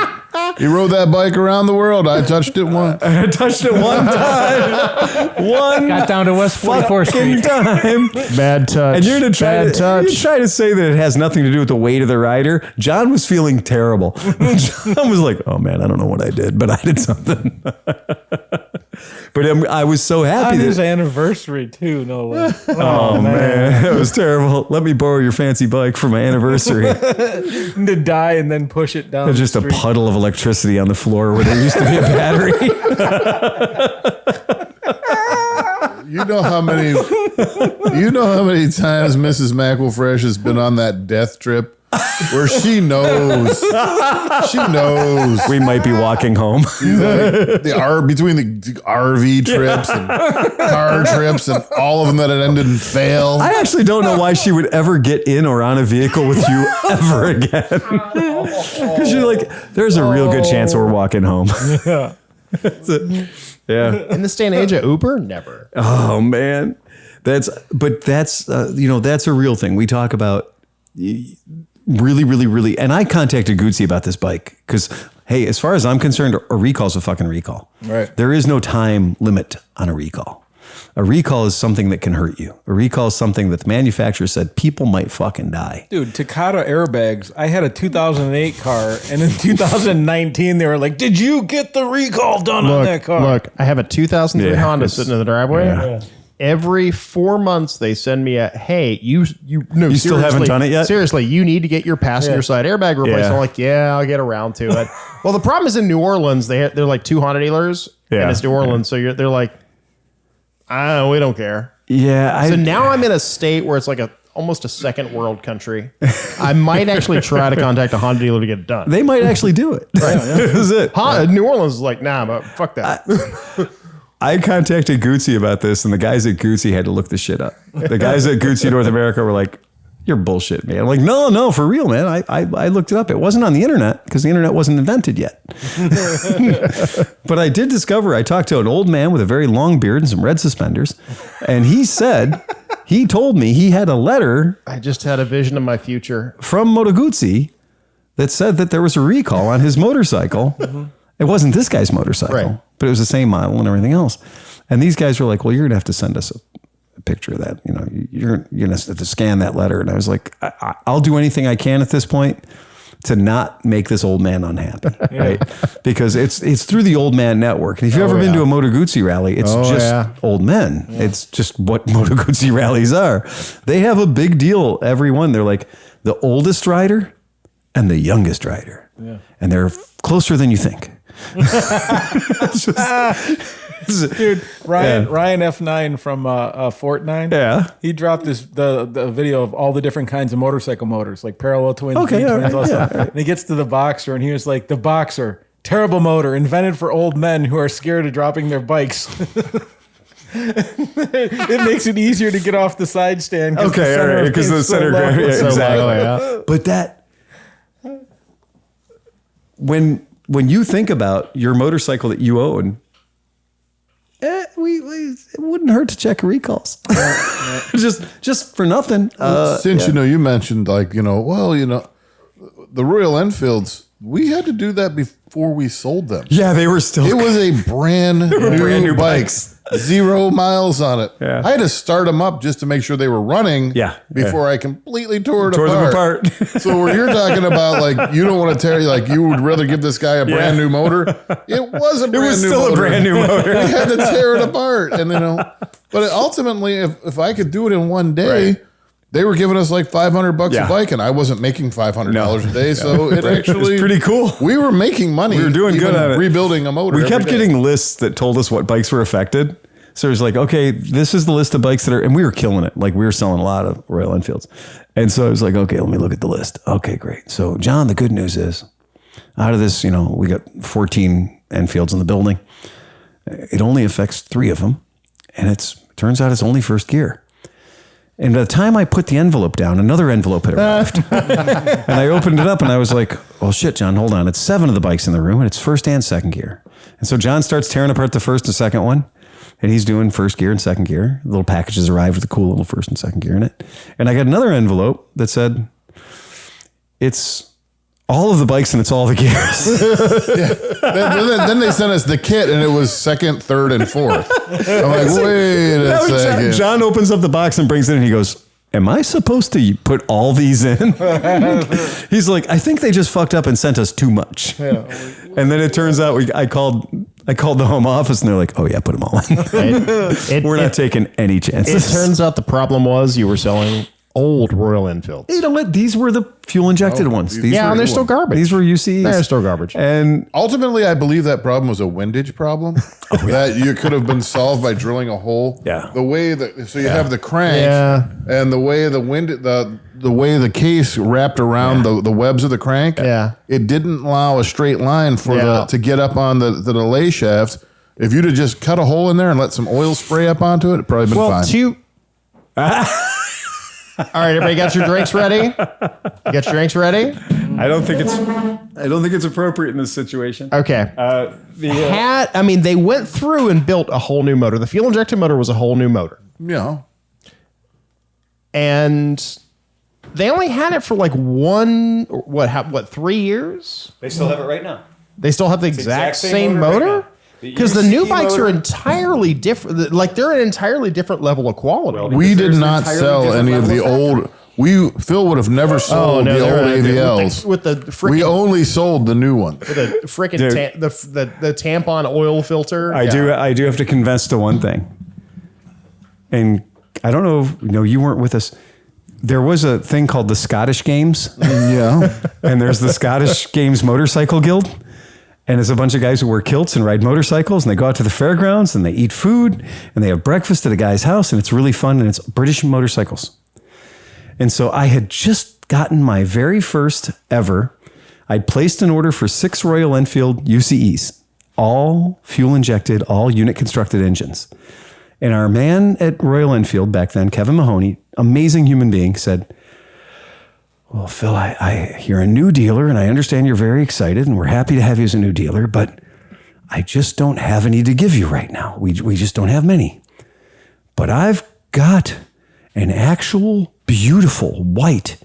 He rode that bike around the world. I touched it once. I touched it one time. Got down to West 44th fucking Street. time. bad touch. And you're going to try bad to try to say that it has nothing to do with the weight of the rider. John was feeling terrible. John was like, "Oh man, I don't know what I did, but I did something." But I was so happy on that his anniversary too. No way. oh man, it was terrible. Let me borrow your fancy bike for my anniversary. To die and then push it down. There's just a puddle of electricity on the floor where there used to be a battery. You know how many times Mrs. McElfresh has been on that death trip where she knows. She knows. We might be walking home. Between the RV trips and car trips and all of them that had ended in fail. I actually don't know why she would ever get in or on a vehicle with you ever again. Because you're like, there's a real good chance we're walking home. Yeah. Yeah. In this day and age of Uber, never. Oh man, that's a real thing. We talk about really, and I contacted Guzzi about this bike because, hey, as far as I'm concerned, a recall is a fucking recall. Right. There is no time limit on a recall. A recall is something that can hurt you. A recall is something that the manufacturer said people might fucking die. Dude, Takata airbags. I had a 2008 car, and in 2019 they were like, "Did you get the recall done on that car?" Look, I have a 2003 Yeah, Honda it's- sitting in the driveway. Yeah. Every 4 months they send me a, hey, you still haven't done it yet? Seriously, you need to get your passenger side airbag replaced. Yeah. I'm like, yeah, I'll get around to it. Well, the problem is in New Orleans, they're like 2 Honda dealers, and it's New Orleans, so they're like, we don't care. Yeah. So now I'm in a state where it's like almost a second world country. I might actually try to contact a Honda dealer to get it done. They might actually do it. Right. This is it. New Orleans is like, nah, but fuck that. I contacted Guzzi about this, and the guys at Guzzi had to look the shit up. The guys at Guzzi North America were like, "You're bullshit, man." I'm like, no, for real, man. I looked it up. It wasn't on the internet because the internet wasn't invented yet. But I did discover, I talked to an old man with a very long beard and some red suspenders, and he told me he had a letter I just had a vision of my future. from Moto Guzzi that said that there was a recall on his motorcycle. It wasn't this guy's motorcycle, Right. but it was the same model and everything else. And these guys were like, "Well, you're gonna have to send us picture of that. You're going to have to scan that letter. And I was like, I'll do anything I can at this point to not make this old man unhappy, right? Because it's through the old man network. And if you've ever been to a Moto Guzzi rally, it's old men. Yeah. It's just what Moto Guzzi rallies are. They have a big deal, every one. They're like the oldest rider and the youngest rider. Yeah. And they're closer than you think. Dude, Ryan F9 from Fort 9. Yeah, he dropped the video of all the different kinds of motorcycle motors, like parallel twins, V-twins, all stuff. And he gets to the Boxer, and he was like, "The Boxer, terrible motor, invented for old men who are scared of dropping their bikes." It makes it easier to get off the side stand. Because the center gravity, exactly. But that when you think about your motorcycle that you own. It wouldn't hurt to check recalls. just for nothing. Since you mentioned the Royal Enfields, we had to do that before we sold them. Yeah, they were still. It was a brand new bikes. 0 miles on it. Yeah. I had to start them up just to make sure they were running. Before I completely tore them apart. So where you're talking about like you don't want to tear, like you would rather give this guy a brand new motor. It was a brand new motor. It was still a brand new motor. We had to tear it apart, and but ultimately, if I could do it in one day. They were giving us like $500 a bike, and I wasn't making $500 a day. So it actually was pretty cool. We were making money. We were doing good at it. Rebuilding a motor. We kept getting lists that told us what bikes were affected. So it was like, okay, this is the list of bikes that are, and we were killing it. Like we were selling a lot of Royal Enfields. And so I was like, okay, let me look at the list. Okay, great. So John, the good news is out of this, we got 14 Enfields in the building. It only affects 3 of them. And it turns out it's only first gear. And by the time I put the envelope down, another envelope had arrived. And I opened it up and I was like, well, shit, John, hold on. It's 7 of the bikes in the room and it's first and second gear. And so John starts tearing apart the first and second one. And he's doing first gear and second gear. The little packages arrived with a cool little first and second gear in it. And I got another envelope that said, it's all of the bikes and it's all the gears. Then they sent us the kit and it was second, third, and fourth. I'm like, wait a second. John opens up the box and brings it in and he goes, am I supposed to put all these in? He's like, I think they just fucked up and sent us too much. Yeah. And then it turns out I called the home office and they're like, oh yeah, put them all in. We're not taking any chances. It turns out the problem was you were selling old Royal Enfields. You know what? These were the fuel injected ones. And they're still garbage. These were UCs. They're still garbage. And ultimately, I believe that problem was a windage problem that you could have been solved by drilling a hole. Yeah. The way that you have the crank and the way the way the case wrapped around the webs of the crank. Yeah. It didn't allow a straight line for to get up on the delay shaft. If you'd have just cut a hole in there and let some oil spray up onto it, it'd probably been fine. All right, everybody got your drinks ready? Get your drinks ready? I don't think it's appropriate in this situation. Okay. They went through and built a whole new motor. The fuel injected motor was a whole new motor. Yeah. And they only had it for like 3 years? They still have it right now. They still have the exact same motor? Right, because the new bikes are entirely different. Like they're an entirely different level of quality. We did not sell any of the old. Phil would have never sold the old AVLs. With the we only sold the new one. With the freaking the tampon oil filter. I do have to confess to one thing. And I don't know, you weren't with us. There was a thing called the Scottish Games. Yeah. And there's the Scottish Games Motorcycle Guild. And it's a bunch of guys who wear kilts and ride motorcycles, and they go out to the fairgrounds and they eat food and they have breakfast at a guy's house, and it's really fun, and it's British motorcycles. And so I had just gotten my very first ever. I'd placed an order for 6 Royal Enfield UCEs, all fuel injected, all unit constructed engines. And our man at Royal Enfield back then, Kevin Mahoney, amazing human being, said, well, Phil, you're a new dealer, and I understand you're very excited, and we're happy to have you as a new dealer, but I just don't have any to give you right now. We just don't have many. But I've got an actual beautiful white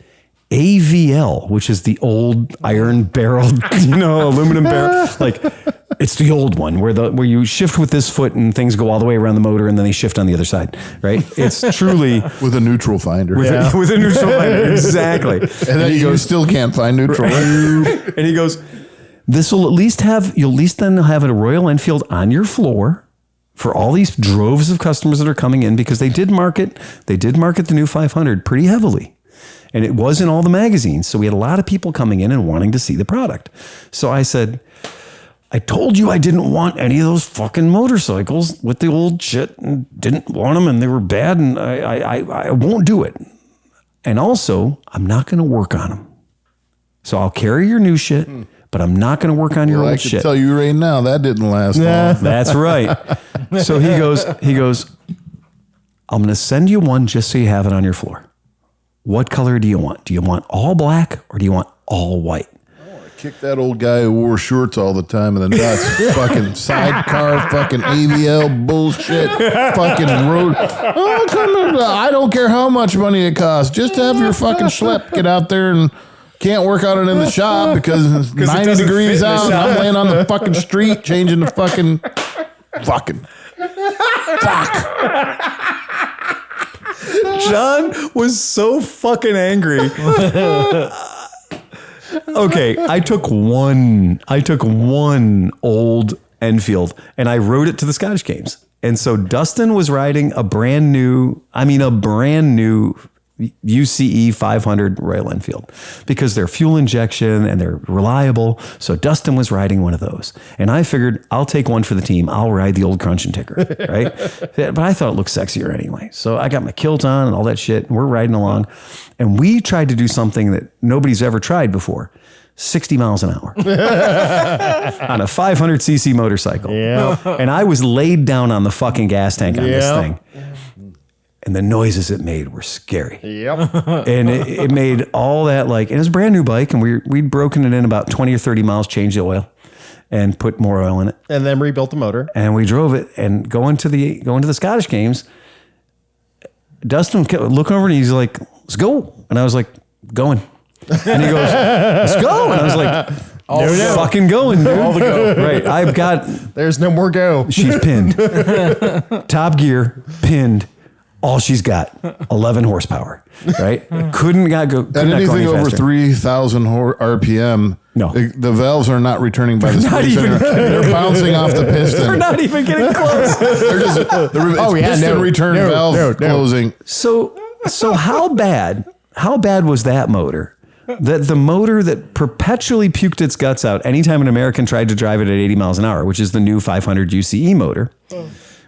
AVL, which is the old iron barreled, aluminum barrel. Like, it's the old one where you shift with this foot and things go all the way around the motor and then they shift on the other side, right? It's truly with a neutral finder. with a neutral finder, exactly. And then you still can't find neutral. And he goes, this will you'll at least then have a Royal Enfield on your floor for all these droves of customers that are coming in, because they did market the new 500 pretty heavily. And it was in all the magazines. So we had a lot of people coming in and wanting to see the product. So I said, I told you I didn't want any of those fucking motorcycles with the old shit, and didn't want them, and they were bad, and I won't do it. And also, I'm not going to work on them. So I'll carry your new shit, but I'm not going to work on your old shit. I can tell you right now, that didn't last long. That's right. So he goes, I'm going to send you one just so you have it on your floor. What color do you want? Do you want all black or do you want all white? Kick that old guy who wore shorts all the time in the nuts. Fucking sidecar, fucking AVL bullshit, fucking road. Oh, come on. I don't care how much money it costs. Just have your fucking schlep get out there and can't work out it in the shop because it's 90 degrees out and I'm laying on the fucking street changing the fucking. Fuck. John was so fucking angry. Okay, I took one old Enfield and I rode it to the Scottish Games. And so Dustin was riding a brand new UCE 500 Royal Enfield because they're fuel injection and they're reliable. So Dustin was riding one of those. And I figured I'll take one for the team. I'll ride the old Crunch and Ticker, right? But I thought it looked sexier anyway. So I got my kilt on and all that shit. And we're riding along. And we tried to do something that nobody's ever tried before. 60 miles an hour on a 500cc motorcycle. Yeah. And I was laid down on the fucking gas tank on this thing. And the noises it made were scary. Yep. And it made all that and it was a brand new bike, and we'd broken it in about 20 or 30 miles, changed the oil and put more oil in it. And then rebuilt the motor. And we drove it and going to the Scottish Games, Dustin kept looking over and he's like, let's go. And I was like, going. And he goes, let's go. And I was like, fucking going, dude. All the go. Right. I've got. There's no more go. She's pinned. Top gear, pinned. All she's got, 11 horsepower, right? Couldn't go anything over faster. 3,000 RPM. No. The valves are not returning by the speed. They're bouncing off the piston. They're not even getting close. Piston return valve closing. So how bad was that motor? That the motor that perpetually puked its guts out anytime an American tried to drive it at 80 miles an hour, which is the new 500 UCE motor,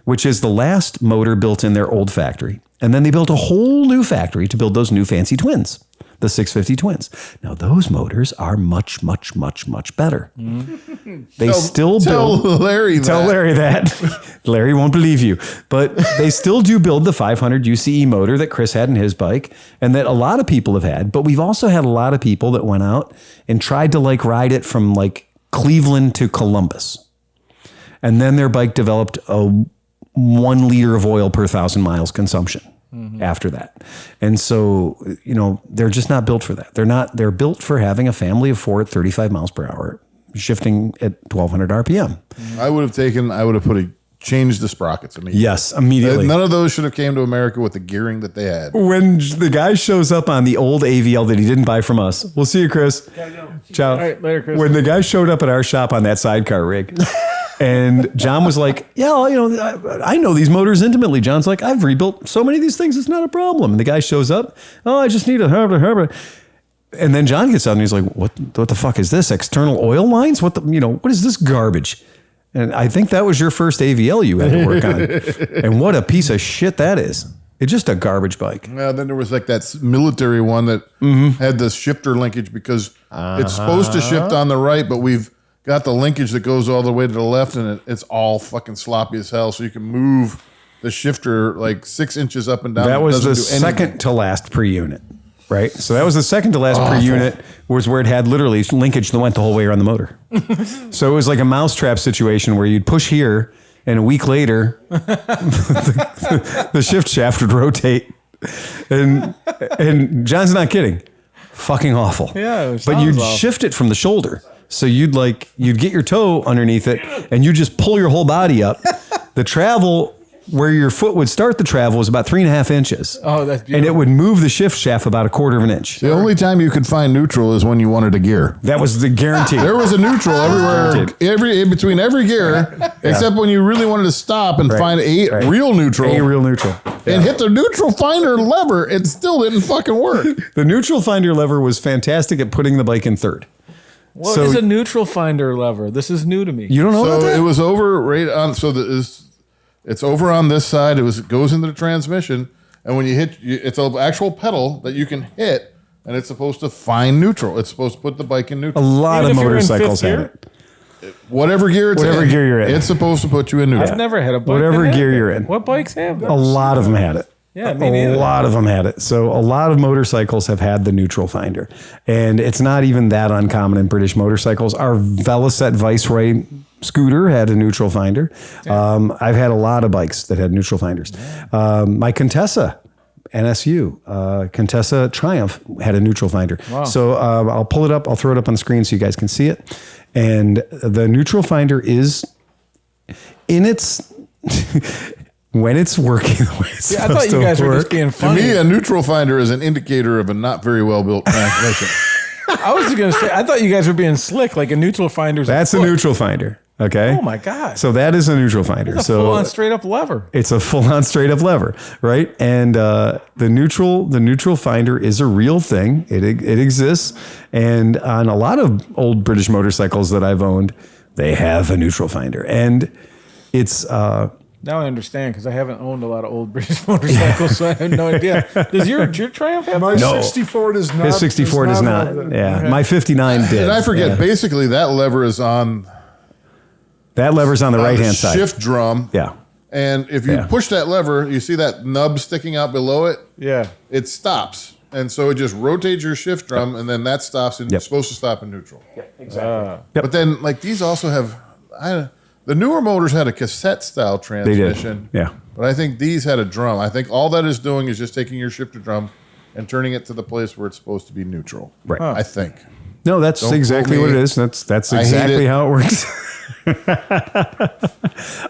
which is the last motor built in their old factory. And then they built a whole new factory to build those new fancy twins, the 650 twins. Now, those motors are much, much, much, much better. They still build. Tell Larry that. Larry won't believe you. But they still do build the 500 UCE motor that Chris had in his bike and that a lot of people have had. But we've also had a lot of people that went out and tried to ride it from Cleveland to Columbus. And then their bike developed a 1 liter of oil per 1,000 miles consumption after that. And so, they're just not built for that. They're built for having a family of 4 at 35 miles per hour, shifting at 1,200 RPM. I would have changed the sprockets immediately. Yes, immediately. None of those should have came to America with the gearing that they had. When the guy shows up on the old AVL that he didn't buy from us, we'll see you, Chris. Ciao. All right, later, Chris. When the guy showed up at our shop on that sidecar rig, and John was like, yeah, I know these motors intimately. John's like, I've rebuilt so many of these things, it's not a problem. And the guy shows up, I just need a herb. And then John gets out and he's like, what the fuck is this? External oil lines? What is this garbage? And I think that was your first AVL you had to work on. And what a piece of shit that is. It's just a garbage bike. Well, then there was that military one that had the shifter linkage because it's supposed to shift on the right, but we've got the linkage that goes all the way to the left, and it's all fucking sloppy as hell. So you can move the shifter 6 inches up and down. That was the second to last per unit, right? So that was the second to last per unit, was where it had literally linkage that went the whole way around the motor. So it was like a mousetrap situation where you'd push here, and a week later, the shift shaft would rotate. And John's not kidding. fucking awful. Yeah, it but you'd sounds awful. shift it from the shoulder. So you'd get your toe underneath it and you just pull your whole body up. The travel where your foot would start the travel was about 3.5 inches. Oh, that's beautiful. And it would move the shift shaft about 1/4 of an inch. The only time you could find neutral is when you wanted a gear. That was the guarantee. There was a neutral everywhere, in between every gear, except when you really wanted to stop and find a real neutral. A real neutral. And hit the neutral finder lever. It still didn't fucking work. The neutral finder lever was fantastic at putting the bike in third. What is a neutral finder lever? This is new to me. You don't know about So that? it was over right on. So it's over on this side. It goes into the transmission, and when you hit, it's an actual pedal that you can hit, and it's supposed to find neutral. It's supposed to put the bike in A neutral. lot Even of if you're in motorcycles fifth had gear? it. Whatever gear you're in. it's supposed to put you in neutral. I've never had a bike. Whatever that had gear that. you're in. What bikes have that? A lot of them had it. Yeah, me A neither. lot of them had it. So a lot of motorcycles have had the neutral finder. And it's not even that uncommon in British motorcycles. Our Velocette Viceroy scooter had a neutral finder. I've had a lot of bikes that had neutral finders. My Contessa NSU, Contessa Triumph had a neutral finder. Wow. So I'll pull it up. I'll throw it up on the screen so you guys can see it. And the neutral finder is in its... when it's working the way it's Yeah, I supposed thought you guys to were work. just being To funny. me, a neutral finder is an indicator of a not very well built transmission. I was going to say, I thought you guys were being slick, like a neutral finder's That's a foot. neutral finder. Okay. Oh my God. So that is a neutral finder. It's a So full-on straight-up lever. it's a full-on straight-up lever, right? And the neutral finder is a real thing. It exists, and on a lot of old British motorcycles that I've owned, they have a neutral finder, and it's Now I understand because I haven't owned a lot of old British motorcycles, so I have no idea. Does your Triumph have My that? 64 does not. his 64 does not. have that. Yeah, my 59 did. And I forget, Yeah. basically, that lever is on That lever's on the the right-hand side. shift drum. Yeah. And if you Yeah. push that lever, you see that nub sticking out below it? Yeah. It stops. And so it just rotates your shift drum, and then that stops, and Yep. it's supposed to stop in neutral. Yep. But then, like, these also have, the newer motors had a cassette style They did. transmission. Yeah. But I think these had a drum. I think all that is doing is just taking your shifter drum and turning it to the place where it's supposed to be neutral. Right. I think. No, that's Don't exactly quote what me. it is. That's I hate exactly it. how it works.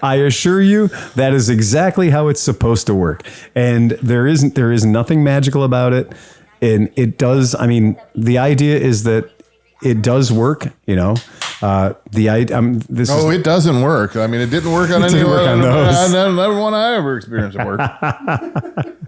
I assure you that is exactly how it's supposed to work. And there is nothing magical about it. And it does, I mean, the idea is that it does work, you know. This No, is, it doesn't work. I mean, it didn't work on It any didn't work on those. Another one I ever experienced it work.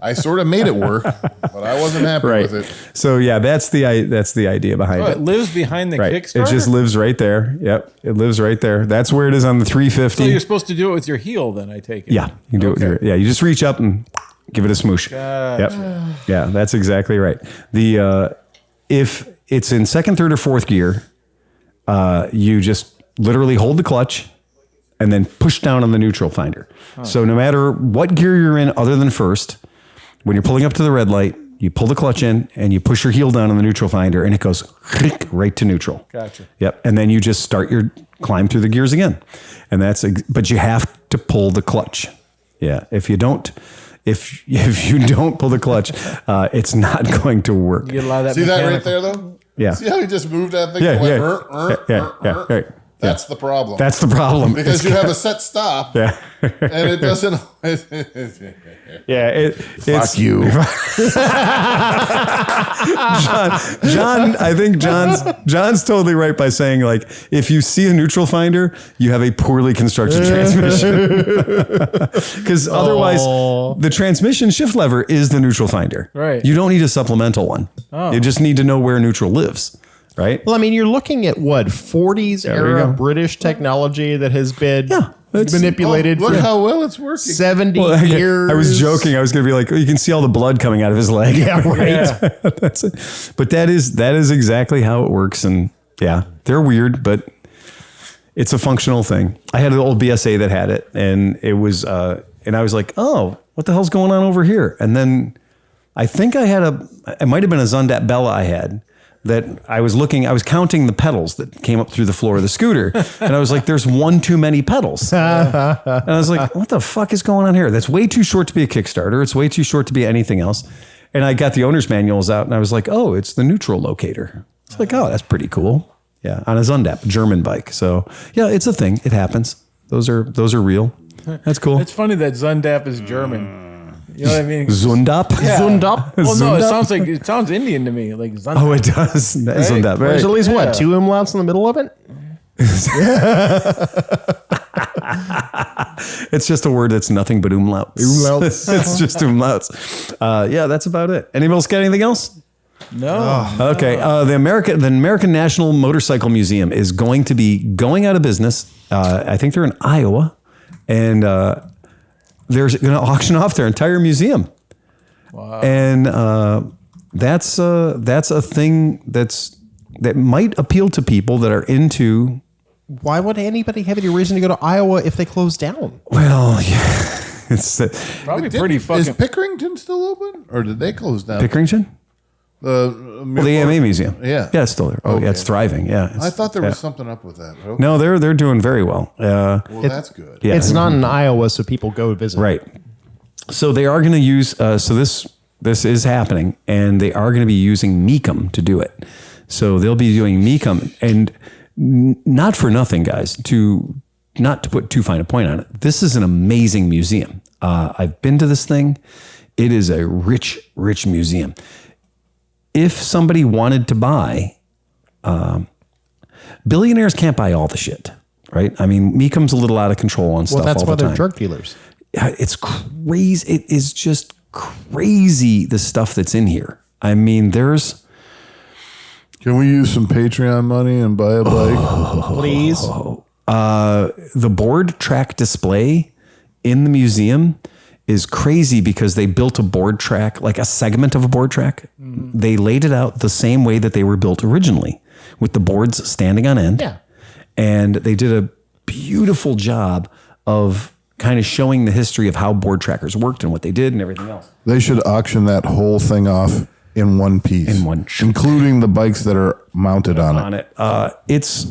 I sort of made it work, but I wasn't happy right. with it. So yeah, that's the idea behind Oh, it. it lives behind the Right. Kickstarter? It just lives right there. Yep. It lives right there. That's where it is on the 350. So you're supposed to do it with your heel then, I take it. Yeah, you can do it. Yeah, you just reach up and give it a smoosh. Yep. Yeah, that's exactly right. The if it's in second, third, or fourth gear, you just literally hold the clutch and then push down on the neutral finder. So no matter what gear you're in, other than first, when you're pulling up to the red light, you pull the clutch in and you push your heel down on the neutral finder, and it goes right to neutral. Gotcha. Yep. And then you just start your climb through the gears again. And but you have to pull the clutch. Yeah. If you don't pull the clutch, it's not going to work. You get a lot of that See that right mechanical- there, though? Yeah. See how he just moved that thing? Yeah, It went, yeah. Right. That's the problem. That's the problem. because you have a set stop, yeah. and it doesn't. Yeah. It's you. John, I think John's totally right by saying, like, if you see a neutral finder, you have a poorly constructed transmission. Because otherwise, the transmission shift lever is the neutral finder. Right. You don't need a supplemental one. You just need to know where neutral lives. Right. Well, I mean, you're looking at what 40s There we era go. British technology that has been it's- manipulated Look for how well it's working. 70 Well, years. I was joking. I was going to be like, you can see all the blood coming out of his leg. Yeah, right. Yeah. That's it. But that is exactly how it works. And yeah, they're weird, but it's a functional thing. I had an old BSA that had it, and it was, and I was like, oh, what the hell's going on over here? And then I think it might have been a Zundat Bella I had. That I was counting the pedals that came up through the floor of the scooter. And I was like, there's one too many pedals. And I was like, what the fuck is going on here? That's way too short to be a Kickstarter. It's way too short to be anything else. And I got the owner's manuals out, and I was like, oh, it's the neutral locator. It's like, oh, that's pretty cool. Yeah, on a Zundap, German bike. So yeah, it's a thing. It happens. Those are real. That's cool. It's funny that Zundap is German. You know what I mean? Zundap? Yeah. Zundap? Well, no, Zundap? it sounds Indian to me, like Zundap. Oh, it does. Zundap. There's at Right. least what, 2 umlauts in the middle of it? It's just a word that's nothing but umlauts. It's just umlauts. Yeah, that's about it. Anybody else got anything else? No. Okay. The American National Motorcycle Museum is going to be going out of business. I think they're in Iowa, and they're going to auction off their entire museum. Wow. And that's a thing that might appeal to people that are into. Why would anybody have any reason to go to Iowa if they close down? Well, yeah, it's Probably pretty Is fucking. Pickerington still open, or did they close down? Pickerington. The AMA Museum. Yeah. Yeah, it's still there. Oh, yeah, it's thriving. Yeah. I thought there was something up with that. Okay. No, they're doing very well. Well, that's good. Yeah. It's not in Iowa, so people go visit. Right. So they are going to use. So this is happening, and they are going to be using Mecum to do it. So they'll be doing Mecum, and not for nothing, guys. Not to put too fine a point on it. This is an amazing museum. I've been to this thing. It is a rich, rich museum. If somebody wanted to buy, billionaires can't buy all the shit, right? I mean, Mecum's a little out of control on stuff Well, that's all why the time. they're drug dealers. It's crazy. It is just crazy, the stuff that's in here. I mean, there's... Can we use some Patreon money and buy a bike? Please. The board track display in the museum is crazy because they built a board track, like a segment of a board track. Mm-hmm. They laid it out the same way that they were built originally, with the boards standing on end. Yeah. And they did a beautiful job of kind of showing the history of how board trackers worked and what they did and everything else. They should auction that whole thing off in one piece. Including the bikes that are mounted on it. It's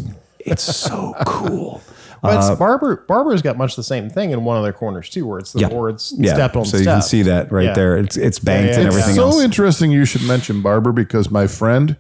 so cool. But Barber's got much the same thing in one of their corners too, where it's the boards step on so step. you can see that right there. It's banked and everything It's else. so interesting you should mention Barber, because my friend,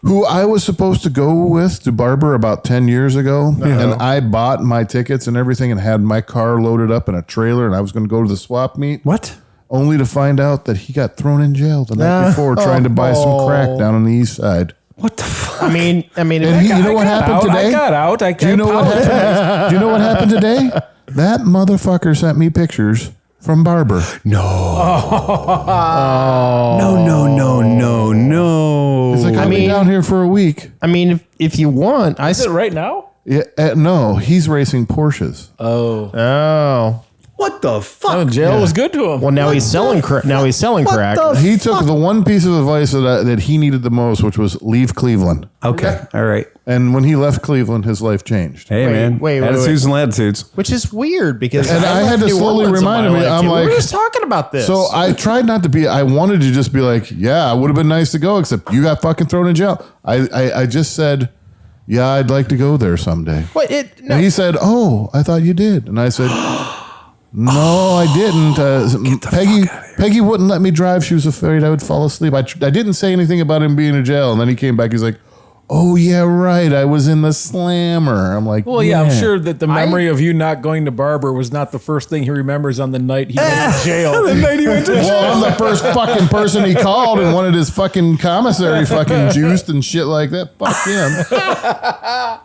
who I was supposed to go with to Barber about 10 years ago, and I bought my tickets and everything and had my car loaded up in a trailer, and I was going to go to the swap meet. What? Only to find out that he got thrown in jail the night before trying to buy some crack down on the east side. What the fuck? I mean, And you know what happened today? I got out. Do you know what happened? Do you know what happened today? That motherfucker sent me pictures from Barber. No. No. He's like, I've been down here for a week. I mean, if you want, Is it right now? Yeah, no, he's racing Porsches. Oh. What the fuck? Oh, jail was good to him. Well, now he's selling crack. Now he's selling crack. He took the one piece of advice that he needed the most, which was leave Cleveland. Okay. All right. And when he left Cleveland, his life changed. Hey, man. wait. Attitudes and latitudes. Which is weird because And I had to New slowly Orleans in remind my him, life, I'm too. like- we were just talking about this. So I tried not to be, I wanted to just be like, yeah, it would have been nice to go, except you got fucking thrown in jail. I just said, yeah, I'd like to go there someday. What? And he said, oh, I thought you did. And I said, no, I didn't. Peggy wouldn't let me drive. She was afraid I would fall asleep. I didn't say anything about him being in jail. And then he came back. He's like, oh, yeah, right. I was in the slammer. I'm like, Well, yeah, I'm sure that the memory of you not going to Barber was not the first thing he remembers on the night he went to jail. The night he went to Well, I'm the first fucking person he called and wanted his fucking commissary fucking juiced and shit like that. Fuck him.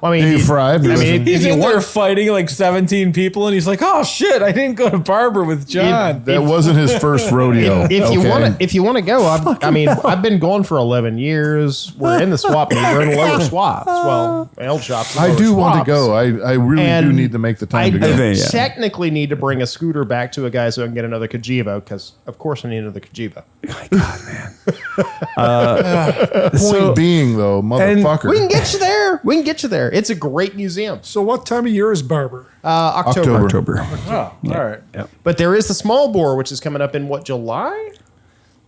I mean, Hey, Fry. He's in there fighting like 17 people, and he's like, "Oh shit, I didn't go to Barber with John." That wasn't his first rodeo. if you want to go, I've been going for 11 years. We're in the swap meet. We're in the lower swaps. Well, my old shops. I do want to go. I really do need to make the time to go. I technically need to bring a scooter back to a guy so I can get another Kajiva, because of course I need another Kajiva. my God, man. Point being, though, motherfucker. We can get you there. It's a great museum. So what time of year is Barber? October. Oh, all right. But there is the small bore, which is coming up in what, July?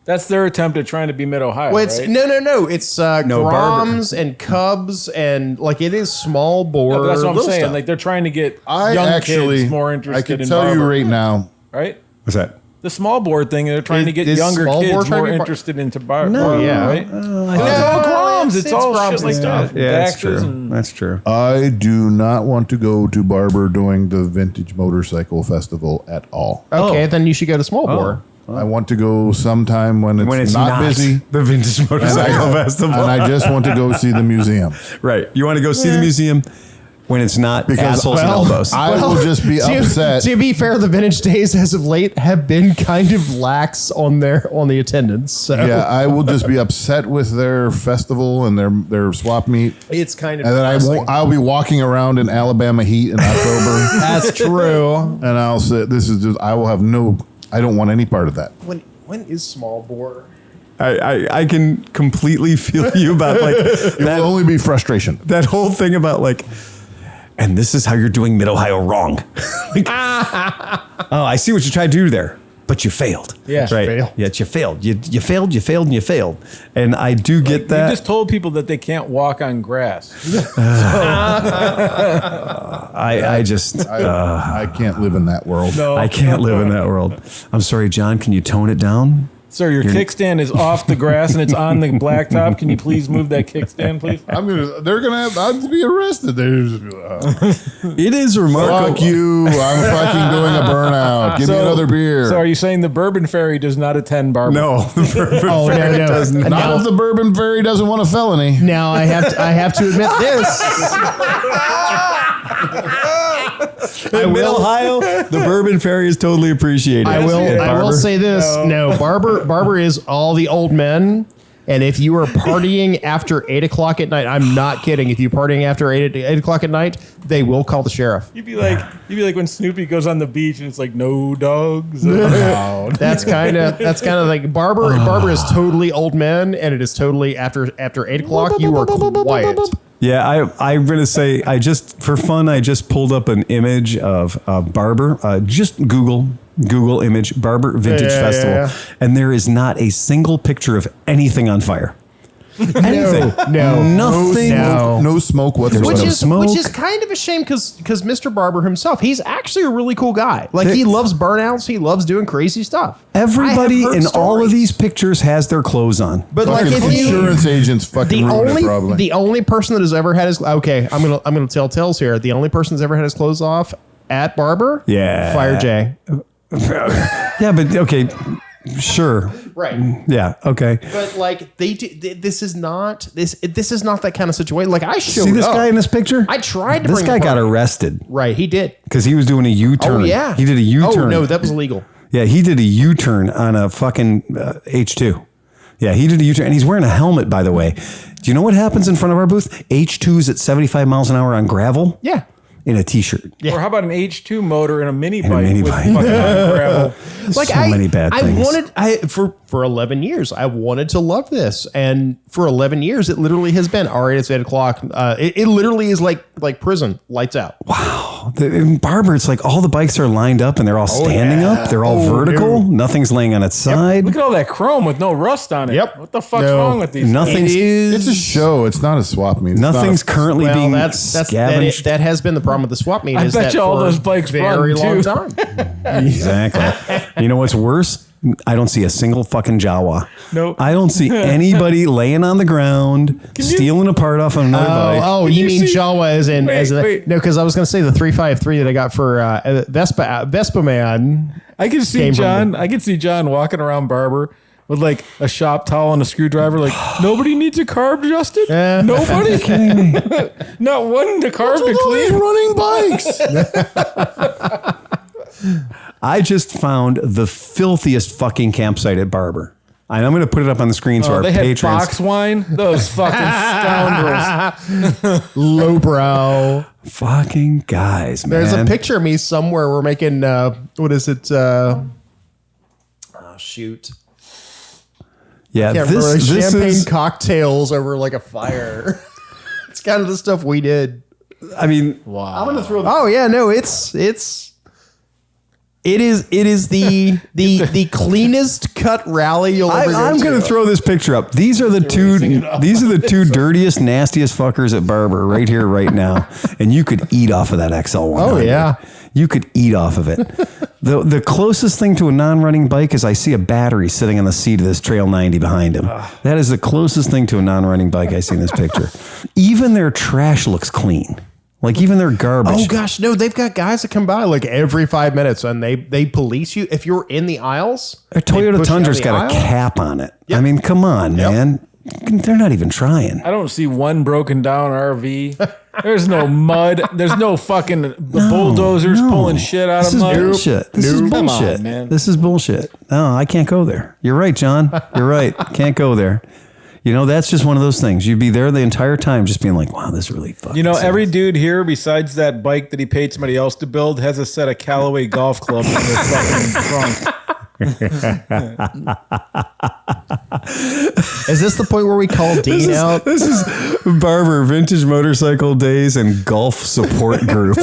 That's their attempt at trying to be Mid Ohio. Well, it's right? no. It's No, Groms and Cubs and like it is small bore. No, but that's what I'm little saying. stuff. Like they're trying to get I young actually, kids more interested I can in tell Barber, you right now, right? What's that? the small bore thing. They're trying to get Is younger small bore kids trying more to be interested into bar. No. Barber, Yeah. right? It's all Groms. It's all Groms shit like and that. stuff. Yeah, that's Daxes true. and- That's true. I do not want to go to Barber during the Vintage Motorcycle Festival at all. Okay, then you should go to small bore. I want to go sometime when it's not busy. the Vintage Motorcycle Festival. And I just want to go see the museum. Right. You want to go see the museum when it's not Because, assholes and well, elbows. I will just be upset. To be fair, the vintage days as of late have been kind of lax on the attendance. So Yeah, I will just be upset with their festival and their swap meet. it's kind of And then I'll be walking around in Alabama heat in October. that's true. And I'll say, I will have I don't want any part of that. When is small bore? I can completely feel you about like It will only be frustration. that whole thing about like, and this is how you're doing Mid-Ohio wrong. Like, oh, I see what you tried to do there, but you failed. Yeah. Right. Fail. Yes, you failed. You failed, and you failed. And I do get that. You just told people that they can't walk on grass. I can't live in that world. No. I can't live in that world. I'm sorry, John. Can you tone it down? Sir, your kickstand is off the grass and it's on the blacktop. Can you please move that kickstand, please? I'll be arrested. It is remarkable. Fuck you. I'm fucking doing a burnout. Give me another beer. So are you saying the Bourbon Fairy does not attend Barber? No. Oh no! Not if the Bourbon Fairy doesn't want a felony. Now I have to admit this. In Mid-Ohio, the Bourbon Fairy is totally appreciated. I will Barber. say this. No, Barber is all the old men. And if you are partying after 8 o'clock at night, I'm not kidding. If you're partying after 8 o'clock at night, they will call the sheriff. You'd be like when Snoopy goes on the beach and it's like no dogs. That's kind of like Barber is totally old men, and it is totally after 8 o'clock. You are quiet. Yeah, I'm going to say, for fun, I just pulled up an image of Barber. Just Google image, Barber Vintage Festival. yeah. And there is not a single picture of anything on fire. Anything. No. Nothing. No. No smoke whatsoever. Which is- smoke. Which is kind of a shame because Mr. Barber himself, he's actually a really cool guy. Like he loves burnouts, he loves doing crazy stuff. Everybody I have in heard all of stories. these pictures has their clothes on. But like Fucking if you insurance agents fucking ruin it, probably. the only person that has ever had his I'm gonna tell tales here. The only person that's ever had his clothes off at Barber, Yeah. Fire J. Yeah, but okay, sure. Right. Yeah, okay. But like this is not that kind of situation. Like I showed See this up. guy in this picture? I tried to This bring guy him got home. arrested Right, he did. because he was doing a U-turn. Oh yeah, He did a U-turn. Oh no, that was illegal. Yeah, he did a U-turn on a fucking H2. Yeah, he did a U-turn, and he's wearing a helmet, by the way. Do you know what happens in front of our booth? H2s at 75 miles an hour on gravel? Yeah. In a T-shirt. Or how about an H2 motor and a mini a bike mini with bike. fucking gravel? Like So many bad things. For 11 years I wanted to love this, and for 11 years it literally has been all right. It's 8 o'clock. It literally is like prison, lights out. Wow. In Barber, it's like all the bikes are lined up and they're all standing up. They're all vertical. Nothing's laying on its side. Look at all that chrome with no rust on it. Yep. What the fuck's No. wrong with these? Nothing's It's a show. It's not a swap meet. It's nothing's not currently Well, being that scavenged. has been the problem with the swap meet. I is bet that you all for those a bikes very run, long too. time. Exactly. You know what's worse? I don't see a single fucking Jawa. Nope. I don't see anybody laying on the ground, stealing a part off of another bike. Oh, you mean see- Jawa as in Wait. no? Because I was going to say the 353 that I got for Vespa Man. I can see Came from John. I can see John walking around Barber with like a shop towel and a screwdriver. Like nobody needs a carb adjusted. Nobody. Kidding me? Not one to carb to all these clean. running bikes. I just found the filthiest fucking campsite at Barber. And I'm going to put it up on the screen so our They had patrons. box wine. Those fucking scoundrels. Lowbrow. Fucking guys, man. There's a picture of me somewhere. We're making what is it? Oh shoot! Yeah, Can't this remember. Champagne is. cocktails over like a fire. It's kind of the stuff we did. I mean, I'm gonna throw. Oh yeah, no, it is the cleanest cut rally you'll ever. I'm going to throw this picture up. These are the two dirtiest, nastiest fuckers at Barber right here, right now. And you could eat off of that XL100. Oh yeah. You could eat off of it. The closest thing to a non-running bike is I see a battery sitting on the seat of this Trail 90 behind him. That is the closest thing to a non-running bike I see in this picture. Even their trash looks clean. Like even their garbage. Oh gosh, no, they've got guys that come by like every 5 minutes and they police you. If you're in the aisles, Their Toyota Tundra's got a cap on it. Yep. I mean, come on, man. They're not even trying. I don't see one broken down RV. There's no mud. There's no fucking bulldozers pulling shit out of mud. Bullshit. This is Come on, bullshit. man. This is bullshit. No, I can't go there. You're right, John. You're right. Can't go there. You know, that's just one of those things. You'd be there the entire time just being like, wow, this really fucking You know, sucks. every dude here, besides that bike that he paid somebody else to build, has a set of Callaway golf clubs in their fucking trunk. is this the point where we call Dean out? This is Barber Vintage Motorcycle Days and Golf Support Group.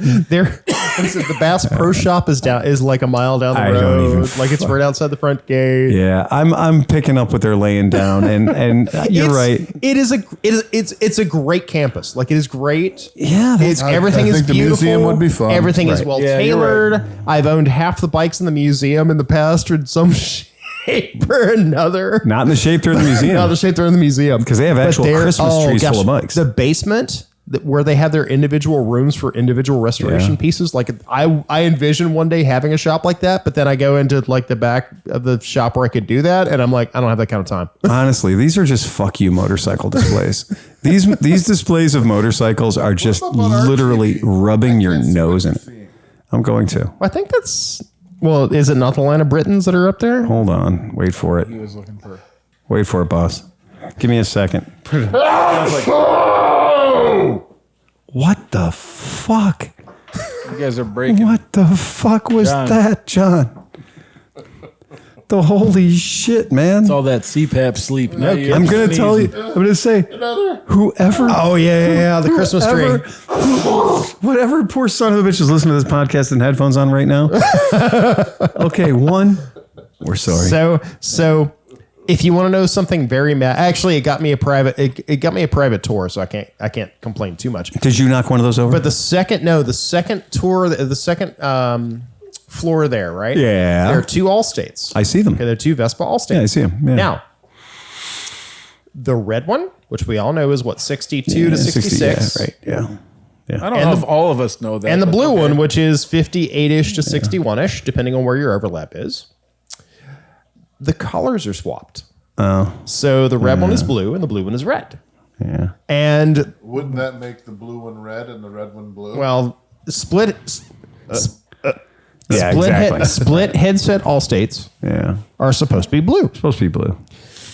The Bass Pro Shop is like a mile down the I road. don't even Like it's right outside the front gate. Yeah, I'm picking up what they're laying down, and you're right. It's a great campus. Like it is great. Yeah, It's I everything is think the beautiful. museum would be fun. Everything is Right. well Yeah, you're tailored. I've owned half the bikes in the museum in the past, or in some shape or another. not in the shape they're in the museum. No, the shape they're in the museum 'Cause they have But actual they're- Christmas trees full of bikes. The basement. Where they have their individual rooms for individual restoration pieces. Like I envision one day having a shop like that, but then I go into like the back of the shop where I could do that, and I'm like, I don't have that kind of time. Honestly, these are just fuck you motorcycle displays. These displays of motorcycles are just literally rubbing your nose in it. I'm going to. I think that's is it not the line of Britons that are up there? Hold on. Wait for it. Wait for it, boss. Give me a second. What the fuck? You guys are breaking. What the fuck was John. that, John? The holy shit, man. It's all that CPAP sleep. Now you're I'm going to tell you, sneezing. I'm going to say, whoever, Oh yeah, the Christmas tree. whatever poor son of a bitch is listening to this podcast and headphones on right now. Okay, we're sorry. So if you want to know something very actually it got me a private tour, so I can't complain too much. Did you knock one of those over? But the second tour, the second floor there, right? Yeah. There are two Allstates. I see them. Okay, they're two Vespa Allstates. Yeah, I see them. Yeah. Now, the red one, which we all know is what, 62 to 66. Yeah, right. Yeah. I don't know if all of us know that. And the but blue okay. one, which is 58-ish to 61-ish, depending on where your overlap is. The colors are swapped. Oh. So the red one is blue and the blue one is red. Yeah. And, Wouldn't that make the blue one red and the red one blue? well, split exactly. split headset Allstates Yeah. are supposed to be blue. Supposed to be blue.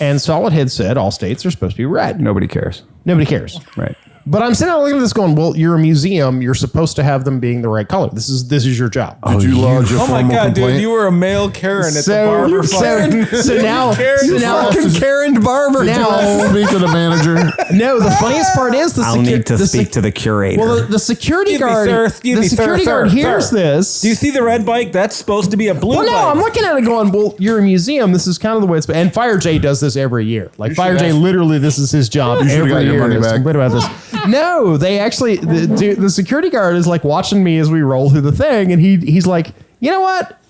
And solid headset Allstates are supposed to be red. Nobody cares. Nobody cares. Right. But I'm sitting there looking at this going, well, you're a museum. You're supposed to have them being the right color. This is your job. Did you lodge a Oh my formal god, complaint? dude! You were a male Karen at the barber. so now, Fucking Karen Barber. now, Speak to the manager. no. The funniest part is the I'll need to speak to the curator. Well, the security Excuse me, guard. sir. Excuse the me, sir, security sir, guard hears sir. this. Do you see the red bike? That's supposed to be a blue Well, no, bike. I'm looking at it going, well, you're a museum. This is kind of the way it's been. And Fire J does this every year. Like Fire J, literally, this is his job should've every got your year. money to back. complain about this. No, they actually, the security guard is like watching me as we roll through the thing. And he's like, you know what?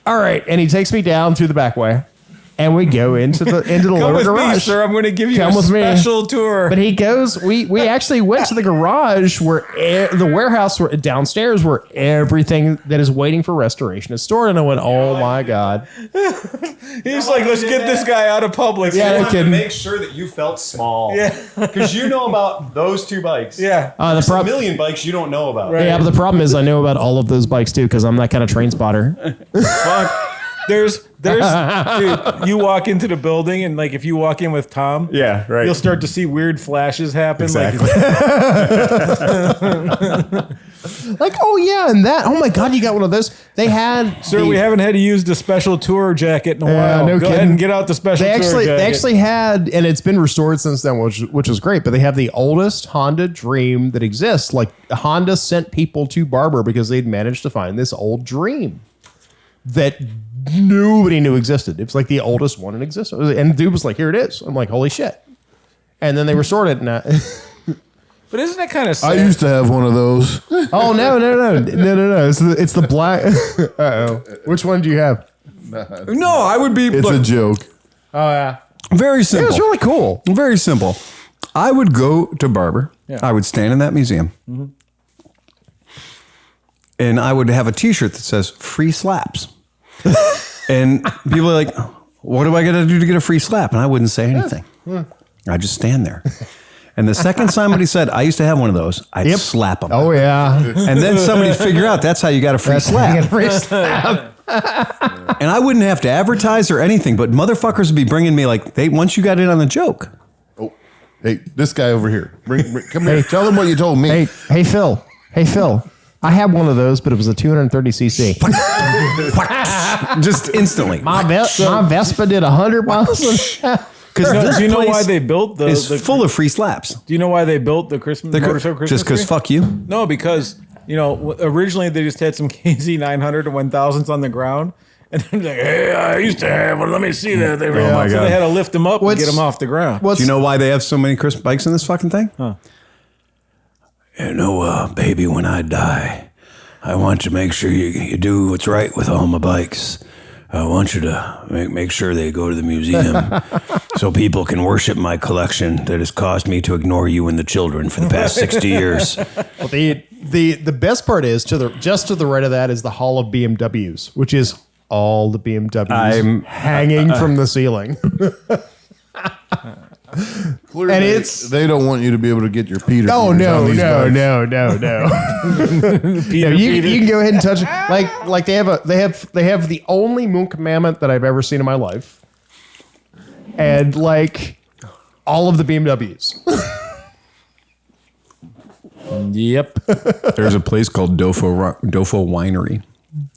All right. And he takes me down through the back way. And we go into the Come lower with garage. me, sir. I'm going to give you Come a with me. special tour. But he goes, we actually went to the garage where the warehouse downstairs where everything that is waiting for restoration is stored. And I went, oh my God. He's like, let's get this guy out of public. Yeah, no to kidding. make sure that you felt small. Yeah. Because you know about those two bikes. Yeah. The There's a problem. million bikes you don't know about. Yeah, but the problem is I know about all of those bikes too because I'm that kind of train spotter. Fuck. There's, dude, you walk into the building and like if you walk in with Tom, Yeah, right. you'll start to see weird flashes happen. Exactly. Like, oh yeah, and that. Oh my God, you got one of those. They had. Sir, we haven't had to use the special tour jacket in a Yeah, while. no Go ahead kidding. and get out the special They tour jacket. actually had, and it's been restored since then, which was great. But they have the oldest Honda Dream that exists. Like Honda sent people to Barber because they'd managed to find this old Dream that nobody knew existed. It was like the oldest one in existence. And the dude was like, "Here it is." I'm like, "Holy shit!" And then they restored it, and But isn't that kind of I sad? used to have one of those. Oh no. It's the black. Uh-oh. Which one do you have? No, I would be. It's a joke. Oh yeah. Very It simple. was really cool. Very simple. I would go to barber. Yeah. I would stand in that museum. And I would have a T-shirt that says "free slaps." And people are like, "What do I got to do to get a free slap?" And I wouldn't say anything. I'd just stand there. And the second somebody said, "I used to have one of those," I'd slap them. Oh yeah. And then somebody figure out that's how you got a free slap. And I wouldn't have to advertise or anything, but motherfuckers would be bringing me like, once you got in on the joke. Oh, hey, this guy over here. Come here. Tell him what you told me. Hey Phil. I had one of those, but it was a 230cc. Just instantly. My Vespa did 100 miles. Because do you know why they built the full of free slaps. Do you know why they built the motorcycle Christmas Just because tree? fuck you. No, because originally they just had some KZ 900 and 1000s on the ground, and I'm like, hey, I used to have one. Let me see that. Oh my so God. they had to lift them up and get them off the ground. Do you know why they have so many Christmas bikes in this fucking thing? Huh. Baby, when I die, I want you to make sure you do what's right with all my bikes. I want you to make sure they go to the museum so people can worship my collection that has caused me to ignore you and the children for the past 60 years. Well, the best part is just to the right of that is the Hall of BMWs, which is all the BMWs hanging from the ceiling. Clearly, And it's- they don't want you to be able to get your Peter. Oh beaters on these bikes. No, you can go ahead and touch it. Like they have the only Munk Mammoth that I've ever seen in my life, and like all of the BMWs. Yep. There's a place called Dofo Winery.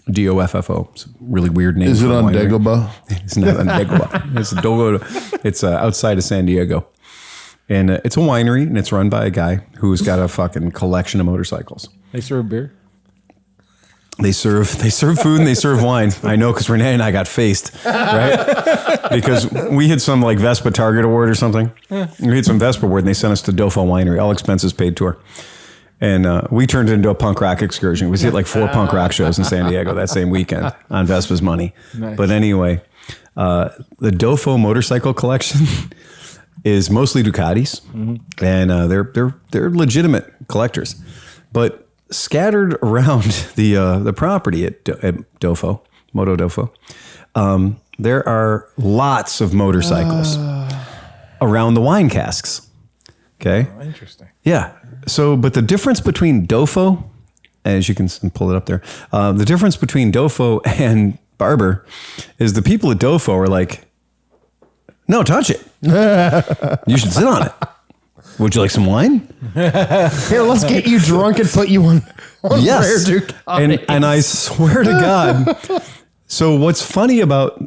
DOFFO. It's a really weird name. Is it for a on winery. Dagobah? It's not on Dagobah. It's Dogo. It's outside of San Diego, and it's a winery, and it's run by a guy who's got a fucking collection of motorcycles. They serve beer. They serve food and they serve wine. I know because Renee and I got faced, right? Because we had some like Vespa Target Award or something. We had some Vespa Award, and they sent us to Dofo Winery, all expenses paid tour. And we turned it into a punk rock excursion. We hit like 4 punk rock shows in San Diego that same weekend on Vespa's money. Nice. But anyway, the Dofo motorcycle collection is mostly Ducatis, and they're legitimate collectors. But scattered around the property at Dofo, Moto Dofo, there are lots of motorcycles around the wine casks. Okay. Oh, interesting. Yeah. So, but the difference between Dofo, as you can pull it up there, the difference between Dofo and Barber is the people at Dofo are like, no, touch it. You should sit on it. Would you like some wine? Here, let's get you drunk and put you on Yes. rare Ducatis. And I swear to God. So what's funny about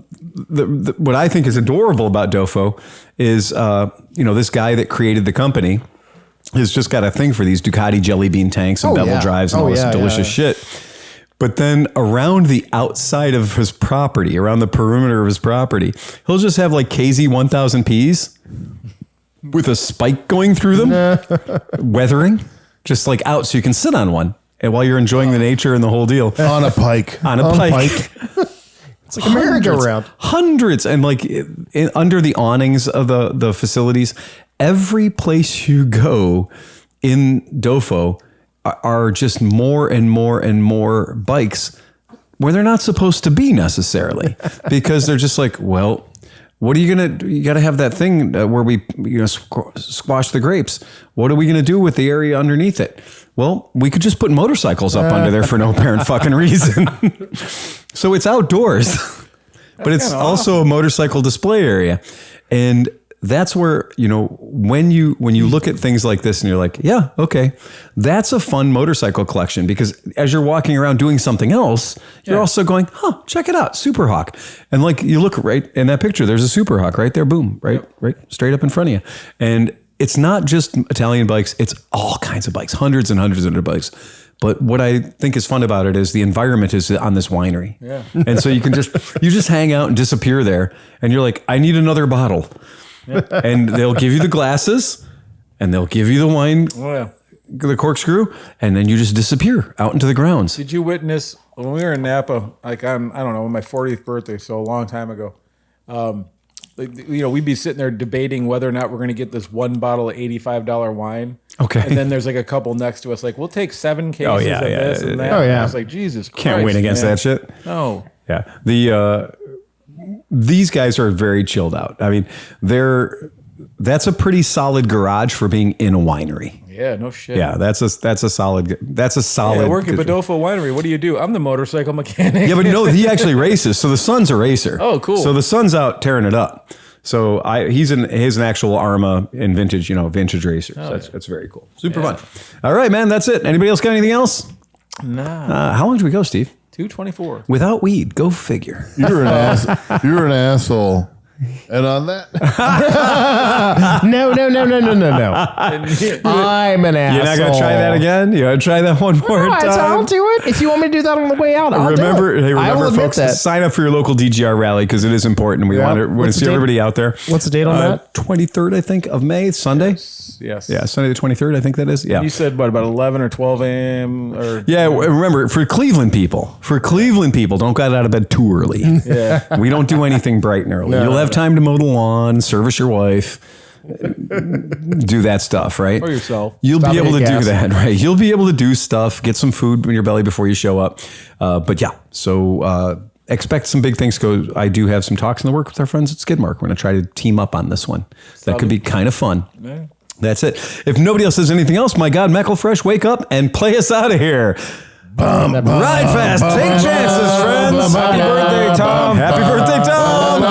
what I think is adorable about Dofo is, this guy that created the company has just got a thing for these Ducati jelly bean tanks and bevel drives and all this delicious shit. But then around the outside of his property, around the perimeter of his property, he'll just have like KZ 1000Ps with a spike going through them, weathering, just like out so you can sit on one. And while you're enjoying the nature and the whole deal. On a pike. On a pike. It's like a merry-go-round. Hundreds. And like under the awnings of the facilities, every place you go in Dofo are just more and more and more bikes where they're not supposed to be necessarily, because they're just like, well, what are you going to, you got to have that thing where we, squash the grapes. What are we going to do with the area underneath it? Well, we could just put motorcycles up under there for no apparent fucking reason. So it's outdoors, but it's also a motorcycle display area. And that's where, when you look at things like this and you're like, yeah, okay, that's a fun motorcycle collection, because as you're walking around doing something else, you're also going, check it out, Super Hawk. And like you look right in that picture, there's a Super Hawk right there, boom, right straight up in front of you. And it's not just Italian bikes, it's all kinds of bikes, hundreds and hundreds of bikes. But what I think is fun about it is the environment is on this winery. Yeah. And so you just hang out and disappear there. And you're like, I need another bottle. And they'll give you the glasses and they'll give you the wine. Oh, yeah. the corkscrew, and then you just disappear out into the grounds. Did you witness when we were in Napa, like I don't know, on my 40th birthday, so a long time ago, we'd be sitting there debating whether or not we're going to get this one bottle of $85 wine. Okay. And then there's like a couple next to us, like, we'll take 7 cases of this and that. Oh, yeah. I was like, Jesus Christ. Can't win against man. that shit. No. Yeah. These guys are very chilled out. I mean, that's a pretty solid garage for being in a winery. Yeah, no shit. Yeah, that's a solid. I work at Badolfo Winery. What do you do? I'm the motorcycle mechanic. Yeah, but no, he actually races. So the son's a racer. Oh, cool. So the son's out tearing it up. So he's an actual Arma and vintage racer. So that's very cool. Super fun. All right, man. That's it. Anybody else got anything else? Nah. How long did we go, Steve? 224. Without weed. Go figure. You're an asshole. And on that, No. I'm an asshole. You're not going to try that again? You want to try that one more time? I'll do it. If you want me to do that on the way out, I'll Remember, do it. I will admit folks, that. sign up for your local DGR rally because it is important. We want to What's the see date? everybody out there. What's the date on that? 23rd, I think, of May, Sunday. Yes. Yeah, Sunday the 23rd, I think that is. Yeah. You said, what, about 11 or 12 a.m.? Or Yeah, remember, for Cleveland people, don't get out of bed too early. Yeah. We don't do anything bright and early. You'll have time to mow the lawn, service your wife, do that stuff, right? Or yourself. You'll Stop be able to and do get gas. that, right? You'll be able to do stuff, get some food in your belly before you show up. But yeah, so expect some big things. I do have some talks in the work with our friends at Skidmark. We're going to try to team up on this one. That could be kind of fun. Yeah. That's it. If nobody else says anything else, my God, Mecklefresh, wake up and play us out of here. Ride fast. Take chances, friends. Happy birthday, Tom. Happy birthday, Tom.